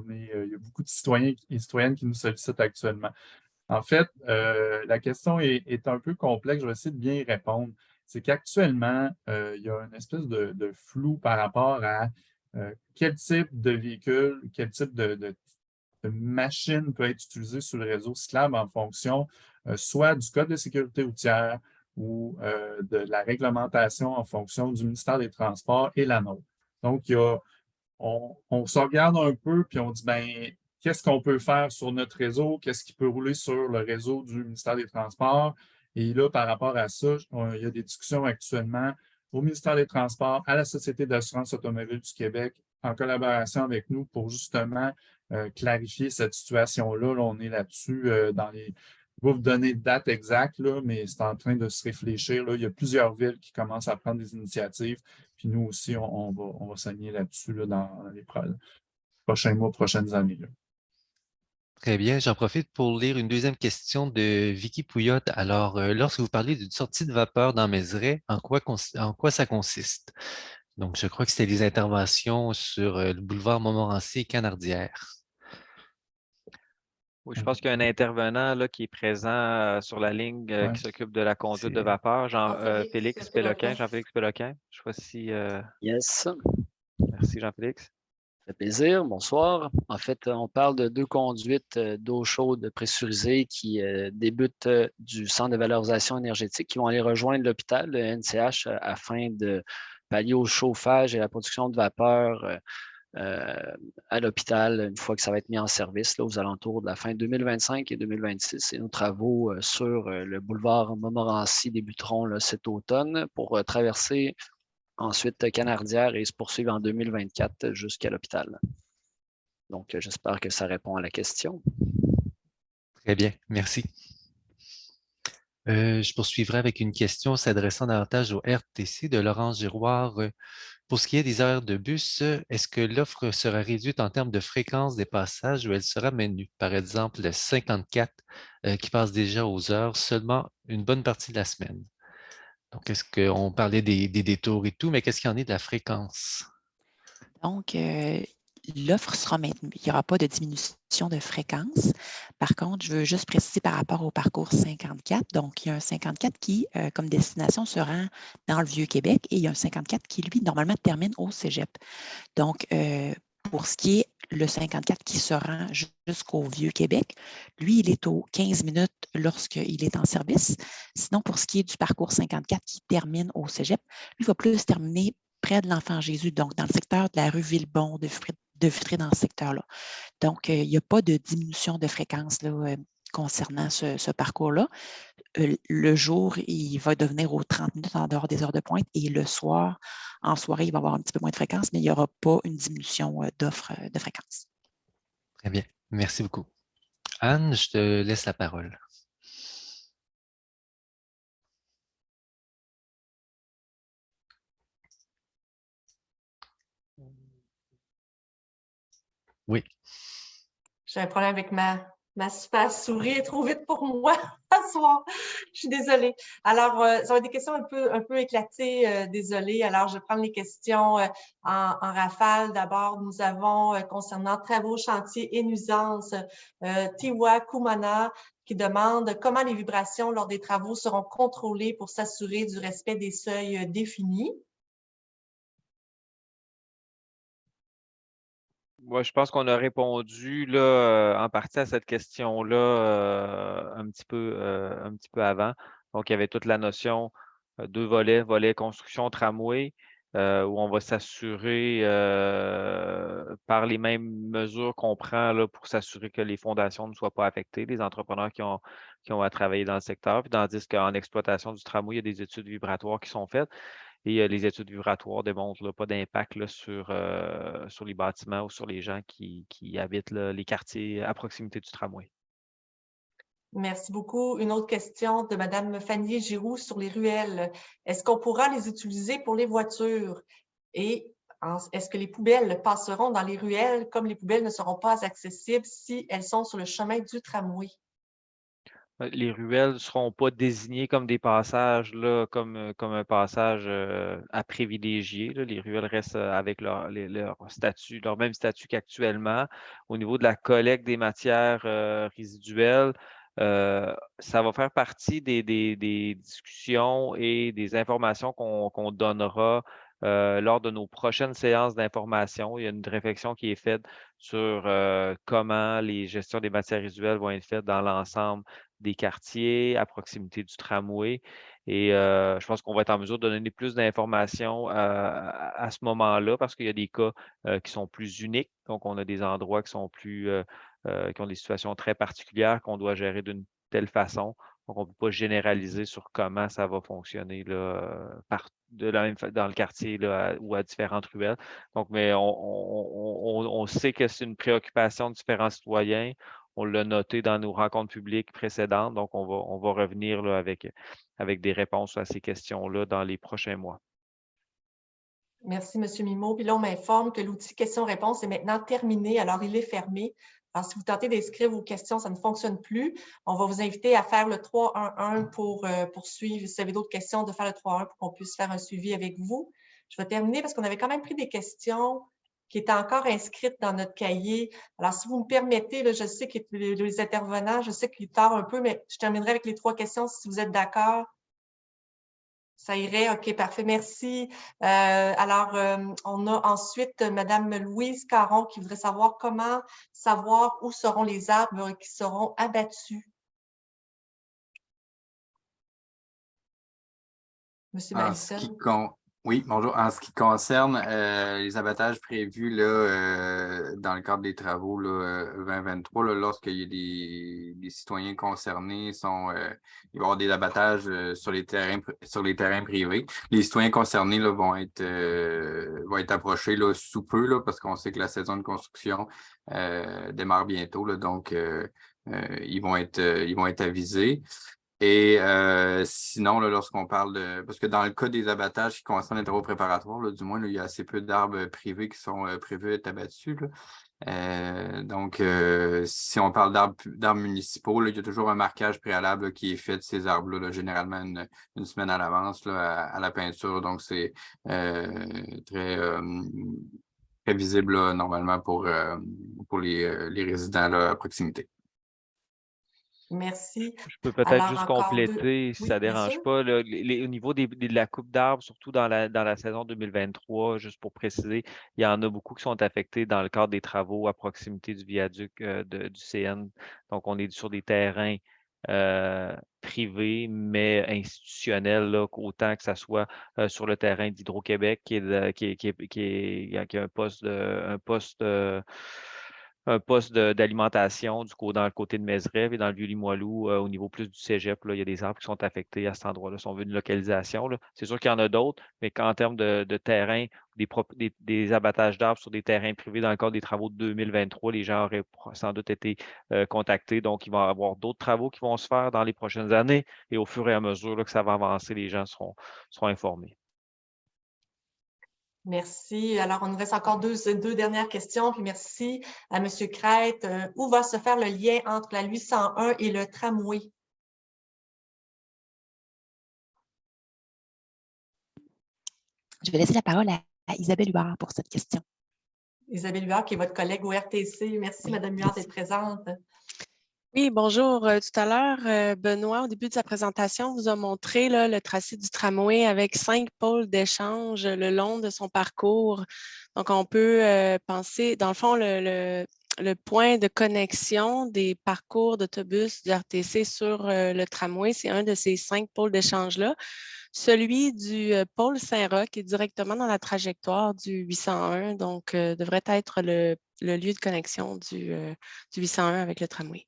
Il y a beaucoup de citoyens et citoyennes qui nous sollicitent actuellement. En fait, la question est un peu complexe. Je vais essayer de bien y répondre. C'est qu'actuellement, il y a une espèce de flou par rapport à quel type de véhicule, quel type de machine peut être utilisée sur le réseau cyclable en fonction soit du Code de sécurité routière ou de la réglementation en fonction du ministère des Transports et la nôtre. Donc, on se regarde un peu puis on dit, qu'est-ce qu'on peut faire sur notre réseau? Qu'est-ce qui peut rouler sur le réseau du ministère des Transports? Et là, par rapport à ça, il y a des discussions actuellement au ministère des Transports, à la Société d'assurance automobile du Québec, en collaboration avec nous pour justement clarifier cette situation-là. Là, on est là-dessus dans les... Je vais vous donner de date exacte, là, mais c'est en train de se réfléchir. Là. Il y a plusieurs villes qui commencent à prendre des initiatives. Puis nous aussi, on va s'aligner là-dessus là, dans les prochains mois, prochaines années. Là. Très bien. J'en profite pour lire une deuxième question de Vicky Pouillotte. Alors, lorsque vous parlez d'une sortie de vapeur dans Mézeray, en quoi ça consiste? Donc, je crois que c'était des interventions sur le boulevard Montmorency et Canardière. Oui, je pense qu'il y a un intervenant là, qui est présent sur la ligne qui s'occupe de la conduite de vapeur, Jean-Félix Péloquin. Jean-Félix Péloquin. Je ne sais pas si... Yes. Merci, Jean-Félix. Ça fait plaisir. Bonsoir. En fait, on parle de 2 conduites d'eau chaude pressurisée qui débutent du Centre de valorisation énergétique qui vont aller rejoindre l'hôpital, le NCH, afin de pallier au chauffage et la production de vapeur à l'hôpital une fois que ça va être mis en service là, aux alentours de la fin 2025 et 2026. Et nos travaux sur le boulevard Montmorency débuteront là, cet automne pour traverser ensuite Canardière et se poursuivre en 2024 jusqu'à l'hôpital. Donc, j'espère que ça répond à la question. Très bien, merci. Je poursuivrai avec une question s'adressant davantage au RTC de Laurence Giroir. Pour ce qui est des heures de bus, est-ce que l'offre sera réduite en termes de fréquence des passages ou elle sera maintenue? Par exemple, le 54 qui passe déjà aux heures seulement une bonne partie de la semaine. Donc, est-ce qu'on parlait des détours et tout, mais qu'est-ce qu'il y en est de la fréquence? Donc, l'offre sera maintenue. Il n'y aura pas de diminution de fréquence. Par contre, je veux juste préciser par rapport au parcours 54. Donc, il y a un 54 qui, comme destination, se rend dans le Vieux-Québec et il y a un 54 qui, lui, normalement, termine au cégep. Donc, pour ce qui est le 54 qui se rend jusqu'au Vieux-Québec, lui, il est aux 15 minutes lorsqu'il est en service. Sinon, pour ce qui est du parcours 54 qui termine au cégep, lui va plus terminer près de l'Enfant Jésus, donc dans le secteur de la rue Villebon, de Vitré, dans ce secteur-là. Donc, il n'y a pas de diminution de fréquence là, concernant ce parcours-là. Le jour, il va devenir aux 30 minutes en dehors des heures de pointe et le soir, en soirée, il va avoir un petit peu moins de fréquence, mais il n'y aura pas une diminution d'offres de fréquence. Très bien. Merci beaucoup. Anne, je te laisse la parole. Oui. J'ai un problème avec ma super souris, elle est trop vite pour moi ce soir. Je suis désolée. Alors, ça va être des questions un peu éclatées, désolée. Alors, je vais prendre les questions en rafale. D'abord, nous avons concernant travaux, chantiers et nuisances, Tiwa Kumana qui demande comment les vibrations lors des travaux seront contrôlées pour s'assurer du respect des seuils définis. Moi, je pense qu'on a répondu là, en partie à cette question-là un petit peu avant. Donc, il y avait toute la notion 2 volets, volet construction tramway, où on va s'assurer par les mêmes mesures qu'on prend là, pour s'assurer que les fondations ne soient pas affectées, les entrepreneurs qui ont à travailler dans le secteur. Puis tandis qu'en exploitation du tramway, il y a des études vibratoires qui sont faites. Et les études vibratoires démontrent là, pas d'impact sur les bâtiments ou sur les gens qui habitent là, les quartiers à proximité du tramway. Merci beaucoup. Une autre question de Mme Fanny Giroux sur les ruelles. Est-ce qu'on pourra les utiliser pour les voitures? Et est-ce que les poubelles passeront dans les ruelles comme les poubelles ne seront pas accessibles si elles sont sur le chemin du tramway? Les ruelles ne seront pas désignées comme des passages, là, comme un passage à privilégier. Là. Les ruelles restent avec leur statut, leur même statut qu'actuellement. Au niveau de la collecte des matières résiduelles, ça va faire partie des discussions et des informations qu'on donnera lors de nos prochaines séances d'information. Il y a une réflexion qui est faite sur comment les gestions des matières résiduelles vont être faites dans l'ensemble des quartiers à proximité du tramway. Et je pense qu'on va être en mesure de donner plus d'informations à ce moment-là parce qu'il y a des cas qui sont plus uniques. Donc, on a des endroits qui sont qui ont des situations très particulières qu'on doit gérer d'une telle façon. Donc, on ne peut pas généraliser sur comment ça va fonctionner là, dans le quartier là, ou à différentes ruelles. Donc, mais on sait que c'est une préoccupation de différents citoyens. On l'a noté dans nos rencontres publiques précédentes. Donc, on va revenir là, avec des réponses à ces questions-là dans les prochains mois. Merci, M. Mimo. Puis là, on m'informe que l'outil questions-réponses est maintenant terminé, alors il est fermé. Alors, si vous tentez d'inscrire vos questions, ça ne fonctionne plus. On va vous inviter à faire le 3-1-1 pour suivre. Si vous avez d'autres questions, de faire le 3-1 pour qu'on puisse faire un suivi avec vous. Je vais terminer parce qu'on avait quand même pris des questions qui étaient encore inscrites dans notre cahier. Alors, si vous me permettez, là, je sais que les intervenants, je sais qu'il est tard un peu, mais je terminerai avec les 3 questions si vous êtes d'accord. Ça irait? OK, parfait. Merci. Alors, on a ensuite Mme Louise Caron qui voudrait savoir comment savoir où seront les arbres qui seront abattus. Monsieur Malison. Oui, bonjour. En ce qui concerne les abattages prévus là, dans le cadre des travaux là, 2023, là, lorsqu'il y a des citoyens concernés, il va y avoir des abattages sur les terrains privés. Les citoyens concernés là, vont être approchés là, sous peu là, parce qu'on sait que la saison de construction démarre bientôt. Là, donc, ils vont être avisés. Et sinon, là, lorsqu'on parle de... Parce que dans le cas des abattages qui concernent les travaux préparatoires, là, du moins, là, il y a assez peu d'arbres privés qui sont prévus d'être abattus. Là. Donc, si on parle d'arbres municipaux, là, il y a toujours un marquage préalable là, qui est fait de ces arbres-là, là, généralement une semaine à l'avance là, à la peinture. Donc, c'est très... très visible là, normalement pour les résidents là, à proximité. Merci. Je peux peut-être Alors, juste encore compléter, si Oui, ça ne bien dérange sûr. pas, là, au niveau de la coupe d'arbres, surtout dans la saison 2023, juste pour préciser, il y en a beaucoup qui sont affectés dans le cadre des travaux à proximité du viaduc du CN. Donc, on est sur des terrains privés, mais institutionnels, là, autant que ça soit sur le terrain d'Hydro-Québec, qui a un poste d'alimentation dans le côté de Mézerev et dans le Vieux-Limoilou, au niveau plus du cégep, là, il y a des arbres qui sont affectés à cet endroit-là, si on veut une localisation. Là. C'est sûr qu'il y en a d'autres, mais qu'en termes de terrain, des abattages d'arbres sur des terrains privés dans le cadre des travaux de 2023, les gens auraient sans doute été contactés. Donc, il va y avoir d'autres travaux qui vont se faire dans les prochaines années et au fur et à mesure là, que ça va avancer, les gens seront informés. Merci. Alors, on nous reste encore deux dernières questions. Puis merci à M. Crête. Où va se faire le lien entre la 801 et le tramway? Je vais laisser la parole à Isabelle Huard pour cette question. Isabelle Huard, qui est votre collègue au RTC. Merci, Mme Huard, d'être présente. Oui, bonjour. Tout à l'heure, Benoît, au début de sa présentation, vous a montré là, le tracé du tramway avec 5 pôles d'échange le long de son parcours. Donc, on peut penser, dans le fond, le point de connexion des parcours d'autobus du RTC sur le tramway, c'est un de ces 5 pôles d'échange-là. Celui du pôle Saint-Roch est directement dans la trajectoire du 801, donc devrait être le lieu de connexion du 801 avec le tramway.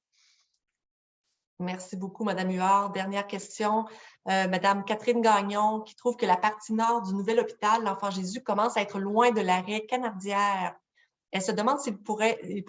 Merci beaucoup, Mme Huard. Dernière question. Mme Catherine Gagnon, qui trouve que la partie nord du nouvel hôpital L'Enfant Jésus commence à être loin de l'arrêt Canardière. Elle se demande si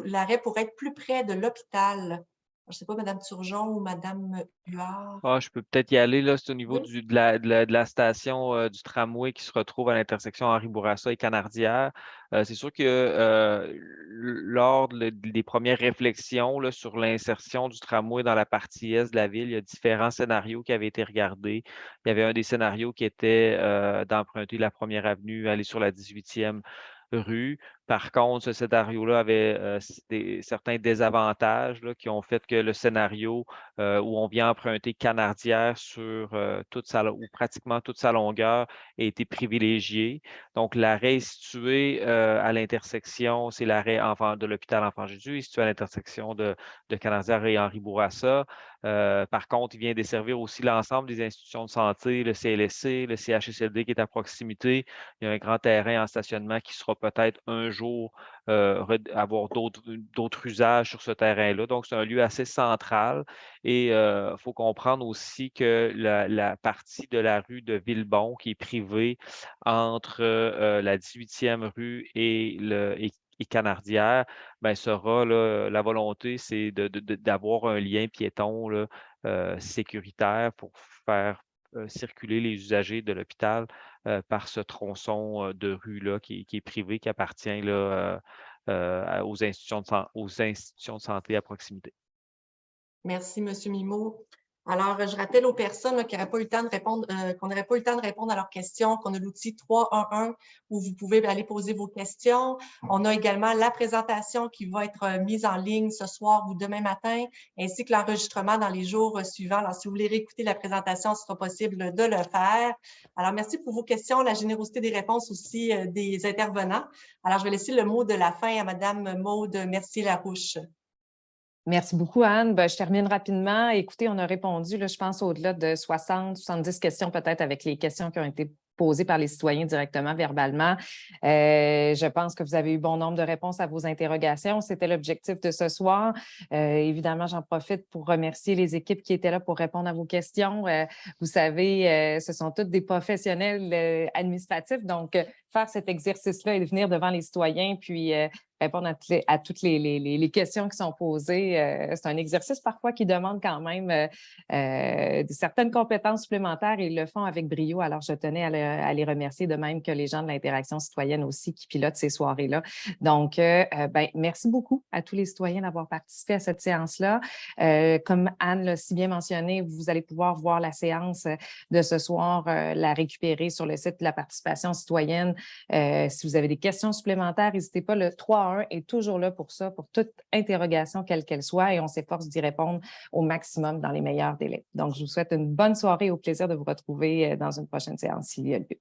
l'arrêt pourrait être plus près de l'hôpital. Je ne sais pas, Mme Turgeon ou Mme Huard. Je peux peut-être y aller. Là, c'est au niveau Oui. de la station du tramway qui se retrouve à l'intersection Henri-Bourassa et Canardière. C'est sûr que lors des premières réflexions là, sur l'insertion du tramway dans la partie est de la ville, il y a différents scénarios qui avaient été regardés. Il y avait un des scénarios qui était d'emprunter la première avenue, aller sur la 18e rue. Par contre, ce scénario-là avait certains désavantages là, qui ont fait que le scénario où on vient emprunter Canardière sur ou pratiquement toute sa longueur a été privilégié. Donc, l'arrêt est situé à l'intersection, c'est l'arrêt de l'hôpital Enfant Jésus, il est situé à l'intersection de Canardière et Henri-Bourassa. Par contre, il vient desservir aussi l'ensemble des institutions de santé, le CLSC, le CHSLD qui est à proximité. Il y a un grand terrain en stationnement qui sera peut-être un jour avoir d'autres usages sur ce terrain-là. Donc, c'est un lieu assez central et il faut comprendre aussi que la partie de la rue de Villebon qui est privée entre la 18e rue et Canardière, ben, sera là, la volonté, c'est d'avoir un lien piéton là, sécuritaire pour faire circuler les usagers de l'hôpital par ce tronçon de rue-là qui est privé, qui appartient là, aux institutions de santé à proximité. Merci, M. Mimeau. Alors, je rappelle aux personnes là, qui n'auraient pas eu le temps de répondre, qu'on n'aurait pas eu le temps de répondre à leurs questions, qu'on a l'outil 311 où vous pouvez aller poser vos questions. On a également la présentation qui va être mise en ligne ce soir ou demain matin, ainsi que l'enregistrement dans les jours suivants. Alors, si vous voulez réécouter la présentation, ce sera possible de le faire. Alors, merci pour vos questions, la générosité des réponses aussi des intervenants. Alors, je vais laisser le mot de la fin à Mme Maude Mercier-Larouche. Merci beaucoup, Anne. Je termine rapidement. Écoutez, on a répondu, là, je pense, au-delà de 60, 70 questions, peut-être avec les questions qui ont été posées par les citoyens directement, verbalement. Je pense que vous avez eu bon nombre de réponses à vos interrogations. C'était l'objectif de ce soir. Évidemment, j'en profite pour remercier les équipes qui étaient là pour répondre à vos questions. Vous savez, ce sont tous des professionnels administratifs, donc faire cet exercice-là et venir devant les citoyens, puis répondre à toutes les questions qui sont posées. C'est un exercice parfois qui demande quand même certaines compétences supplémentaires et ils le font avec brio. Alors, je tenais à les remercier, de même que les gens de l'interaction citoyenne aussi qui pilotent ces soirées-là. Donc, merci beaucoup à tous les citoyens d'avoir participé à cette séance-là. Comme Anne l'a si bien mentionné, vous allez pouvoir voir la séance de ce soir, la récupérer sur le site de la participation citoyenne. Si vous avez des questions supplémentaires, n'hésitez pas, le 3-1 est toujours là pour ça, pour toute interrogation, quelle qu'elle soit, et on s'efforce d'y répondre au maximum dans les meilleurs délais. Donc, je vous souhaite une bonne soirée et au plaisir de vous retrouver dans une prochaine séance s'il y a lieu.